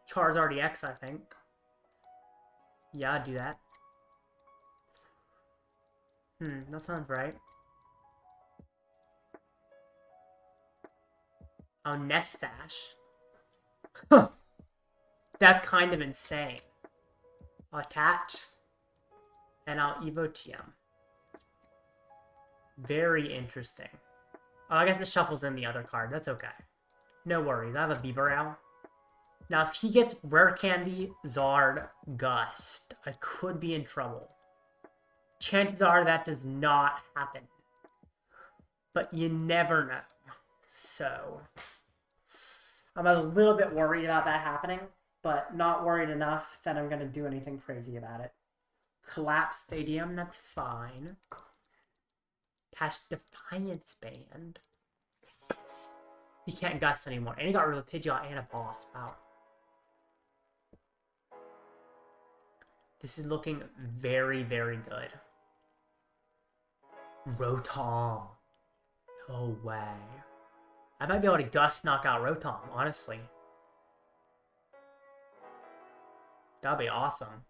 Charizard EX, I think. Yeah, I'd do that. That sounds right. Oh, Nest Stash. Huh. That's kind of insane. I'll attach. And I'll Evo TM. Very interesting. Oh, I guess the shuffle's in the other card. That's okay. No worries. I have a Bibarel. Now, if he gets Rare Candy, Zard, Gust, I could be in trouble. Chances are that does not happen. But you never know. So, I'm a little bit worried about that happening, but not worried enough that I'm going to do anything crazy about it. Collapsed Stadium, that's fine. Attach Defiance Band. Yes. He can't Gust anymore. And he got rid of a Pidgeot and a Boss. Wow. This is looking very, very good. Rotom. No way. I might be able to Gust knock out Rotom, honestly. That'd be awesome.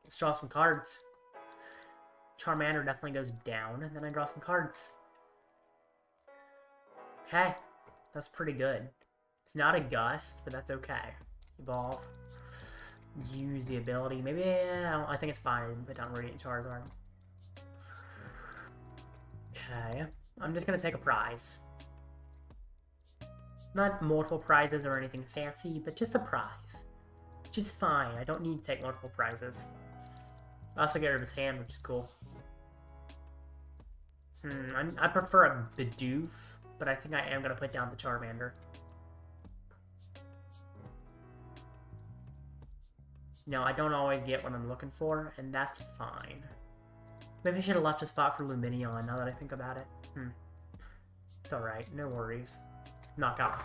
Let's draw some cards. Charmander definitely goes down, and then I draw some cards. Okay, that's pretty good. It's not a Gust, but that's okay. Evolve. Use the ability. Maybe, I think it's fine. Put down Radiant Charizard. Okay, I'm just gonna take a prize. Not multiple prizes or anything fancy, but just a prize. Which is fine. I don't need to take multiple prizes. I also get rid of his hand, which is cool. I prefer a Bidoof, but I think I am going to put down the Charmander. No, I don't always get what I'm looking for, and that's fine. Maybe I should have left a spot for Lumineon now that I think about it. It's alright, no worries. Knockout.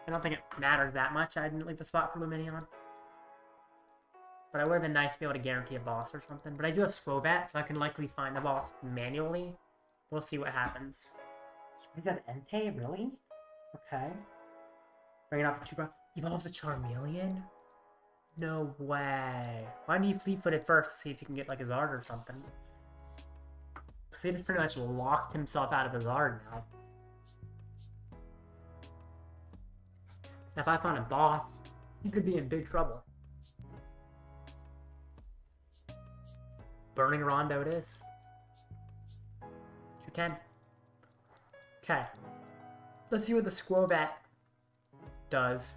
I don't think it matters that much I didn't leave a spot for Lumineon. But it would have been nice to be able to guarantee a boss or something. But I do have Skwovet, so I can likely find the boss manually. We'll see what happens. Does that have Entei? Really? Okay. Bring it up for 2 bucks. He evolves a Charmeleon? No way. Why don't you fleet-footed first to see if you can get like a Zard or something? Because he just pretty much locked himself out of a Zard now. If I find a boss, he could be in big trouble. Burning Rondo it is. 210. Okay. Let's see what the Skwovet does.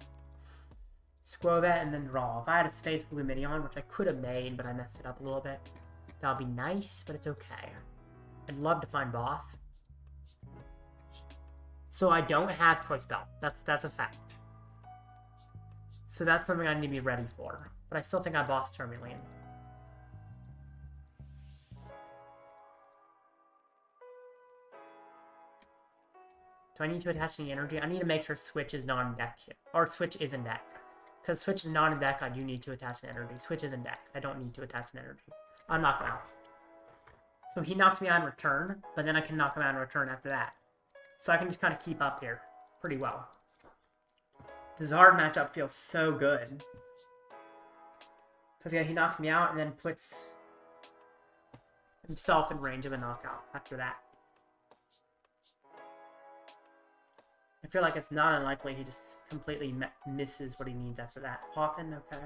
Skwovet and then draw. If I had a space for Lumineon, which I could have made, but I messed it up a little bit, that would be nice, but it's okay. I'd love to find boss. So I don't have Choice Belt. That's a fact. So that's something I need to be ready for. But I still think I bossed Charmeleon. Do I need to attach any energy? I need to make sure Switch is not in deck here. Or Switch is in deck. Because Switch is not in deck, I do need to attach an energy. Switch is in deck. I don't need to attach an energy. I'm knocking out. So he knocks me out in return, but then I can knock him out in return after that. So I can just kind of keep up here pretty well. The Zard matchup feels so good. Because yeah, he knocks me out and then puts himself in range of a knockout after that. I feel like it's not unlikely he just completely misses what he needs after that. Poffin, okay.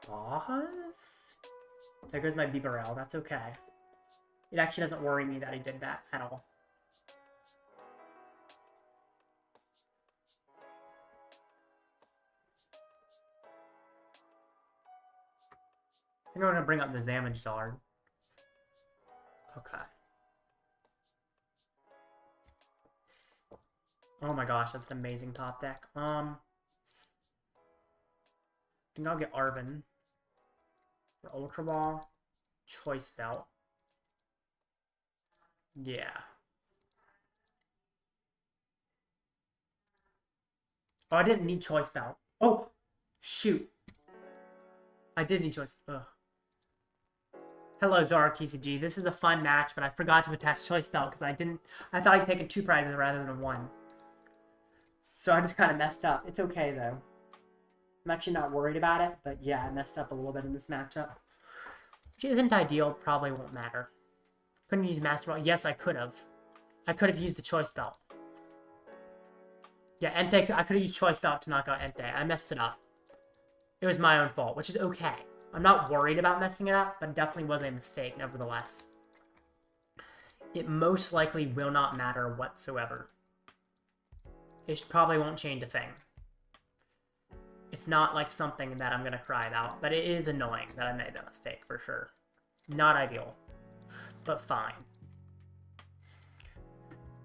Boss? There goes my Bibarel, that's okay. It actually doesn't worry me that he did that at all. I think I'm gonna bring up the Damage Zard. Okay. Oh my gosh, that's an amazing top deck. I think I'll get Arven for Ultra Ball, Choice Belt. Yeah. Oh, I didn't need Choice Belt. Oh, shoot. I did need Choice. Ugh. Hello, Zara KCG. This is a fun match, but I forgot to attach Choice Belt because I thought I'd taken 2 prizes rather than 1. So I just kind of messed up. It's okay, though. I'm actually not worried about it, but yeah, I messed up a little bit in this matchup. Which isn't ideal, probably won't matter. Couldn't use Master Ball. Yes, I could have. I could have used the Choice Belt. Yeah, Entei, I could have used Choice Belt to knock out Entei. I messed it up. It was my own fault, which is okay. I'm not worried about messing it up, but it definitely was a mistake, nevertheless. It most likely will not matter whatsoever. It probably won't change a thing. It's not like something that I'm going to cry about, but it is annoying that I made that mistake, for sure. Not ideal, but fine.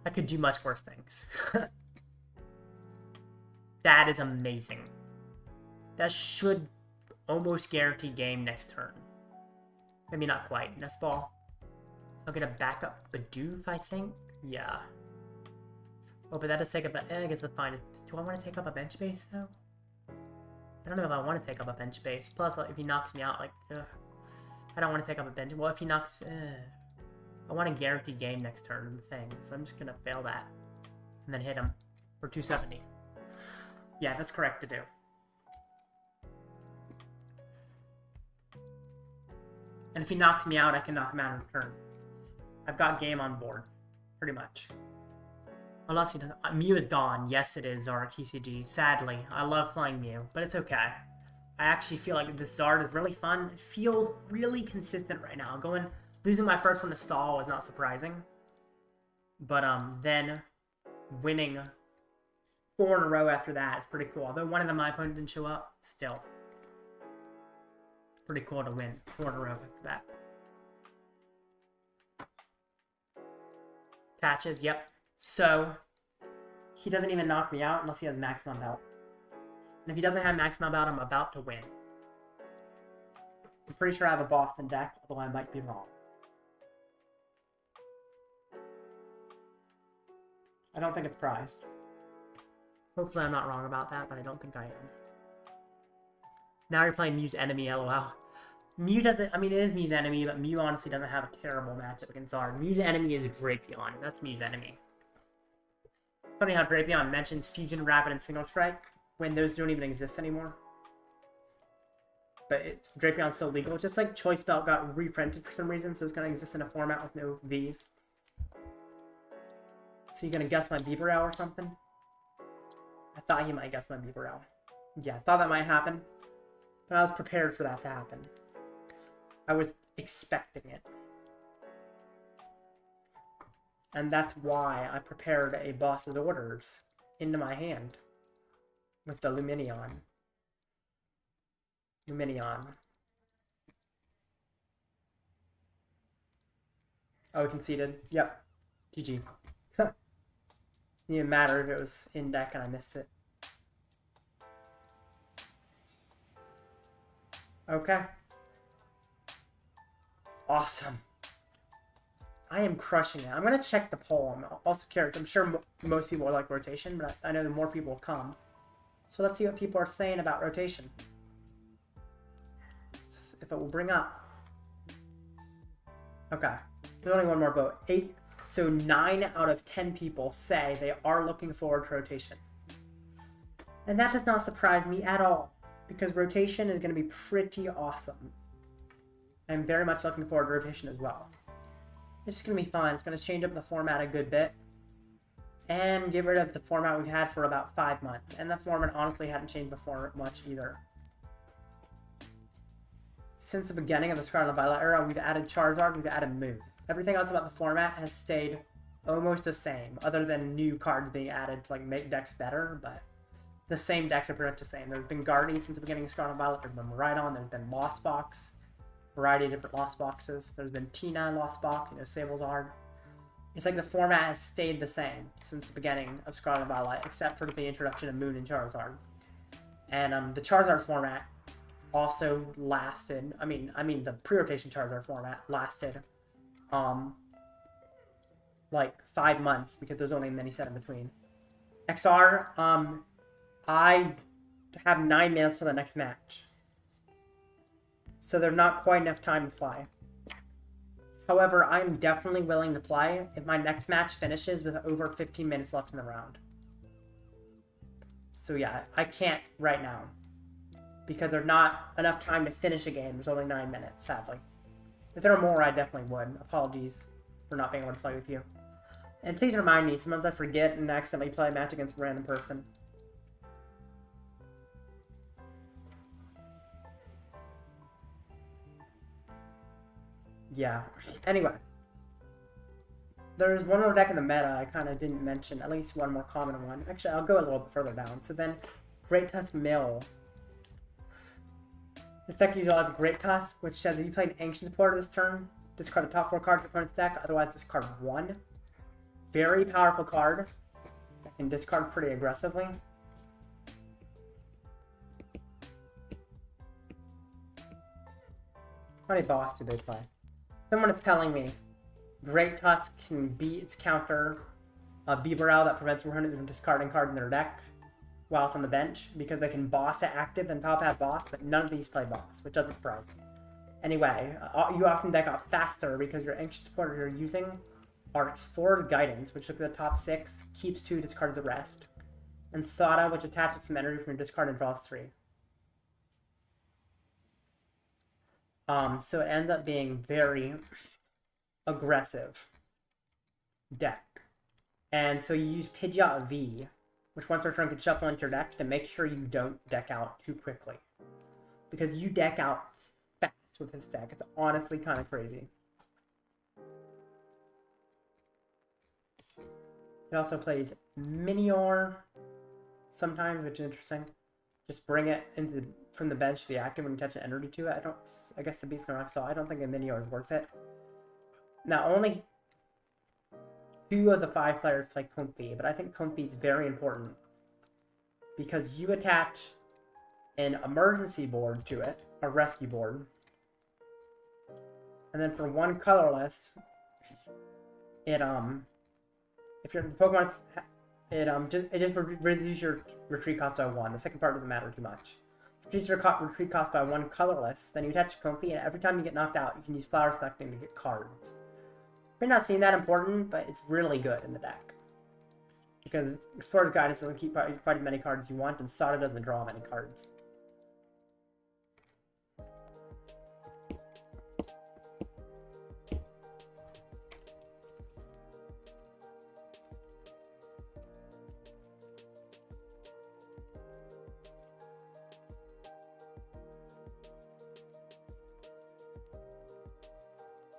I could do much worse things. That is amazing. That should almost guarantee game next turn. Maybe not quite. Nest Ball. I'll get a backup Bidoof, I think. Yeah. Oh, but that does take up I guess that's fine. Do I want to take up a bench space, though? I don't know if I want to take up a bench space. Plus, like, if he knocks me out, like, ugh. I don't want to take up a bench. Well, if he knocks... I want to guarantee game next turn in the thing. So I'm just going to fail that. And then hit him for 270. Yeah, that's correct to do. And if he knocks me out, I can knock him out in return. I've got game on board. Pretty much. Unless he doesn't. Mew is gone. Yes, it is, Zara KCG. Sadly. I love playing Mew, but it's okay. I actually feel like this Zard is really fun. It feels really consistent right now. Losing my first one to stall was not surprising. But then winning 4 in a row after that is pretty cool. Although one of them my opponent didn't show up, still. Pretty cool to win 4 in a row after that. Patches, yep. So, he doesn't even knock me out unless he has Maximum Belt. And if he doesn't have Maximum Belt, I'm about to win. I'm pretty sure I have a boss in deck, although I might be wrong. I don't think it's prized. Hopefully I'm not wrong about that, but I don't think I am. Now you're playing Mew's enemy, lol. Mew doesn't, I mean, it is Mew's enemy, but Mew honestly doesn't have a terrible matchup against Zard. Mew's enemy is Drapion. That's Mew's enemy. It's funny how Drapion mentions Fusion, Rapid, and Single Strike when those don't even exist anymore. But Drapion's still legal. Just like Choice Belt got reprinted for some reason, so it's going to exist in a format with no Vs. So you're going to guess my Bibarel or something? I thought he might guess my Bibarel. Yeah, I thought that might happen. But I was prepared for that to happen. I was expecting it. And that's why I prepared a boss's orders into my hand. With the Lumineon. Oh, we conceded. Yep. GG. Didn't even matter if it was in deck and I missed it. Okay. Awesome. I am crushing it. I'm going to check the poll. I'm also curious. I'm sure most people like rotation, but I know the more people will come. So let's see what people are saying about rotation. If it will bring up. Okay. There's only one more vote. 8. So 9 out of 10 people say they are looking forward to rotation. And that does not surprise me at all. Because rotation is going to be pretty awesome. I'm very much looking forward to rotation as well. It's going to be fun. It's going to change up the format a good bit. And get rid of the format we've had for about 5 months. And the format honestly hadn't changed before much either. Since the beginning of the Scarlet and Violet era, we've added Charizard, we've added Moon. Everything else about the format has stayed almost the same, other than new cards being added to like make decks better, but the same decks are pretty much the same. There's been Guardian since the beginning of Scarlet and Violet, there's been Rhydon, there's been Lost Box, variety of different Lost Boxes. There's been Tina Lost Box, Sablezard. It's like the format has stayed the same since the beginning of Scarlet and Violet, except for the introduction of Moon and Charizard. And the Charizard format also lasted, I mean the pre-rotation Charizard format lasted like 5 months because there's only a mini set in between. XR, I have 9 minutes for the next match. So there's not quite enough time to fly. However, I'm definitely willing to play if my next match finishes with over 15 minutes left in the round. So yeah, I can't right now. Because there's not enough time to finish a game. There's only 9 minutes, sadly. If there were more, I definitely would. Apologies for not being able to play with you. And please remind me, sometimes I forget and accidentally play a match against a random person. Yeah. Anyway. There's one more deck in the meta I kind of didn't mention. At least one more common one. Actually, I'll go a little bit further down. So then, Great Tusk Mill. This deck usually has Great Tusk, which says if you play an Ancient Supporter this turn, discard the top 4 cards of your opponent's deck, otherwise discard 1. Very powerful card. I can discard pretty aggressively. How many boss do they play? Someone is telling me Great Tusk can beat its counter Bibarel that prevents your opponent from discarding cards in their deck while it's on the bench, because they can boss at active and top hat boss, but none of these play boss, which doesn't surprise me. Anyway, you often deck out faster because your ancient supporters you're using are Explorer's Guidance, which looks at the top 6, keeps 2, discards the rest, and Sada, which attaches some energy from your discard and draws 3. So it ends up being very aggressive deck. And so you use Pidgeot V, which once per turn can shuffle into your deck to make sure you don't deck out too quickly. Because you deck out fast with this deck. It's honestly kind of crazy. It also plays Minior sometimes, which is interesting. Just bring it into from the bench to the active when you touch an energy to it. I guess the Beast no XL. I don't think a Minior is worth it. Now, only 2 of the 5 players play Comfy, but I think Comfy is very important because you attach an emergency board to it, a rescue board. And then for one colorless, it if your Pokemon's it just reduces your retreat cost by 1. The second part doesn't matter too much. Reduce your retreat cost by 1 colorless, then you attach Comfy, and every time you get knocked out, you can use Flower Selecting to get cards. May not seem that important, but it's really good in the deck. Because Explorer's Guidance doesn't keep quite as many cards as you want, and Sada doesn't draw many cards.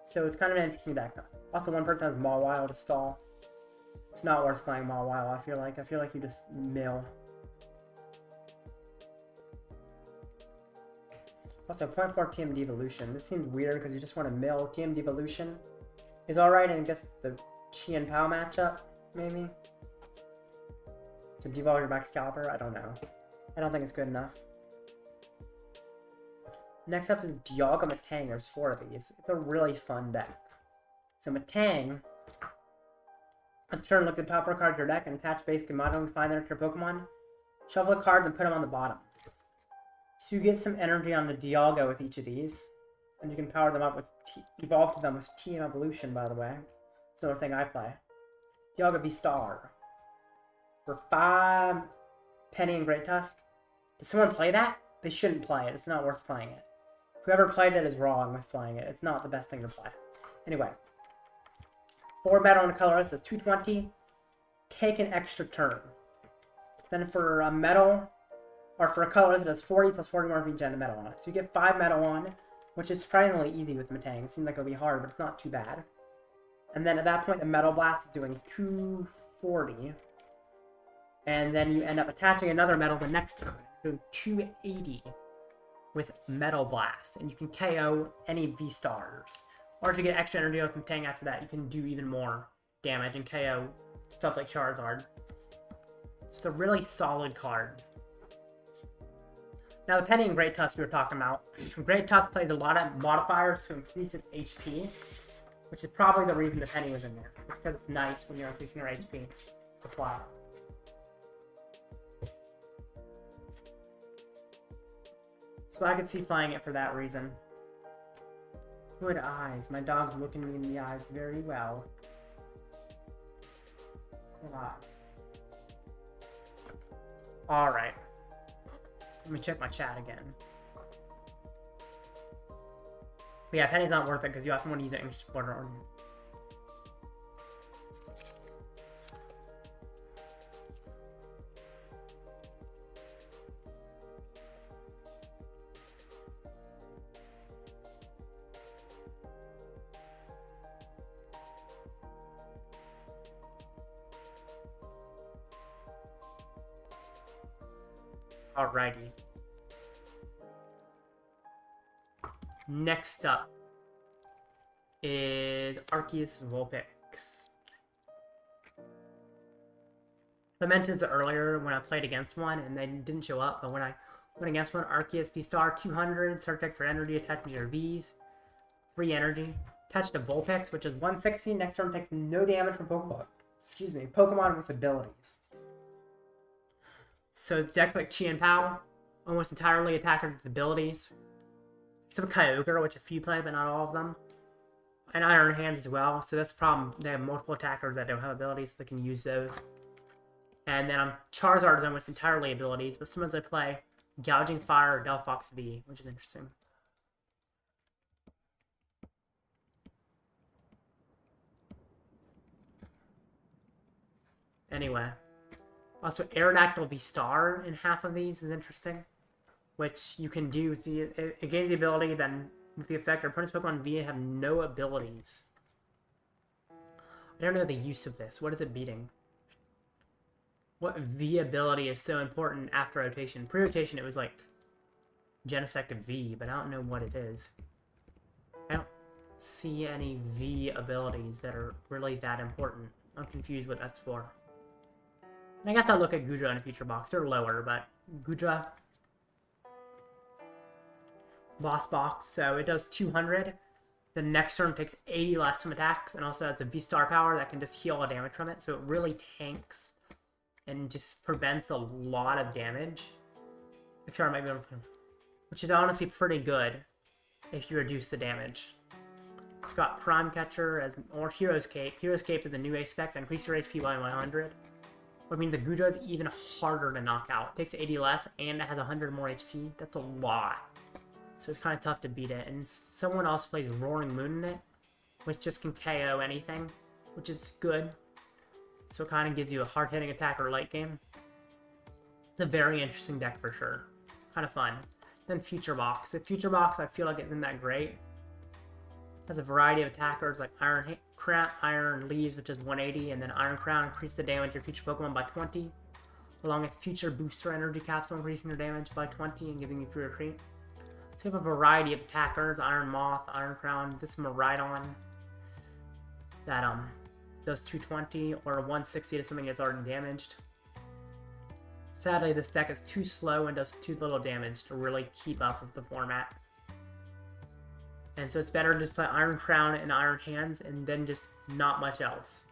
So it's kind of an interesting deck. Also, one person has Mawile to stall. It's not worth playing Mawile, I feel like. I feel like you just mill. Also, 0.4 TM Devolution. This seems weird because you just want to mill. TM Devolution is alright, and I guess the Chi and Pal matchup, maybe? To devolve your Max Caliber? I don't know. I don't think it's good enough. Next up is Dialga Matang. There's 4 of these. It's a really fun deck. So Matang, on turn, look at the top 4 cards of your deck and attach basic and model and find them to your Pokemon. Shuffle the cards and put them on the bottom. So you get some energy on the Dialga with each of these. And you can power them up with, evolve to them with TM Evolution, by the way. It's another thing I play. Dialga V-Star. For 5 Penny and Great Tusk. Does someone play that? They shouldn't play it. It's not worth playing it. Whoever played it is wrong with playing it. It's not the best thing to play. Anyway. 4 metal on a colorless is 220. Take an extra turn. Then for a metal, or for a colorless, it has 40 plus 40 more regen and metal on it. So you get 5 metal on, which is surprisingly easy with Matang. It seems like it'll be hard, but it's not too bad. And then at that point, the Metal Blast is doing 240. And then you end up attaching another metal the next turn, doing 280 with Metal Blast. And you can KO any V-Stars. Or to get extra energy with Matang after that, you can do even more damage and KO stuff like Charizard. Just a really solid card. Now the Penny and Great Tusk we were talking about. Great Tusk plays a lot of modifiers to increase its HP, which is probably the reason the Penny was in there. Just because it's nice when you're increasing your HP supply. So I could see playing it for that reason. Good eyes. My dog's looking me in the eyes very well. Good eyes. Alright. Let me check my chat again. But yeah, Penny's not worth it because you often want to use an English border order. Alrighty. Next up is Arceus Vulpix. I mentioned it earlier when I played against one and they didn't show up, but when I went against one, Arceus V-Star 200, search deck for energy, attach to your Vs, 3 energy, attach to Vulpix, which is 160, next turn takes no damage from Pokemon. Excuse me, Pokemon with abilities. So decks like Chi and Pal, almost entirely attackers with abilities. Except for Kyogre, which a few play, but not all of them. And Iron Hands as well, so that's the problem. They have multiple attackers that don't have abilities, so they can use those. And then Charizard is almost entirely abilities, but sometimes I play Gouging Fire or Delphox V, which is interesting. Anyway. Also, Aerodactyl V-Star in half of these is interesting. Which you can do with the... It gains the ability, then with the effect, your opponent's Pokemon V have no abilities. I don't know the use of this. What is it beating? What V ability is so important after rotation? Pre-rotation, it was like Genesect V, but I don't know what it is. I don't see any V abilities that are really that important. I'm confused what that's for. And I guess I'll look at Gudra in a future box. They're lower, but Gudra boss box, so it does 200. The next turn takes 80 less from attacks, and also has the V-Star power that can just heal all damage from it, so it really tanks and just prevents a lot of damage. Actually, I might be able to, which is honestly pretty good if you reduce the damage. It's got Prime Catcher as or Hero's Cape. Hero's Cape is a new ace spec that increases your HP by 100. Which means the Gudra is even harder to knock out. It takes 80 less and it has 100 more HP. That's a lot. So it's kind of tough to beat it. And someone else plays Roaring Moon in it, which just can KO anything, which is good. So it kind of gives you a hard-hitting attacker late game. It's a very interesting deck for sure. Kind of fun. Then Future Box. The Future Box I feel like isn't that great. It has a variety of attackers like Iron Leaves, which is 180, and then Iron Crown increase the damage of your future Pokemon by 20, along with Future Booster Energy Capsule increasing your damage by 20 and giving you free retreat. So you have a variety of attackers, Iron Moth, Iron Crown, this Miraidon, that does 220 or 160 to something that's already damaged. Sadly, this deck is too slow and does too little damage to really keep up with the format. And so it's better to just play Iron Crown and Iron Hands and then just not much else.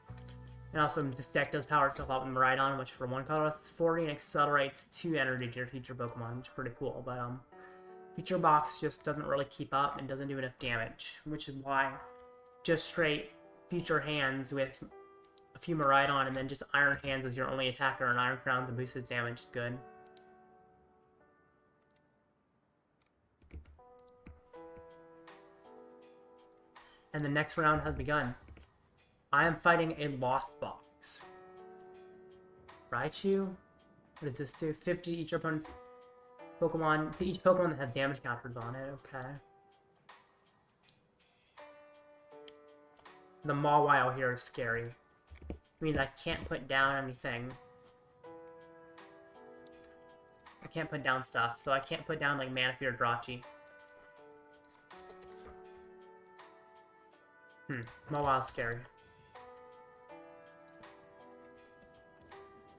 And also, this deck does power itself up with Miraidon, which for one colorless is 40 and accelerates 2 energy to your future Pokemon, which is pretty cool. But Future Box just doesn't really keep up and doesn't do enough damage, which is why just straight Future Hands with a few Miraidon and then just Iron Hands as your only attacker and Iron Crown to boost its damage is good. And the next round has begun. I am fighting a Lost Box. Raichu? What does this do? 50 to each opponent's Pokemon. To each Pokemon that has damage counters on it. Okay. The Mawile here is scary. It means I can't put down anything. I can't put down stuff, so I can't put down like Manaphy or Drachi. Mawile's scary.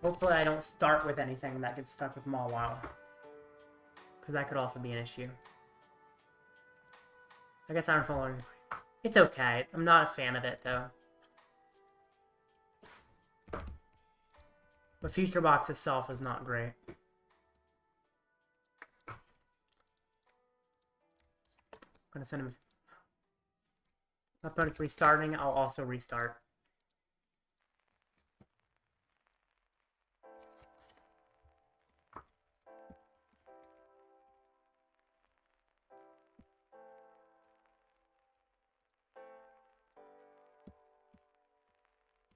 Hopefully I don't start with anything that gets stuck with Mawile. Because that could also be an issue. I guess Iron Follower, it's okay. I'm not a fan of it though. The Future Box itself is not great. I'm gonna send him. My opponent's restarting, I'll also restart.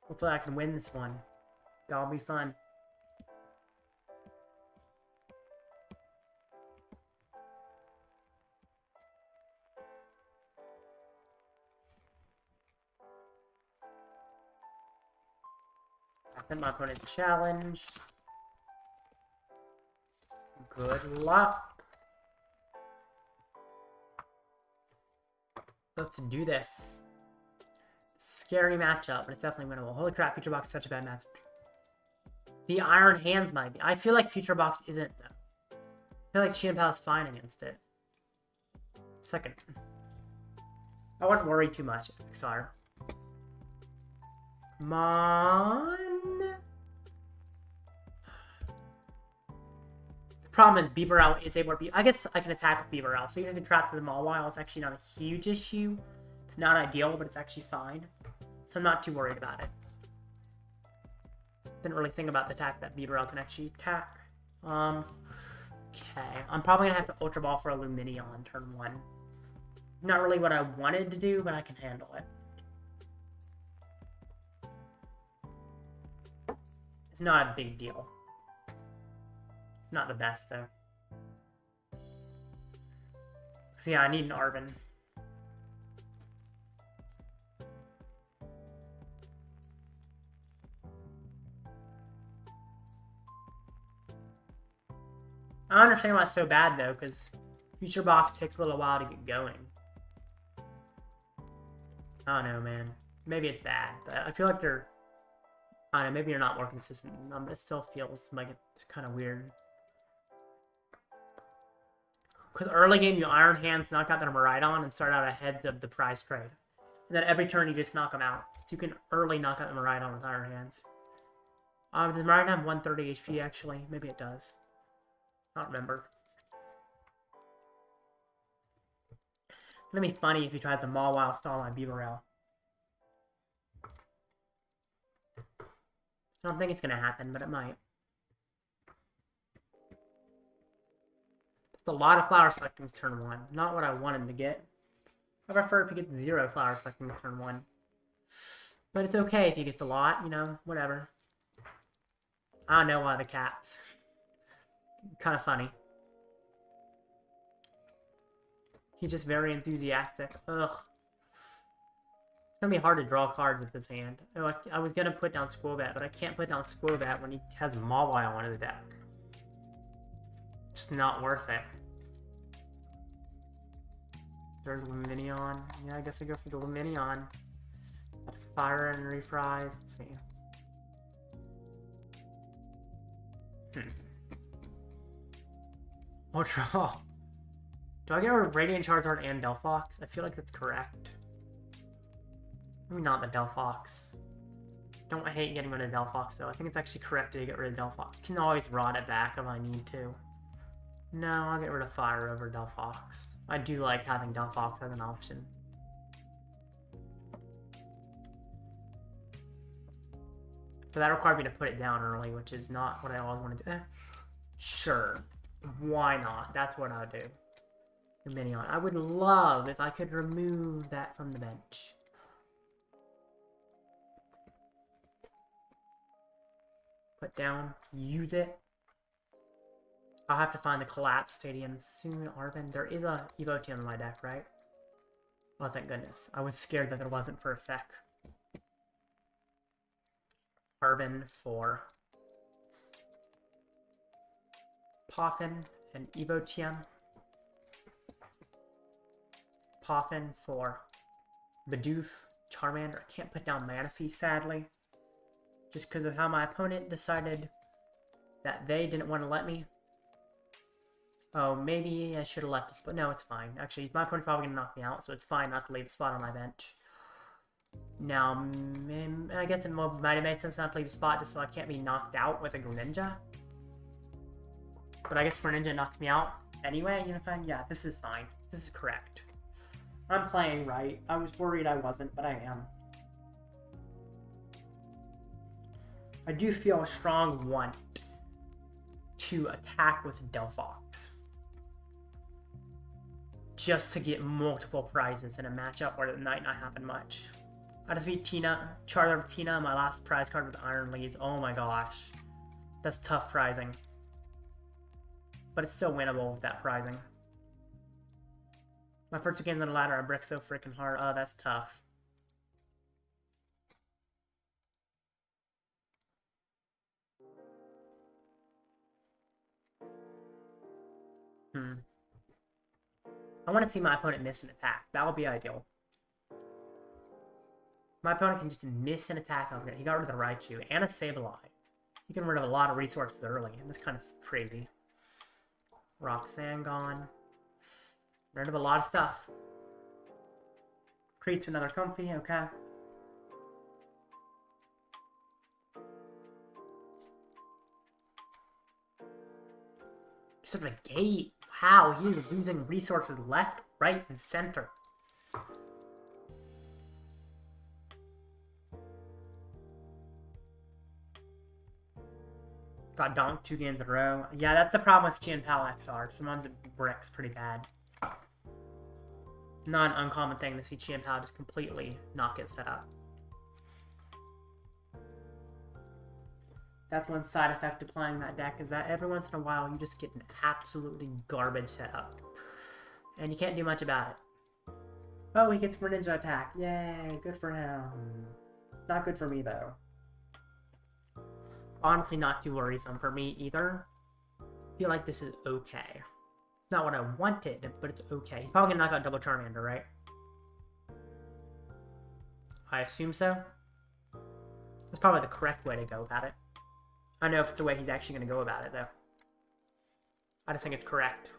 Hopefully I can win this one. That'll be fun. I sent my opponent a challenge. Good luck. Let's do this. Scary matchup, but it's definitely winnable. Holy crap, Future Box is such a bad matchup. The Iron Hands might be. I feel like Future Box isn't, though. I feel like Iono PAL is fine against it. Second. I wouldn't worry too much, XR. Come on. The problem is Bibarel is able to be. I guess I can attack with Bibarel, so even if you trap the Mawile, it's actually not a huge issue. It's not ideal, but it's actually fine. So I'm not too worried about it. Didn't really think about the attack that Bibarel can actually attack. Okay. I'm probably going to have to Ultra Ball for a Lumineon on turn 1. Not really what I wanted to do, but I can handle it. It's not a big deal. It's not the best, though. Because, yeah, I need an Arven. I don't understand why it's so bad, though, because Future Box takes a little while to get going. I don't know, man. Maybe it's bad, but I feel like they're... I don't know, maybe you're not more consistent than them, but it still feels like it's kind of weird. Because early game, you Iron Hands, knock out the Miraidon, and start out ahead of the prize trade. And then every turn, you just knock them out. So you can early knock out the Miraidon with Iron Hands. Does Miraidon have 130 HP, actually? Maybe it does. I don't remember. It's gonna be funny if he tries to Mawile stall my Bibarel. I don't think it's gonna happen, but it might. It's a lot of flower selectings turn 1. Not what I wanted to get. I prefer if he gets 0 flower selectings turn 1. But it's okay if he gets a lot, you know, whatever. I don't know why the caps. Kind of funny. He's just very enthusiastic. Ugh. It's gonna be hard to draw cards with his hand. Oh, I was gonna put down Skwovet, but I can't put down Skwovet when he has Mawile on his deck. Just not worth it. There's Lumineon. Yeah, I guess I go for the Lumineon. Fire and reprise. Let's see. Ultra Ball. Do I get rid of Radiant Charizard and Delphox? I feel like that's correct. Maybe not the Delphox. Don't hate getting rid of Delphox though. I think it's actually correct to get rid of Delphox. I can always rot it back if I need to. No, I'll get rid of Fire over Delphox. I do like having Delphox as an option. But that required me to put it down early, which is not what I always want to do. Sure. Why not? That's what I would do. Lumineon. I would love if I could remove that from the bench. Put down. Use it. I'll have to find the Collapsed Stadium soon, Arven. There is a Evo-Team in my deck, right? Oh, thank goodness. I was scared that there wasn't for a sec. Arven for Poffin and Evo-Team. Poffin for Bidoof, Charmander. I can't put down Manaphy, sadly. Just because of how my opponent decided that they didn't want to let me. Oh, maybe I should have left a spot. No, it's fine. Actually, my opponent's probably going to knock me out, so it's fine not to leave a spot on my bench. Now, I guess it might have made sense not to leave a spot just so I can't be knocked out with a Greninja. But I guess Greninja knocks me out anyway, even if yeah, this is fine. This is correct. I'm playing right. I was worried I wasn't, but I am. I do feel a strong want to attack with Delphox. Just to get multiple prizes in a matchup where it might not happen much. I just beat Tina, Charizard Tina, my last prize card was Iron Leaves. Oh my gosh. That's tough prizing. But it's still winnable with that prizing. My first 2 games on the ladder, I brick so freaking hard. Oh, that's tough. I want to see my opponent miss an attack. That would be ideal. My opponent can just miss an attack. He got rid of the Raichu and a Sableye. He got rid of a lot of resources early, and that's kind of crazy. Roxanne gone. Rid of a lot of stuff. Creates another Comfy, okay. Just a gate. Wow, he is losing resources left, right, and center. Got donked 2 games in a row. Yeah, that's the problem with PAL XR. Sometimes it bricks pretty bad. Not an uncommon thing to see PAL just completely not get set up. That's one side effect of playing that deck, is that every once in a while you just get an absolutely garbage setup. And you can't do much about it. Oh, he gets Greninja attack. Yay, good for him. Not good for me, though. Honestly, not too worrisome for me, either. I feel like this is okay. Not what I wanted, but it's okay. He's probably gonna knock out double Charmander, right? I assume so. That's probably the correct way to go about it. I don't know if it's the way he's actually going to go about it, though. I just think it's correct.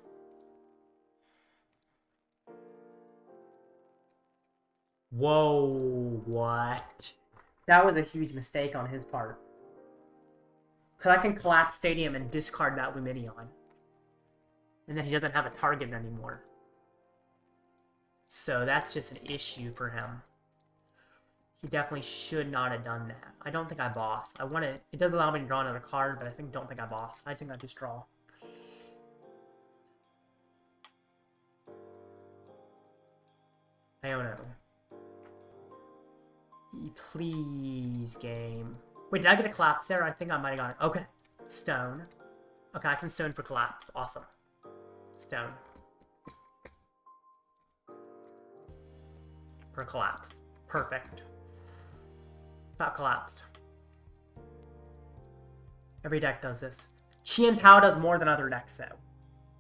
Whoa, what? That was a huge mistake on his part. Because I can collapse Stadium and discard that Lumineon. And then he doesn't have a target anymore. So that's just an issue for him. He definitely should not have done that. I don't think I boss. I want to... It does allow me to draw another card, but I don't think I boss. I think I just draw. Iono. Please, game. Wait, did I get a collapse there? I think I might have got it. Okay. Stone. Okay, I can stone for collapse. Awesome. Stone. For collapse. Perfect. Got collapsed. Every deck does this. Qian Pao does more than other decks, though.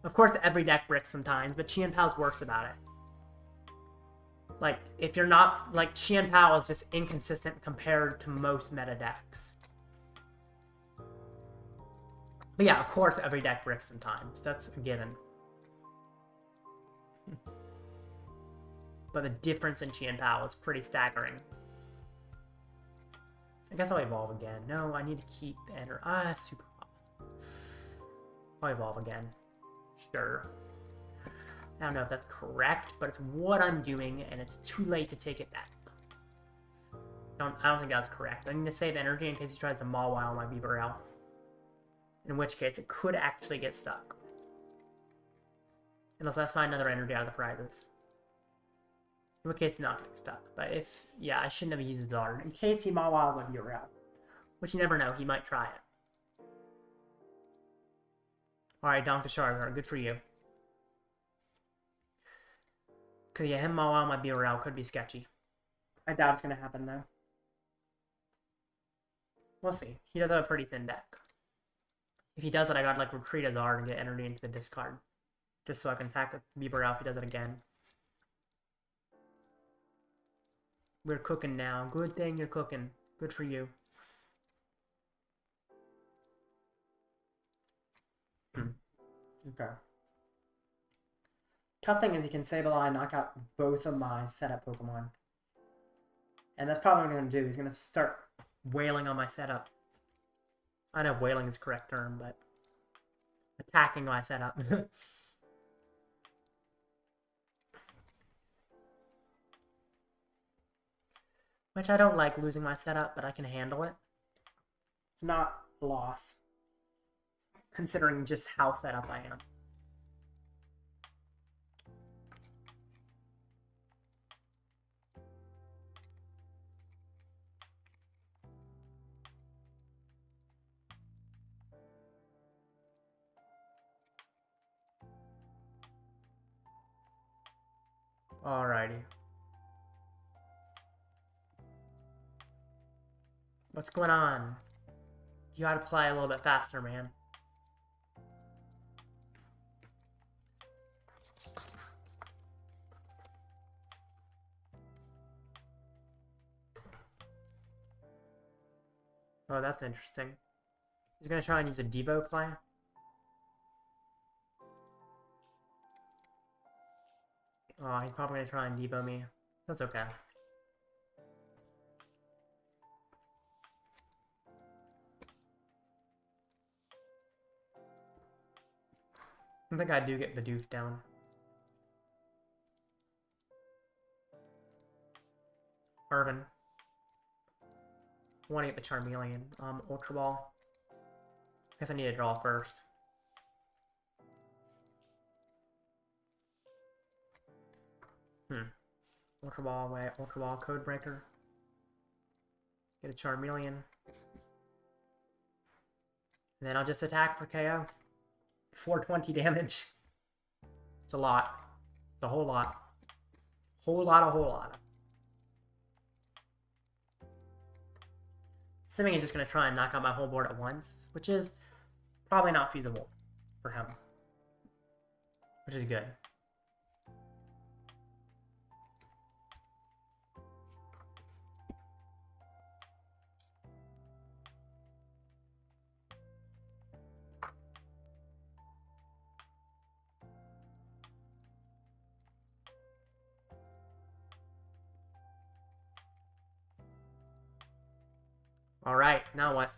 Of course, every deck bricks sometimes, but Qian Pao's worse about it. Like, if you're not... Like, Qian Pao is just inconsistent compared to most meta decks. But yeah, of course, every deck bricks sometimes. That's a given. But the difference in Qian Pao is pretty staggering. I guess I'll evolve again. No, I need to keep the enter. Super pop. I'll evolve again. Sure. I don't know if that's correct, but it's what I'm doing, and it's too late to take it back. I don't think that's correct. I need to save energy in case he tries to Mawile my Bibarel. In which case, it could actually get stuck. Unless I find another energy out of the prizes. In which case, not getting stuck. But if... Yeah, I shouldn't have used Zard. In case he Mawile my Bibarel. Which you never know. He might try it. Alright, Donka Charizard. Good for you. Because, yeah, him Mawile my Bibarel could be sketchy. I doubt it's going to happen, though. We'll see. He does have a pretty thin deck. If he does it, I gotta, like, retreat a Zard and get energy into the discard. Just so I can attack with Bibarel if he does it again. We're cooking now. Good thing you're cooking. Good for you. Okay. Tough thing is he can Sableye and knock out both of my setup Pokemon. And that's probably what I'm going to do. He's going to start wailing on my setup. I don't know if wailing is the correct term, but attacking my setup. Which I don't like losing my setup, but I can handle it. It's not a loss, considering just how set up I am. Alrighty. What's going on? You gotta play a little bit faster, man. Oh, that's interesting. He's gonna try and use a Devo play. Oh, he's probably gonna try and Devo me. That's okay. I think I do get Bidoof down. Arven. I want to get the Charmeleon. Ultra Ball. I guess I need to draw first. Ultra Ball away. Ultra Ball Codebreaker. Get a Charmeleon. And then I'll just attack for KO. 420 damage. It's a lot. It's a whole lot. Whole lot. Assuming he's just going to try and knock out my whole board at once, which is probably not feasible for him. Which is good. Alright, now what?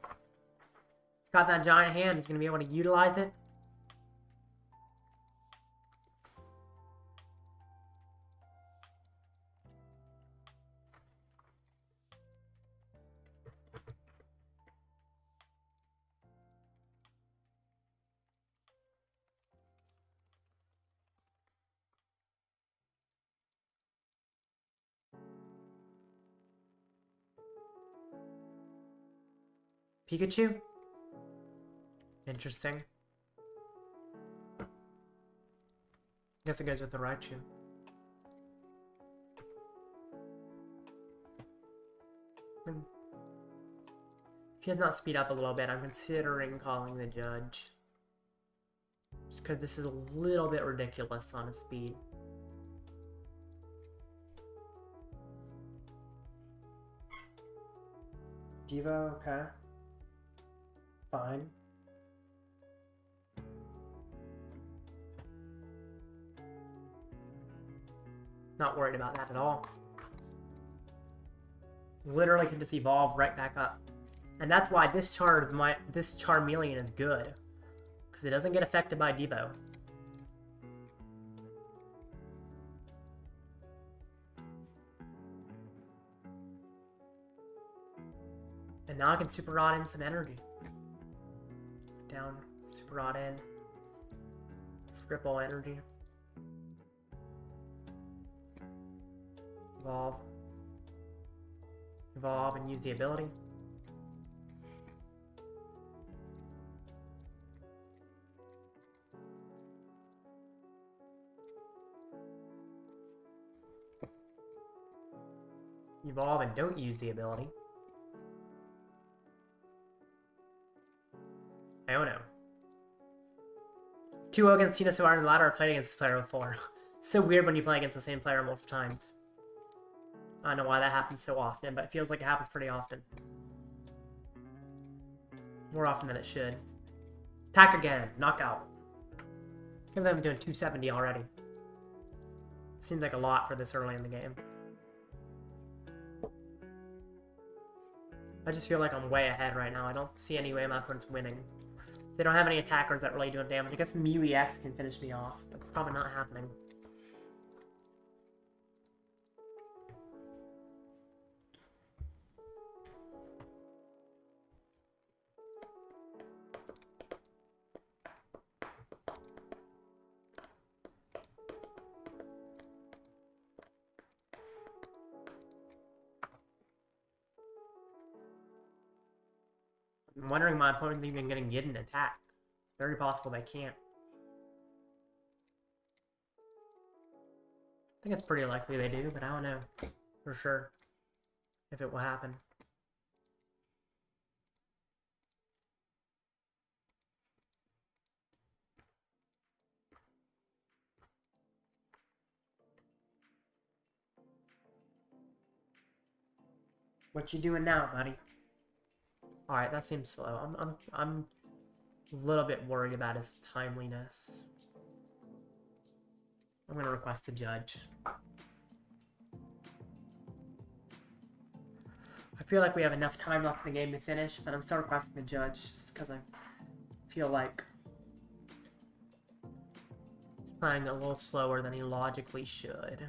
He's got that giant hand. He's going to be able to utilize it. Pikachu? Interesting. Guess it goes with the Raichu. If he does not speed up a little bit, I'm considering calling the judge. Just because this is a little bit ridiculous on his speed. Devo, okay. Fine. Not worried about that at all. Literally can just evolve right back up. And that's why this Charmeleon is good. Because it doesn't get affected by Devo. And now I can Super Rod in some energy. Down, Super Rod in. Triple energy. Evolve. Evolve and use the ability. Evolve and don't use the ability. Iono. 2-0 against Tina Soar in the ladder. I played against this player before. So weird when you play against the same player multiple times. I don't know why that happens so often, but it feels like it happens pretty often. More often than it should. Attack again. Knockout. I can't believe I'm doing 270 already. Seems like a lot for this early in the game. I just feel like I'm way ahead right now. I don't see any way my opponent's winning. They don't have any attackers that really do damage. I guess MEW EX can finish me off, but it's probably not happening. I'm wondering my opponent's even going to get an attack. It's very possible they can't. I think it's pretty likely they do, but I don't know for sure if it will happen. What you doing now, buddy? Alright, that seems slow. I'm a little bit worried about his timeliness. I'm gonna request a judge. I feel like we have enough time left in the game to finish, but I'm still requesting the judge just because I feel like he's playing a little slower than he logically should.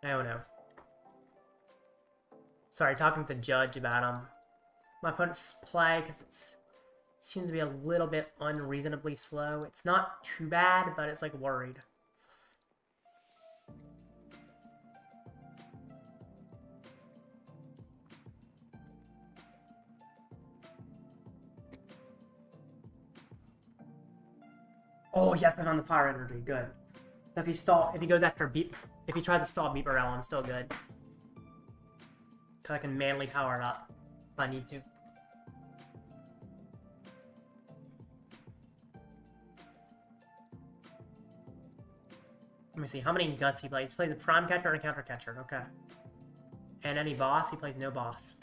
I don't know. Sorry, talking to the judge about my opponent's play, because it seems to be a little bit unreasonably slow. It's not too bad, but it's like worried. Oh, yes, I'm on the Power Energy. Good. So if he goes after if he tries to stall Bibarel, I'm still good. Because I can manually power it up if I need to. Let me see, how many Gus he plays? He plays a Prime Catcher and a Counter Catcher, okay. And any boss? He plays no boss.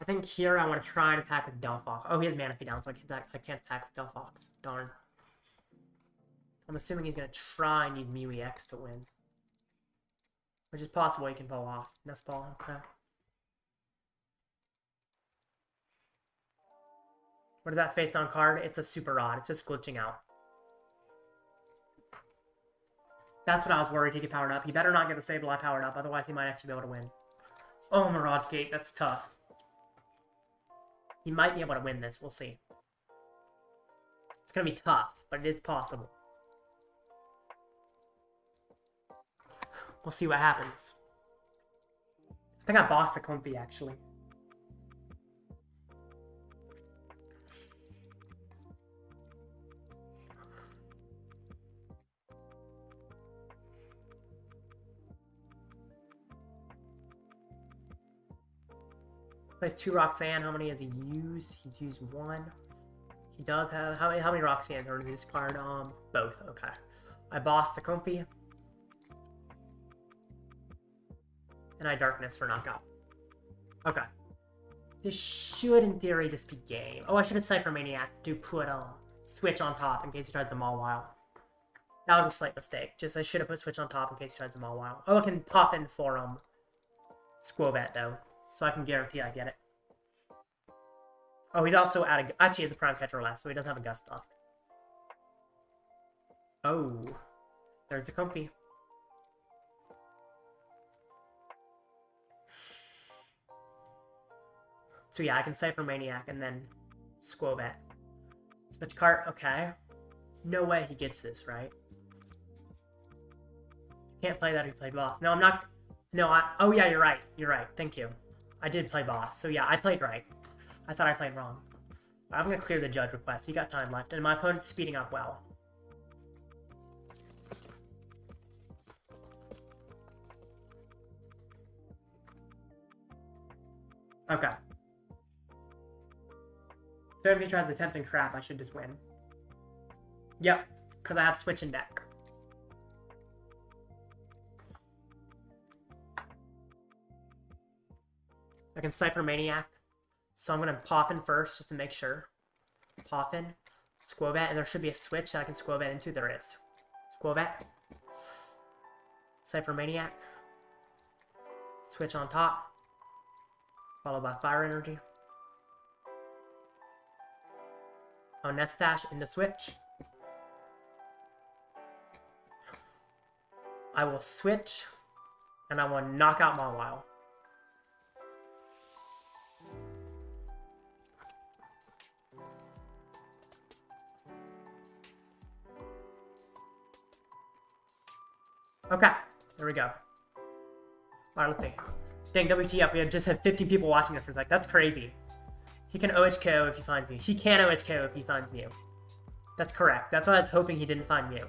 I think here I want to try and attack with Delphox. Oh, he has Manaphy down, so I can't attack with Delphox. Darn. I'm assuming he's going to try and use MEW EX to win. Which is possible he can pull off. Nest Ball, okay. What is that face on card? It's a super odd. It's just glitching out. That's what I was worried he could power it up. He better not get the Sableye powered up, otherwise he might actually be able to win. Oh, Mirage Gate, that's tough. He might be able to win this, we'll see. It's gonna be tough, but it is possible. We'll see what happens. I think I bossed the Comfy, actually. Plays 2 Roxanne. How many has he used? He's used 1. He does have... How many Roxannes are in this card? Both. Okay. I bossed the Comfy. And I Darkness for knockout. Okay. This should, in theory, just be game. Oh, I should have Ciphermaniac to put Switch on top in case he tries to Mawile. That was a slight mistake. Just I should have put Switch on top in case he tries to Mawile. Oh, I can Poffin for Skwovet though, so I can guarantee I get it. Oh, he's also out of... Actually, he has a Prime Catcher left, so he doesn't have a Gust off. Oh. There's the Comfy. So yeah, I can Ciphermaniac and then Skwovet. Switch card, okay. No way he gets this, right? Can't play that if he played boss. No, I'm not... No, oh yeah, you're right. You're right. Thank you. I did play boss. So yeah, I played right. I thought I played wrong. I'm going to clear the judge request. You got time left. And my opponent's speeding up well. Okay. So if he tries attempting trap, I should just win. Yep. Because I have Switch in deck. I can Ciphermaniac. So I'm going to Poffin first, just to make sure. Poffin. Skwovet. And there should be a switch that I can Skwovet into. There is. Skwovet. Ciphermaniac. Switch on top. Followed by Fire Energy. Oh, Nest Dash into Switch. I will switch. And I will knock out Mawile. Okay, there we go. Alright, let's see. Dang, WTF, we just had 50 people watching it for a sec. That's crazy. He can OHKO if he finds me. He can OHKO if he finds Mew. That's correct. That's why I was hoping he didn't find Mew.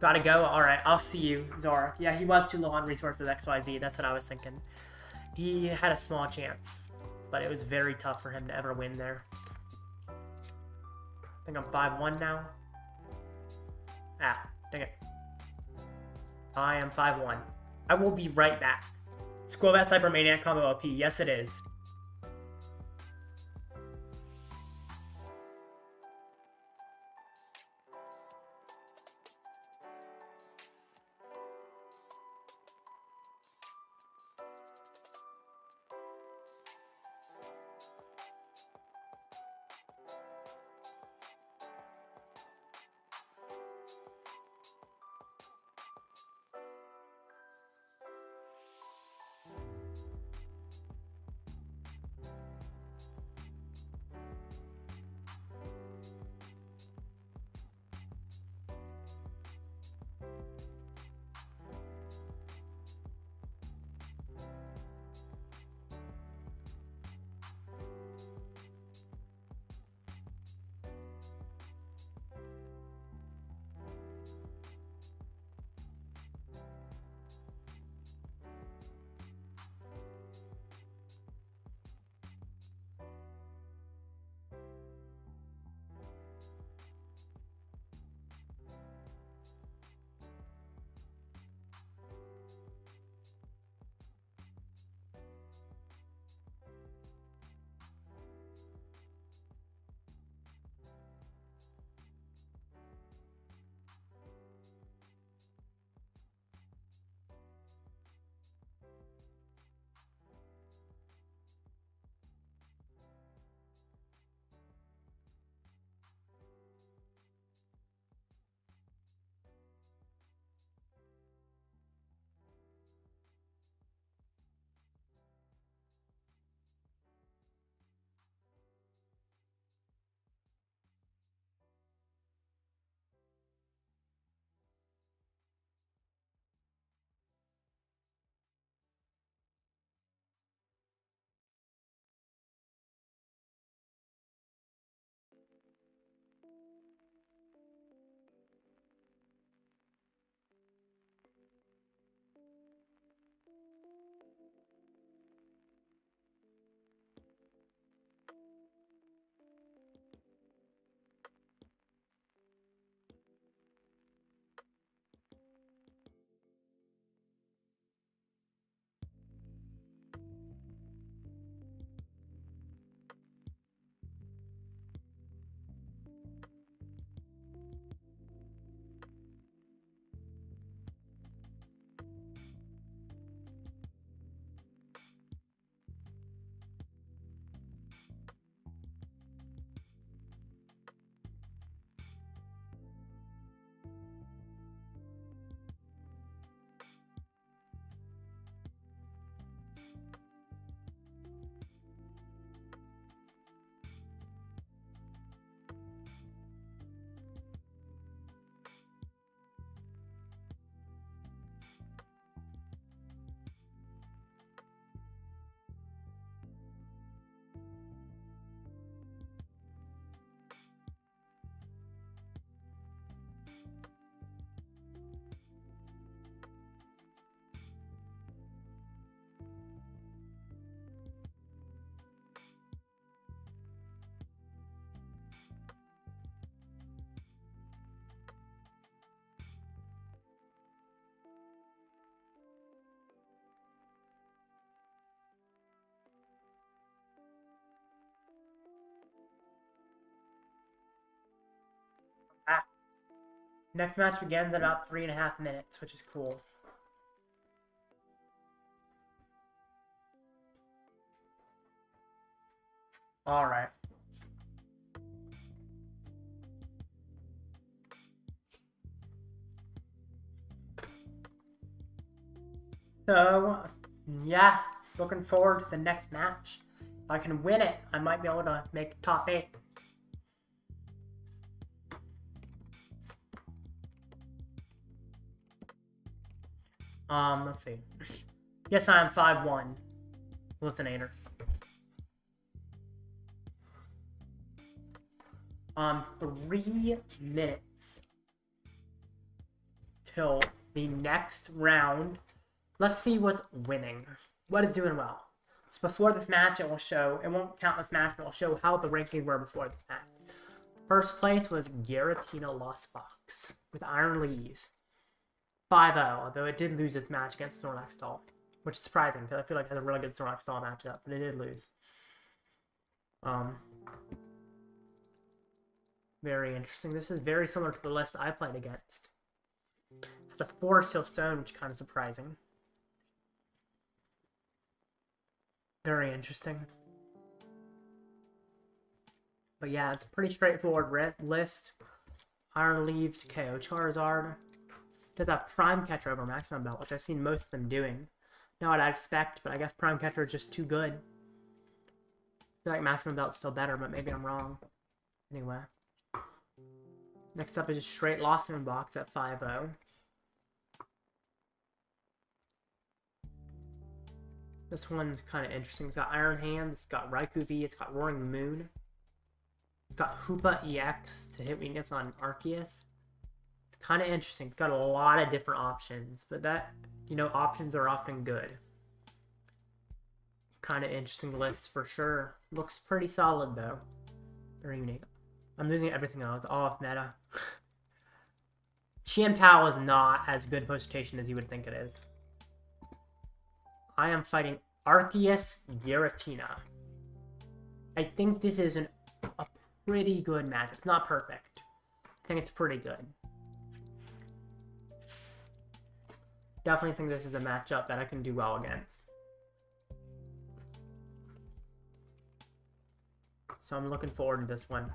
Gotta go? Alright, I'll see you, Zora. Yeah, he was too low on resources XYZ. That's what I was thinking. He had a small chance, but it was very tough for him to ever win there. I think I'm 5-1 now. Ah, dang it. I am 5-1. I will be right back. Skwovet Ciphermaniac combo LP. Yes, it is. Next match begins in about 3.5 minutes, which is cool. Alright. So, yeah, looking forward to the next match. If I can win it, I might be able to make top 8. Let's see. Yes, I am 5'1". Listenator. 3 minutes till the next round. Let's see what's winning. What is doing well? So before this match, it will show, it won't count this match, but it will show how the rankings were before this match. First place was Giratina Lost Box with Iron Leaves. 5-0, although it did lose its match against Snorlax Stall, which is surprising because I feel like it has a really good Snorlax Stall matchup, but it did lose. Very interesting. This is very similar to the list I played against. It's a 4-Steel Stone, which is kind of surprising. Very interesting. But yeah, it's a pretty straightforward list. Iron Leaves, KO Charizard. Does have Prime Catcher over Maximum Belt, which I've seen most of them doing. Not what I'd expect, but I guess Prime Catcher is just too good. I feel like Maximum Belt's still better, but maybe I'm wrong. Anyway. Next up is just straight Lost in Box at 5-0. This one's kind of interesting. It's got Iron Hands, it's got Raikou V, it's got Roaring Moon. It's got Hoopa EX to hit weakness on Arceus. It's kind of interesting. It's got a lot of different options, but that, you know, options are often good. Kind of interesting list for sure. Looks pretty solid though. Very unique. I'm losing everything else. All off meta. Iono PAL is not as good post-rotation as you would think it is. I am fighting Arceus Giratina. I think this is a pretty good match. It's not perfect. I think it's pretty good. Definitely think this is a matchup that I can do well against. So I'm looking forward to this one.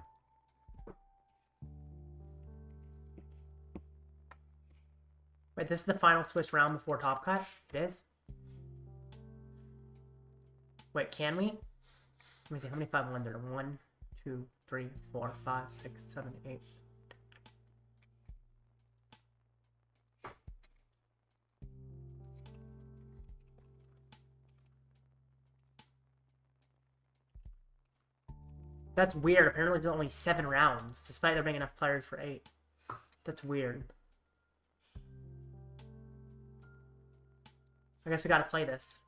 Wait, this is the final Switch round before Top Cut? It is? Wait, can we? Let me see, how many 5-1s are there? 1, 2, 3, 4, 5, 6, 7, 8. That's weird. Apparently there's only 7 rounds, despite there being enough players for 8. That's weird. I guess we gotta play this.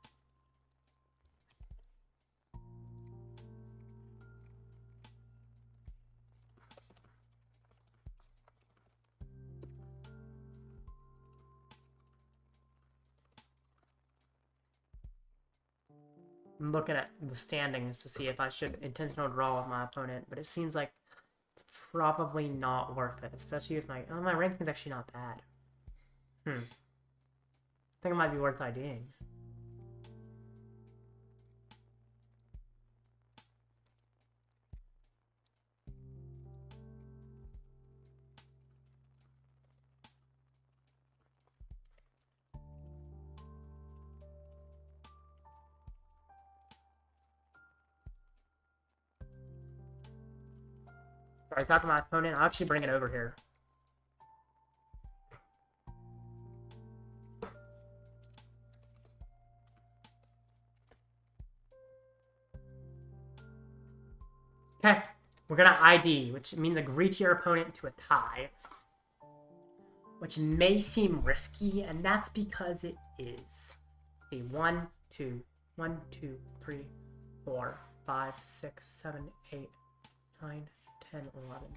I'm looking at the standings to see if I should intentional draw with my opponent, but it seems like it's probably not worth it, especially if my ranking's actually not bad. I think it might be worth IDing. Sorry, talk to my opponent. I'll actually bring it over here. Okay, we're gonna ID, which means agree to your opponent to a tie. Which may seem risky, and that's because it is. See, 1, 2, 1, 2, 3, 4, 5, 6, 7, 8, 9, 10, 11.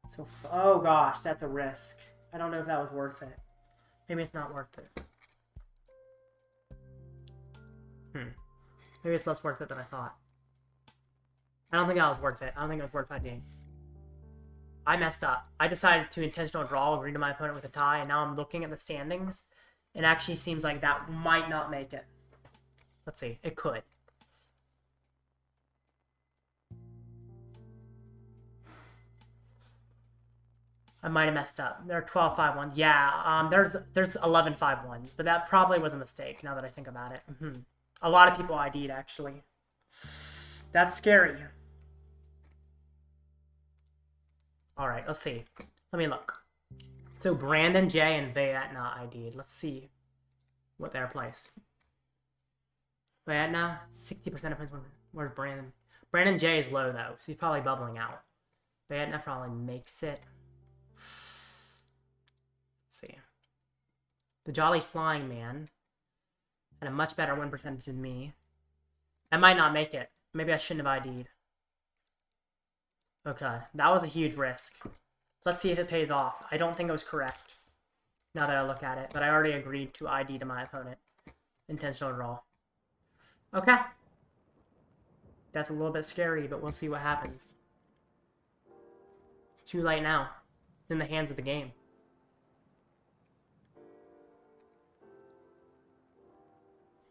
So, oh gosh, that's a risk. I don't know if that was worth it. Maybe it's not worth it. Maybe it's less worth it than I thought. I don't think that was worth it. I don't think it was worth IDing. I messed up. I decided to intentional draw, agree to my opponent with a tie, and now I'm looking at the standings. It actually seems like that might not make it. Let's see. It could. I might have messed up. There are 12-5-1s. Yeah, there's 11-5-1s, but that probably was a mistake now that I think about it. A lot of people ID'd, actually. That's scary. All right, let's see. Let me look. So Brandon J and Vietna ID'd. Let's see what they're placed. Vietna, 60% of points. Where's Brandon? Brandon J is low, though, so he's probably bubbling out. Vietna probably makes it. Let's see. The Jolly Flying Man had a much better win percentage than me. I might not make it. Maybe I shouldn't have ID'd. Okay, that was a huge risk. Let's see if it pays off. I don't think it was correct, now that I look at it, but I already agreed to ID to my opponent. Intentional draw. Okay. That's a little bit scary, but we'll see what happens. It's too late now. It's in the hands of the game.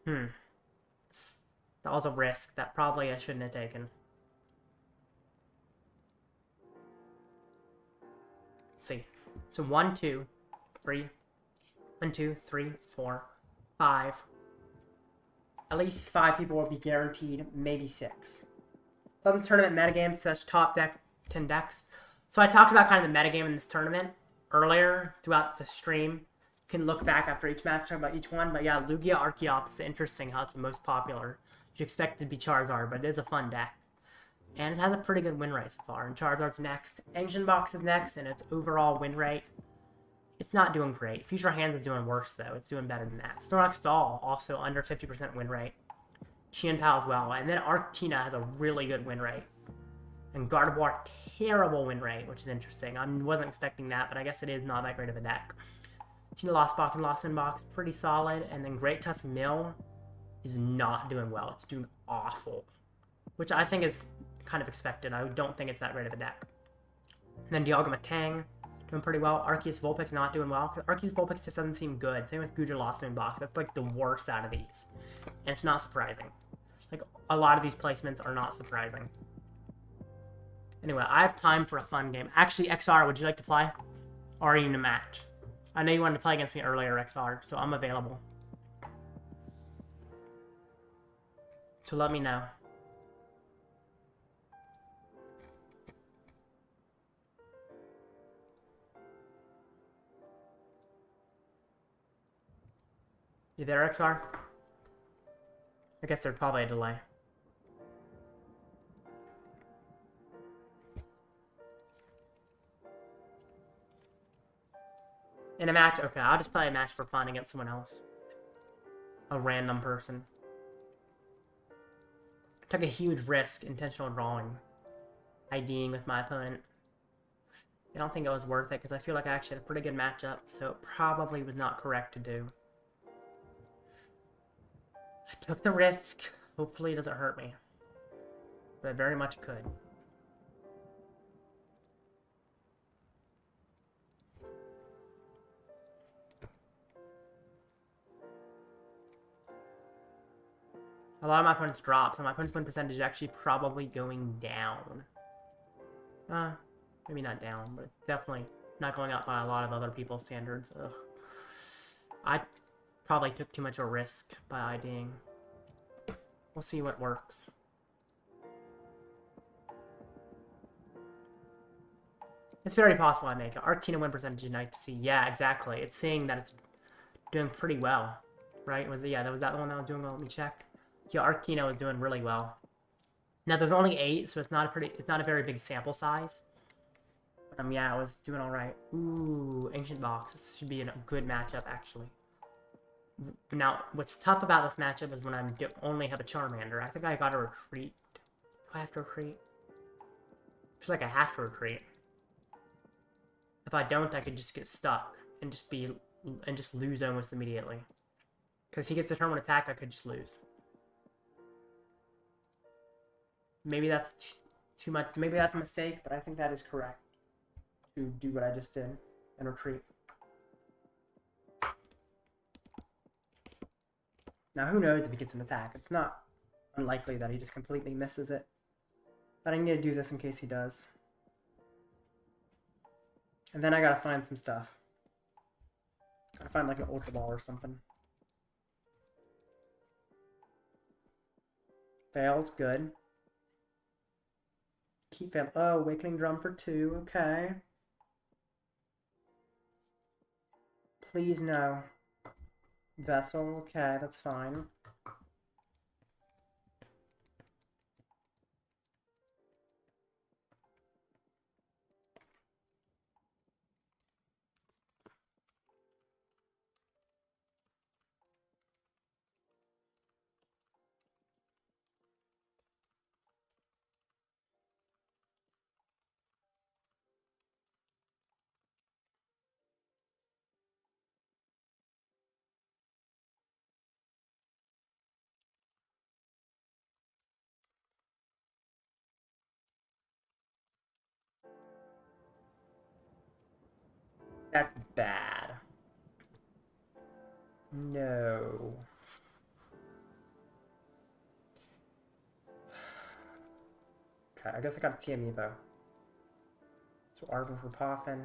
That was a risk that probably I shouldn't have taken. Let's see. So 1, 2, 3. 1, 2, 3, 4, 5. At least 5 people will be guaranteed, maybe 6. Southern Tournament metagame says top deck 10 decks. So I talked about kind of the metagame in this tournament earlier throughout the stream. You can look back after each match, talk about each one. But yeah, Lugia Archeops is interesting how it's the most popular. You'd expect it to be Charizard, but it is a fun deck. And it has a pretty good win rate so far. And Charizard's next. Ancient Box is next, and its overall win rate, it's not doing great. Future Hands is doing worse, though. It's doing better than that. Snorlax Doll, also under 50% win rate. Qianpao as well. And then Arctina has a really good win rate. And Gardevoir, terrible win rate, which is interesting. I wasn't expecting that, but I guess it is not that great of a deck. Tina Lost Box and Lost In Box, pretty solid. And then Great Tusk Mill is not doing well. It's doing awful. Which I think is kind of expected. I don't think it's that great of a deck. And then Dialga Matang, doing pretty well. Arceus Vulpix not doing well. Arceus Vulpix just doesn't seem good. Same with Gujar Lost In Box. That's like the worst out of these. And it's not surprising. Like, a lot of these placements are not surprising. Anyway, I have time for a fun game. Actually, XR, would you like to play? Or are you in a match? I know you wanted to play against me earlier, XR, so I'm available. So let me know. You there, XR? I guess there's probably a delay. In a match? Okay, I'll just play a match for fun against someone else. A random person. I took a huge risk, intentional drawing. IDing with my opponent. I don't think it was worth it, because I feel like I actually had a pretty good matchup, so it probably was not correct to do. I took the risk. Hopefully it doesn't hurt me. But it very much could. A lot of my opponents dropped, so my opponent's win percentage is actually probably going down. Maybe not down, but it's definitely not going up by a lot of other people's standards. Ugh. I probably took too much of a risk by IDing. We'll see what works. It's very possible I make it. Arctina win percentage is nice to see. Yeah, exactly. It's saying that it's doing pretty well, right? Was it? Yeah, was that the one that was doing well? Let me check. Yeah, Arctina was doing really well. Now there's only 8, so it's not a very big sample size. But yeah, I was doing all right. Ooh, Ancient Box. This should be a good matchup actually. Now, what's tough about this matchup is when I only have a Charmander. I think I got to retreat. Do I have to retreat? I feel like I have to retreat. If I don't, I could just get stuck and just lose almost immediately. Because if he gets a turn one attack, I could just lose. Maybe that's too much. Maybe that's a mistake, but I think that is correct. to do what I just did and retreat. Now, who knows if he gets an attack? It's not unlikely that he just completely misses it. But I need to do this in case he does. And then I gotta find some stuff. Gotta find like an Ultra Ball or something. Fails, good. Keep fail. Oh, Awakening Drum for 2, okay. Please no. Vessel, okay, that's fine. That's bad. No. Okay, I guess I got a TM Evo. So Arven for Poffin.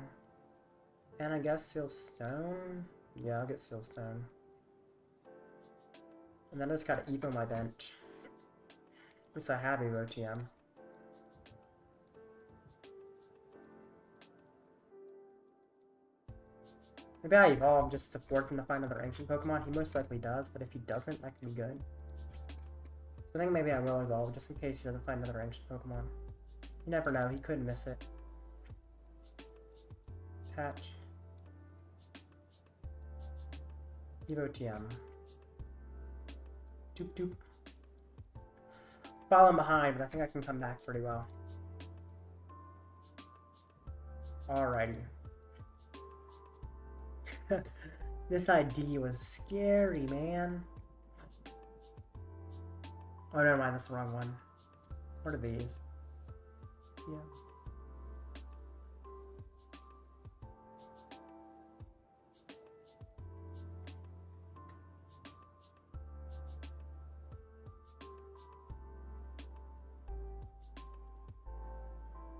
And I guess Seal Stone? Yeah, I'll get Seal Stone. And then I just got to Evo my bench. At least I have Evo TM. Maybe I evolve just to force him to find another ancient Pokemon. He most likely does, but if he doesn't, that can be good. I think maybe I will evolve just in case he doesn't find another ancient Pokemon. You never know, he could miss it. Patch. Evo TM. Doop doop. Falling behind, but I think I can come back pretty well. Alrighty. This ID was scary, man. Oh, never mind, that's the wrong one. What are these? Yeah.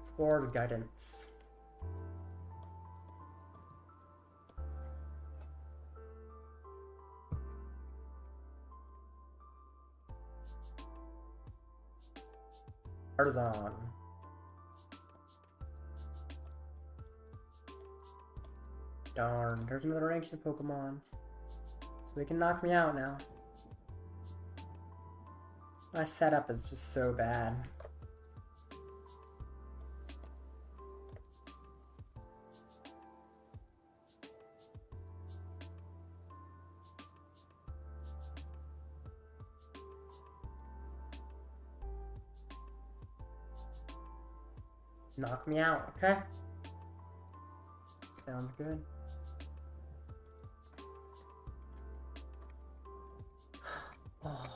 Spore Guidance. Artisan. Darn, there's another ancient Pokemon. So they can knock me out now. My setup is just so bad. Knock me out, okay? Sounds good. Oh.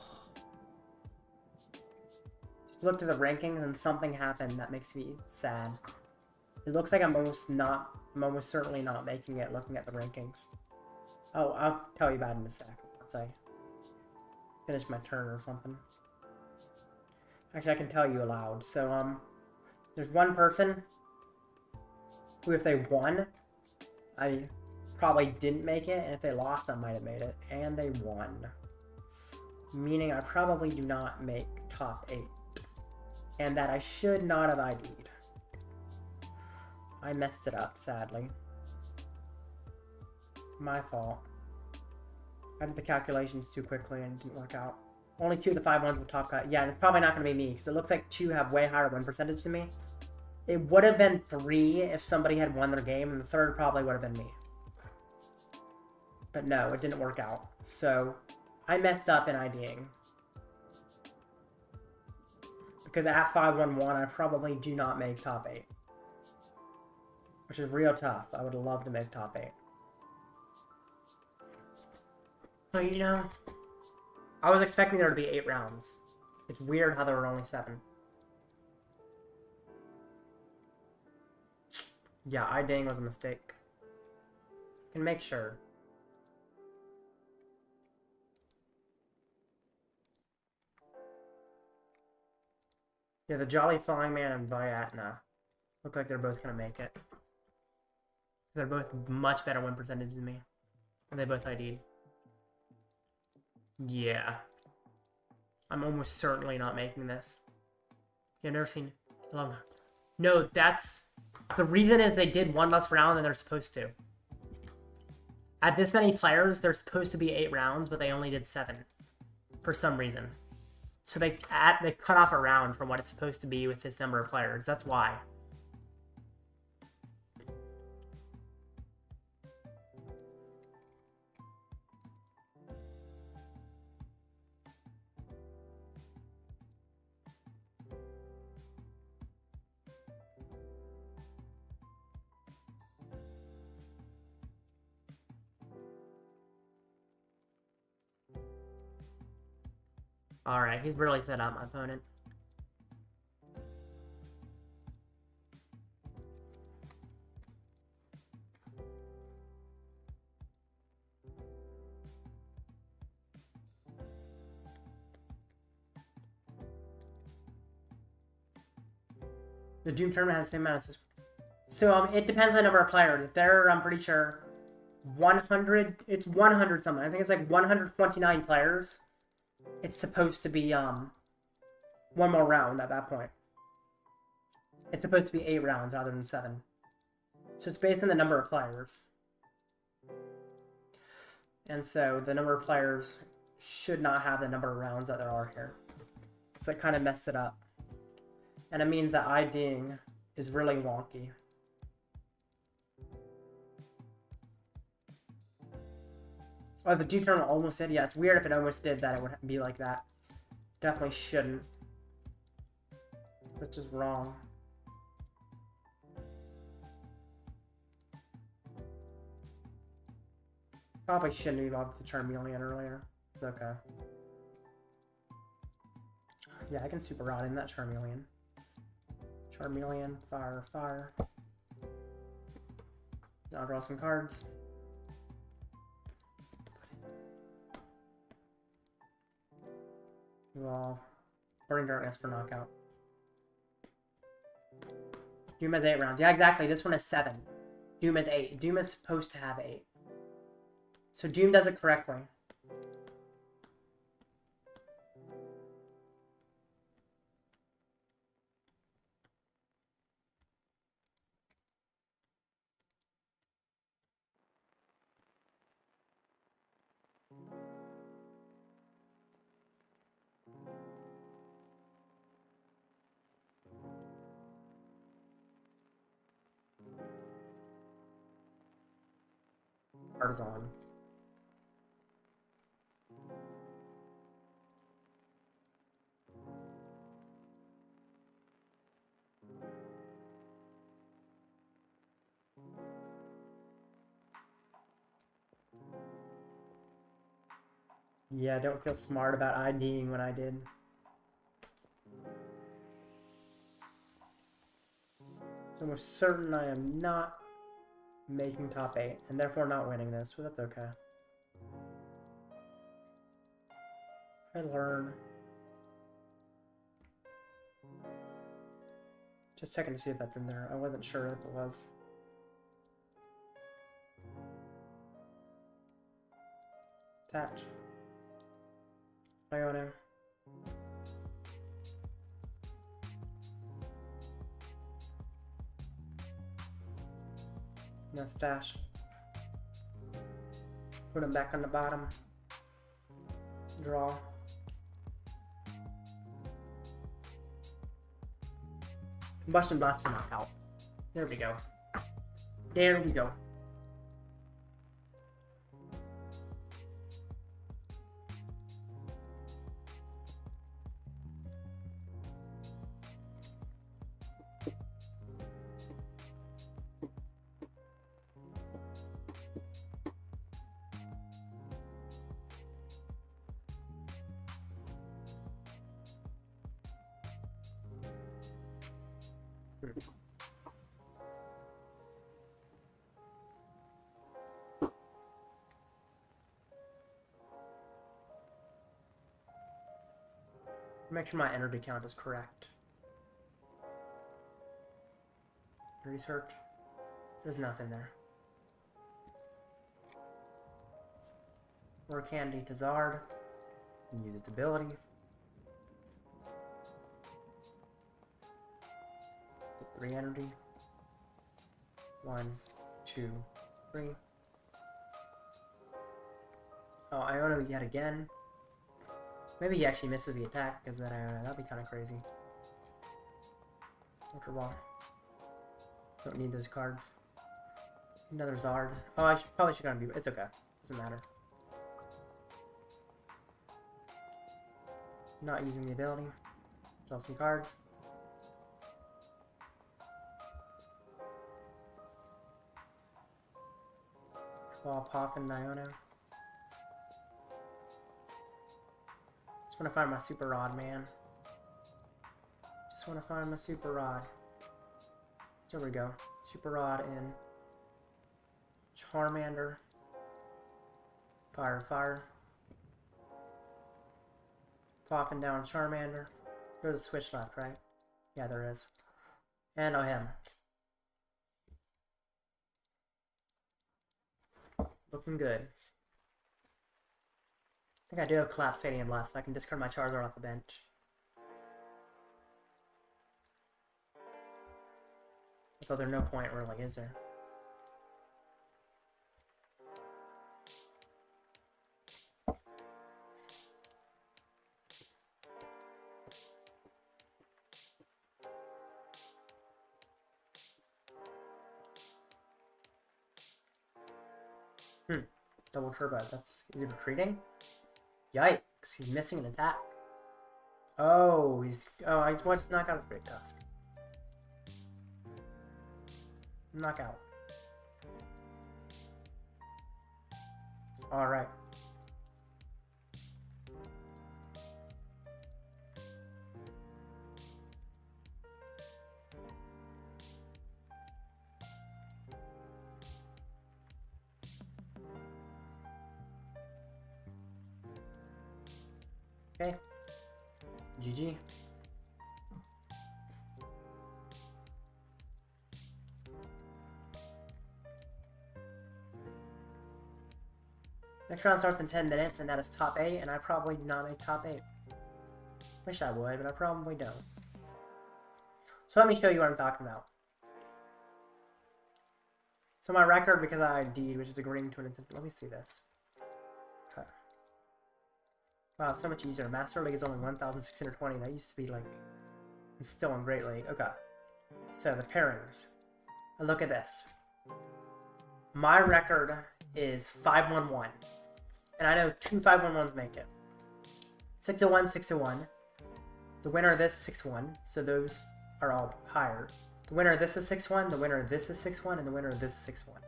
Just looked at the rankings and something happened that makes me sad. It looks like I'm almost certainly not making it looking at the rankings. Oh, I'll tell you about it in a sec once I finish my turn or something. Actually, I can tell you aloud. So, there's one person who, if they won, I probably didn't make it, and if they lost, I might have made it. And they won. Meaning I probably do not make top 8. And that I should not have ID'd. I messed it up, sadly. My fault. I did the calculations too quickly and it didn't work out. Only 2 of the 5 ones were top cut. Yeah, and it's probably not going to be me, because it looks like 2 have way higher win percentage than me. It would have been 3 if somebody had won their game, and the 3rd probably would have been me. But no, it didn't work out. So, I messed up in IDing. Because at 511, I probably do not make top 8. Which is real tough. I would love to make top 8. But you know, I was expecting there to be 8 rounds. It's weird how there were only 7. Yeah, I-ding was a mistake. I can make sure. Yeah, the Jolly Flying Man and Viatna look like they're both gonna make it. They're both much better win percentage than me. And they both ID'd. Yeah. I'm almost certainly not making this. You've never seen... No, that's... The reason is they did one less round than they're supposed to. At this many players, they're supposed to be 8 rounds, but they only did 7. For some reason. So they cut off a round from what it's supposed to be with this number of players. That's why. Alright, he's really set up my opponent. The Doom Tournament has the same amount of systems. So it depends on the number of players. If they're, I'm pretty sure, 100, it's 100 something. I think it's like 129 players. It's supposed to be one more round at that point. It's supposed to be 8 rounds rather than 7. So it's based on the number of players. And so the number of players should not have the number of rounds that there are here. So it kind of messed it up. And it means that I-ding is really wonky. Oh, the Doom Tournament almost did? Yeah, it's weird if it almost did that it would be like that. Definitely shouldn't. That's just wrong. Probably shouldn't have evolved the Charmeleon earlier. It's okay. Yeah, I can super rod in that Charmeleon. Charmeleon, fire, fire. I'll draw some cards. Well, Burning Darkness for knockout. Doom has 8 rounds. Yeah, exactly. This one has 7. Doom has 8. Doom is supposed to have 8. So Doom does it correctly. Artisan. Yeah, I don't feel smart about IDing when I did. So we're certain I am not making top 8, and therefore not winning this, but that's okay. I learn. Just checking to see if that's in there. I wasn't sure if it was. Attach. Iono. Mustache. Put him back on the bottom. Draw. Combustion Blast for knockout. There we go. There we go. Make sure my energy count is correct. Research. There's nothing there. Rare Candy Charizard. And use its ability. Get 3 energy. 1, 2, 3. Oh, Iono yet again. Maybe he actually misses the attack because that Iono. That'd be kind of crazy. Ultra Ball. Don't need those cards. Another Zard. Oh, I probably should have gone. It's okay. Doesn't matter. Not using the ability. Draw some cards. Ball Poffin Iono. Just want to find my Super Rod, man. Just want to find my Super Rod. There we go. Super Rod in Charmander. Fire. Poffin down Charmander. There's a switch left, right? Yeah, there is. And I'll hit him. Looking good. I think I do have Collapsed Stadium left, so I can discard my Charizard off the bench. Although there's no point really, is there? Double turbo. That's... Is he retreating? Yikes. He's missing an attack. Oh, he's... Oh, I just knock out his Great Tusk. Knockout. Alright. Okay. GG. Next round starts in 10 minutes, and that is top 8, and I probably did not make top 8. Wish I would, but I probably don't. So let me show you what I'm talking about. So my record, because I ID'd, which is agreeing to an intent. Let me see this. Okay. Wow, so much easier. Master League is only 1,620. That used to be like... It's still in Great League. Okay. So the pairings. And look at this. My record is 511. And I know 2 511s make it. 601, 601. The winner of this is 6-1, so those are all higher. The winner of this is 6-1, the winner of this is 6-1, and the winner of this is 6-1.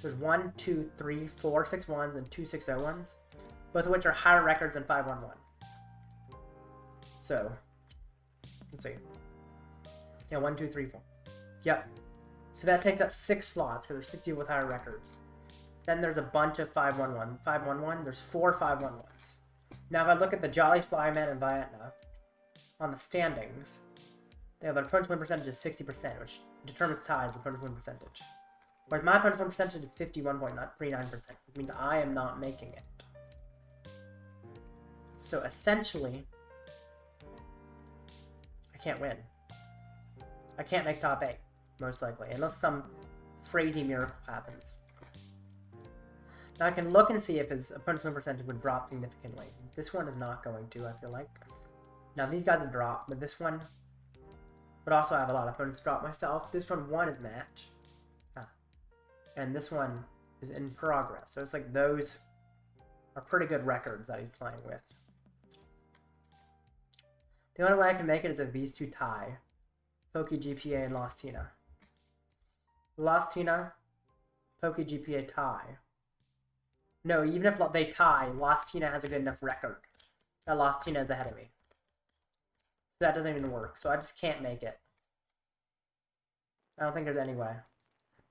There's 1, 2, 3, 4 6-1s and 2 6-0-1s, both of which are higher records than 511. So, let's see. Yeah, 1, 2, 3, 4. Yep. So that takes up 6 slots because there's 6 people with higher records. Then there's a bunch of 511. 511, there's 4 511s. Now if I look at the Jolly Flyman and Vietna on the standings, they have an opponent's win percentage of 60%, which determines ties the opponent's win percentage. Whereas my opponent's win percentage is 51.39%, which means I am not making it. So essentially, I can't win. I can't make top 8, most likely, unless some crazy miracle happens. Now I can look and see if his opponent's win percentage would drop significantly. This one is not going to, I feel like. Now these guys have dropped, but this one would also have a lot of opponents drop myself. This one is match. And this one is in progress. So it's like those are pretty good records that he's playing with. The only way I can make it is if these two tie. Poke GPA and Lost Tina. Lost Tina, Poke GPA tie. No, even if they tie, Lost Tina has a good enough record that Lost Tina is ahead of me. So that doesn't even work, so I just can't make it. I don't think there's any way.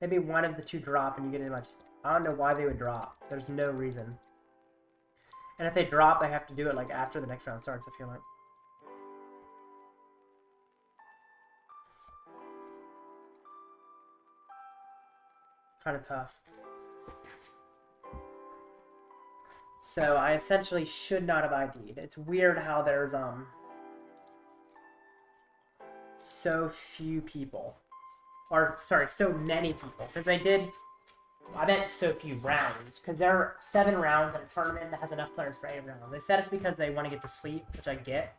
Maybe one of the two drop and you get in much. I don't know why they would drop. There's no reason. And if they drop, they have to do it like after the next round starts, I feel like. Kind of tough. So I essentially should not have ID'd. It's weird how there's so few people. Or sorry, so many people. Because I meant so few rounds. Because there are 7 rounds in a tournament that has enough players for 8 rounds. They said it's because they want to get to sleep, which I get.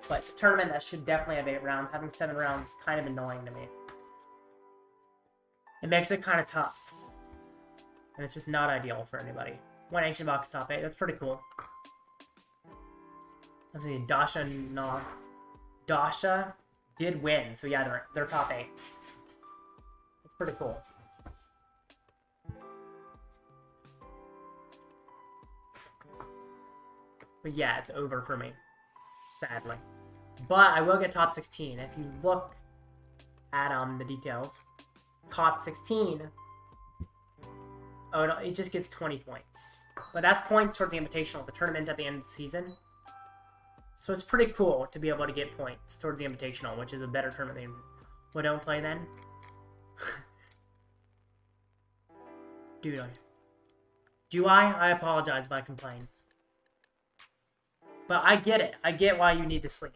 But it's a tournament that should definitely have 8 rounds. Having 7 rounds is kind of annoying to me. It makes it kind of tough. And it's just not ideal for anybody. 1 Ancient Box top 8. That's pretty cool. Let's see. Dasha did win. So yeah, they're top 8. That's pretty cool. But yeah, it's over for me. Sadly. But I will get top 16. If you look at the details. Top 16. Oh no, it just gets 20 points. But that's points towards the Invitational, the tournament at the end of the season. So it's pretty cool to be able to get points towards the Invitational, which is a better tournament than... Well, don't play then? Dude, do I? I apologize if I complain. But I get it. I get why you need to sleep.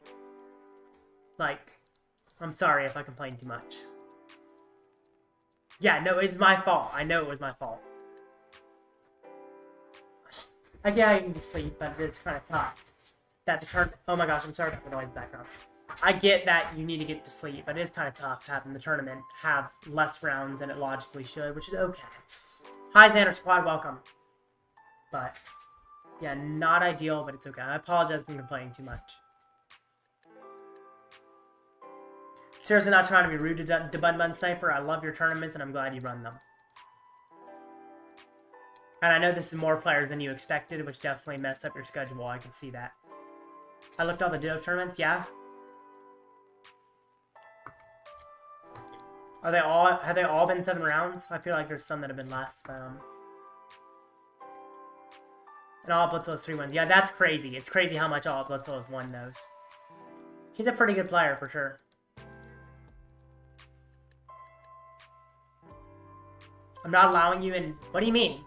Like, I'm sorry if I complain too much. Yeah, no, it's my fault. I know it was my fault. I get I need to sleep, but it's kind of tough. That the tournament... Oh my gosh, I'm sorry for the noise in the background. I get that you need to get to sleep, but it is kind of tough having the tournament have less rounds than it logically should, which is okay. Hi, Xander Squad, welcome. But, yeah, not ideal, but it's okay. I apologize for complaining too much. Seriously, not trying to be rude to Bun Sniper. I love your tournaments, and I'm glad you run them. And I know this is more players than you expected, which definitely messed up your schedule. I can see that. I looked at all the Ditto tournaments, yeah. Have they all been 7 rounds? I feel like there's some that have been less, but and all Blitzel has 3 wins. Yeah, that's crazy. It's crazy how much all Blitzel has won those. He's a pretty good player for sure. I'm not allowing you in. What do you mean?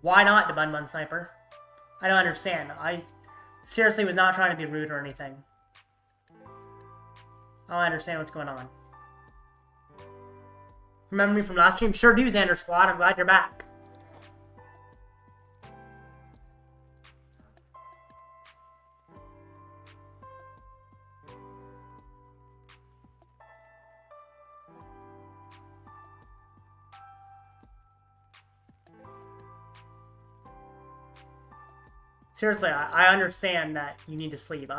Why not, the Bun Sniper? I don't understand. I seriously was not trying to be rude or anything. I don't understand what's going on. Remember me from last stream? Sure do, Xander Squad. I'm glad you're back. Seriously, I understand that you need to sleep.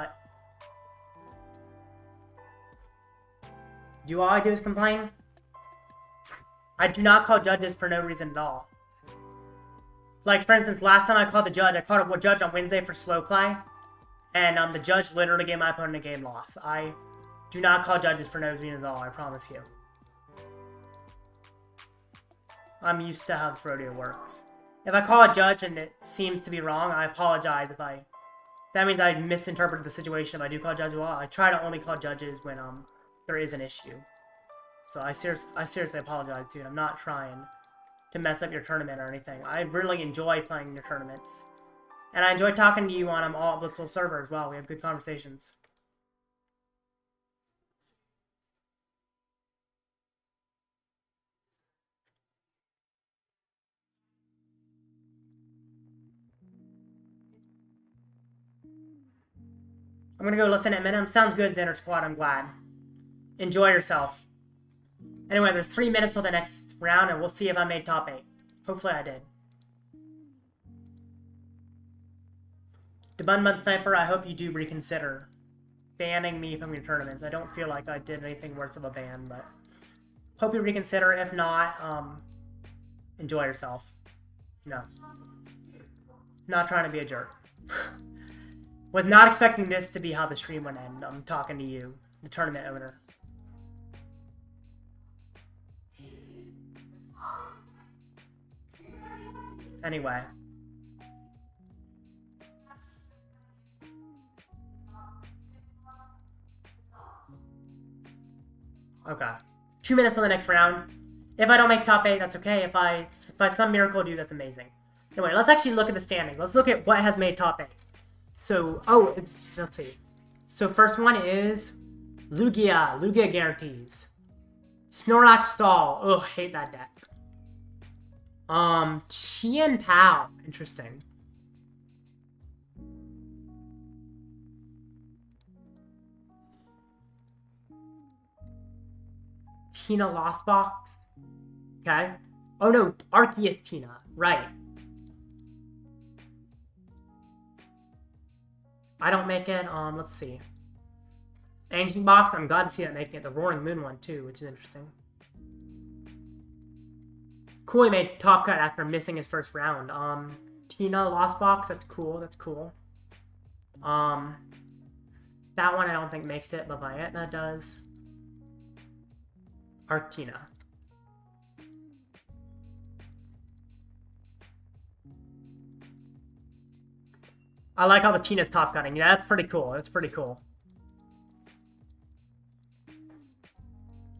Do all I do is complain? I do not call judges for no reason at all. Like, for instance, last time I called the judge, I called a judge on Wednesday for slow play. And the judge literally gave my opponent a game loss. I do not call judges for no reason at all, I promise you. I'm used to how this rodeo works. If I call a judge and it seems to be wrong, I apologize if that means I misinterpreted the situation if I do call judges. Well, I try to only call judges when there is an issue. So I seriously apologize, dude. I'm not trying to mess up your tournament or anything. I really enjoy playing your tournaments. And I enjoy talking to you on all Blitzel server as well. We have good conversations. I'm gonna go listen at Minimum. Sounds good, Xander Squad. I'm glad. Enjoy yourself. Anyway, there's 3 minutes till the next round, and we'll see if I made top 8. Hopefully I did. The Bun Sniper, I hope you do reconsider banning me from your tournaments. I don't feel like I did anything worth of a ban, but hope you reconsider. If not, enjoy yourself. No. Not trying to be a jerk. Was not expecting this to be how the stream would end. I'm talking to you, the tournament owner. Anyway. Okay. 2 minutes on the next round. If I don't make top 8, that's okay. If I by some miracle do, that's amazing. Anyway, let's actually look at the standing. Let's look at what has made top 8. So, let's see. So first one is Lugia. Lugia guarantees. Snorlax Stall. Ugh, hate that deck. Qian Pao. Interesting. Tina Lost Box. Okay. Oh no, Arceus Tina. Right. I don't make it. Let's see. Ancient Box. I'm glad to see that making it. The Roaring Moon one too, which is interesting. Cool, he made top cut after missing his first round. Tina Lost Box. That's cool. That's cool. That one I don't think makes it, but Vietna does. Arctina. I like how the Tina's top cutting. Yeah, that's pretty cool. That's pretty cool.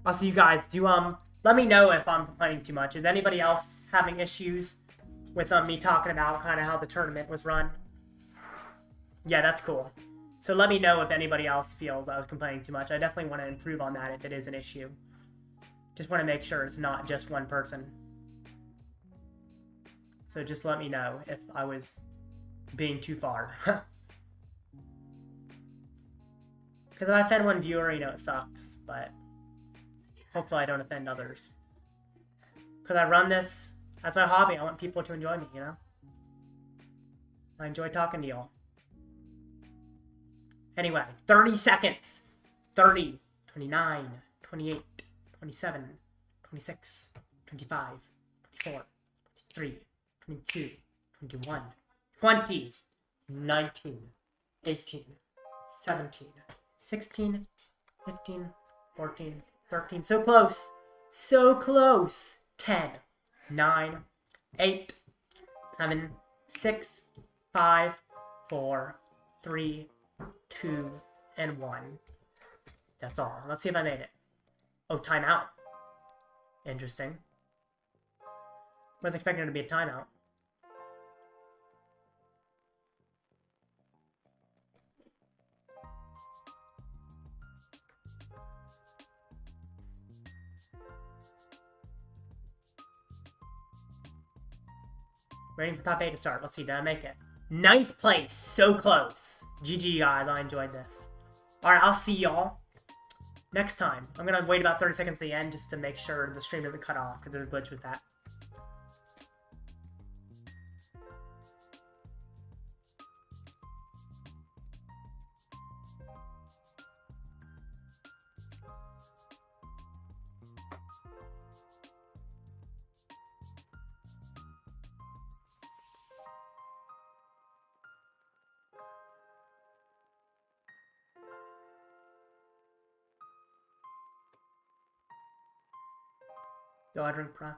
Also, you guys, do let me know if I'm complaining too much. Is anybody else having issues with me talking about kind of how the tournament was run? Yeah, that's cool. So let me know if anybody else feels I was complaining too much. I definitely want to improve on that if it is an issue. Just want to make sure it's not just one person. So just let me know if I was being too far. Because if I offend one viewer, you know, it sucks. But hopefully I don't offend others. Because I run this as my hobby. I want people to enjoy me, you know? I enjoy talking to y'all. Anyway, 30 seconds. 30, 29, 28, 27, 26, 25, 24, 23, 22, 21, 20, 19, 18, 17, 16, 15, 14, 13. So close. So close. 10, 9, 8, 7, 6, 5, 4, 3, 2, and 1. That's all. Let's see if I made it. Oh, timeout. Interesting. Was expecting it to be a timeout. Waiting for top 8 to start. Let's see, did I make it? 9th place. So close. GG, guys. I enjoyed this. Alright, I'll see y'all next time. I'm going to wait about 30 seconds to the end just to make sure the stream doesn't cut off because there's a glitch with that. Do I drink prep?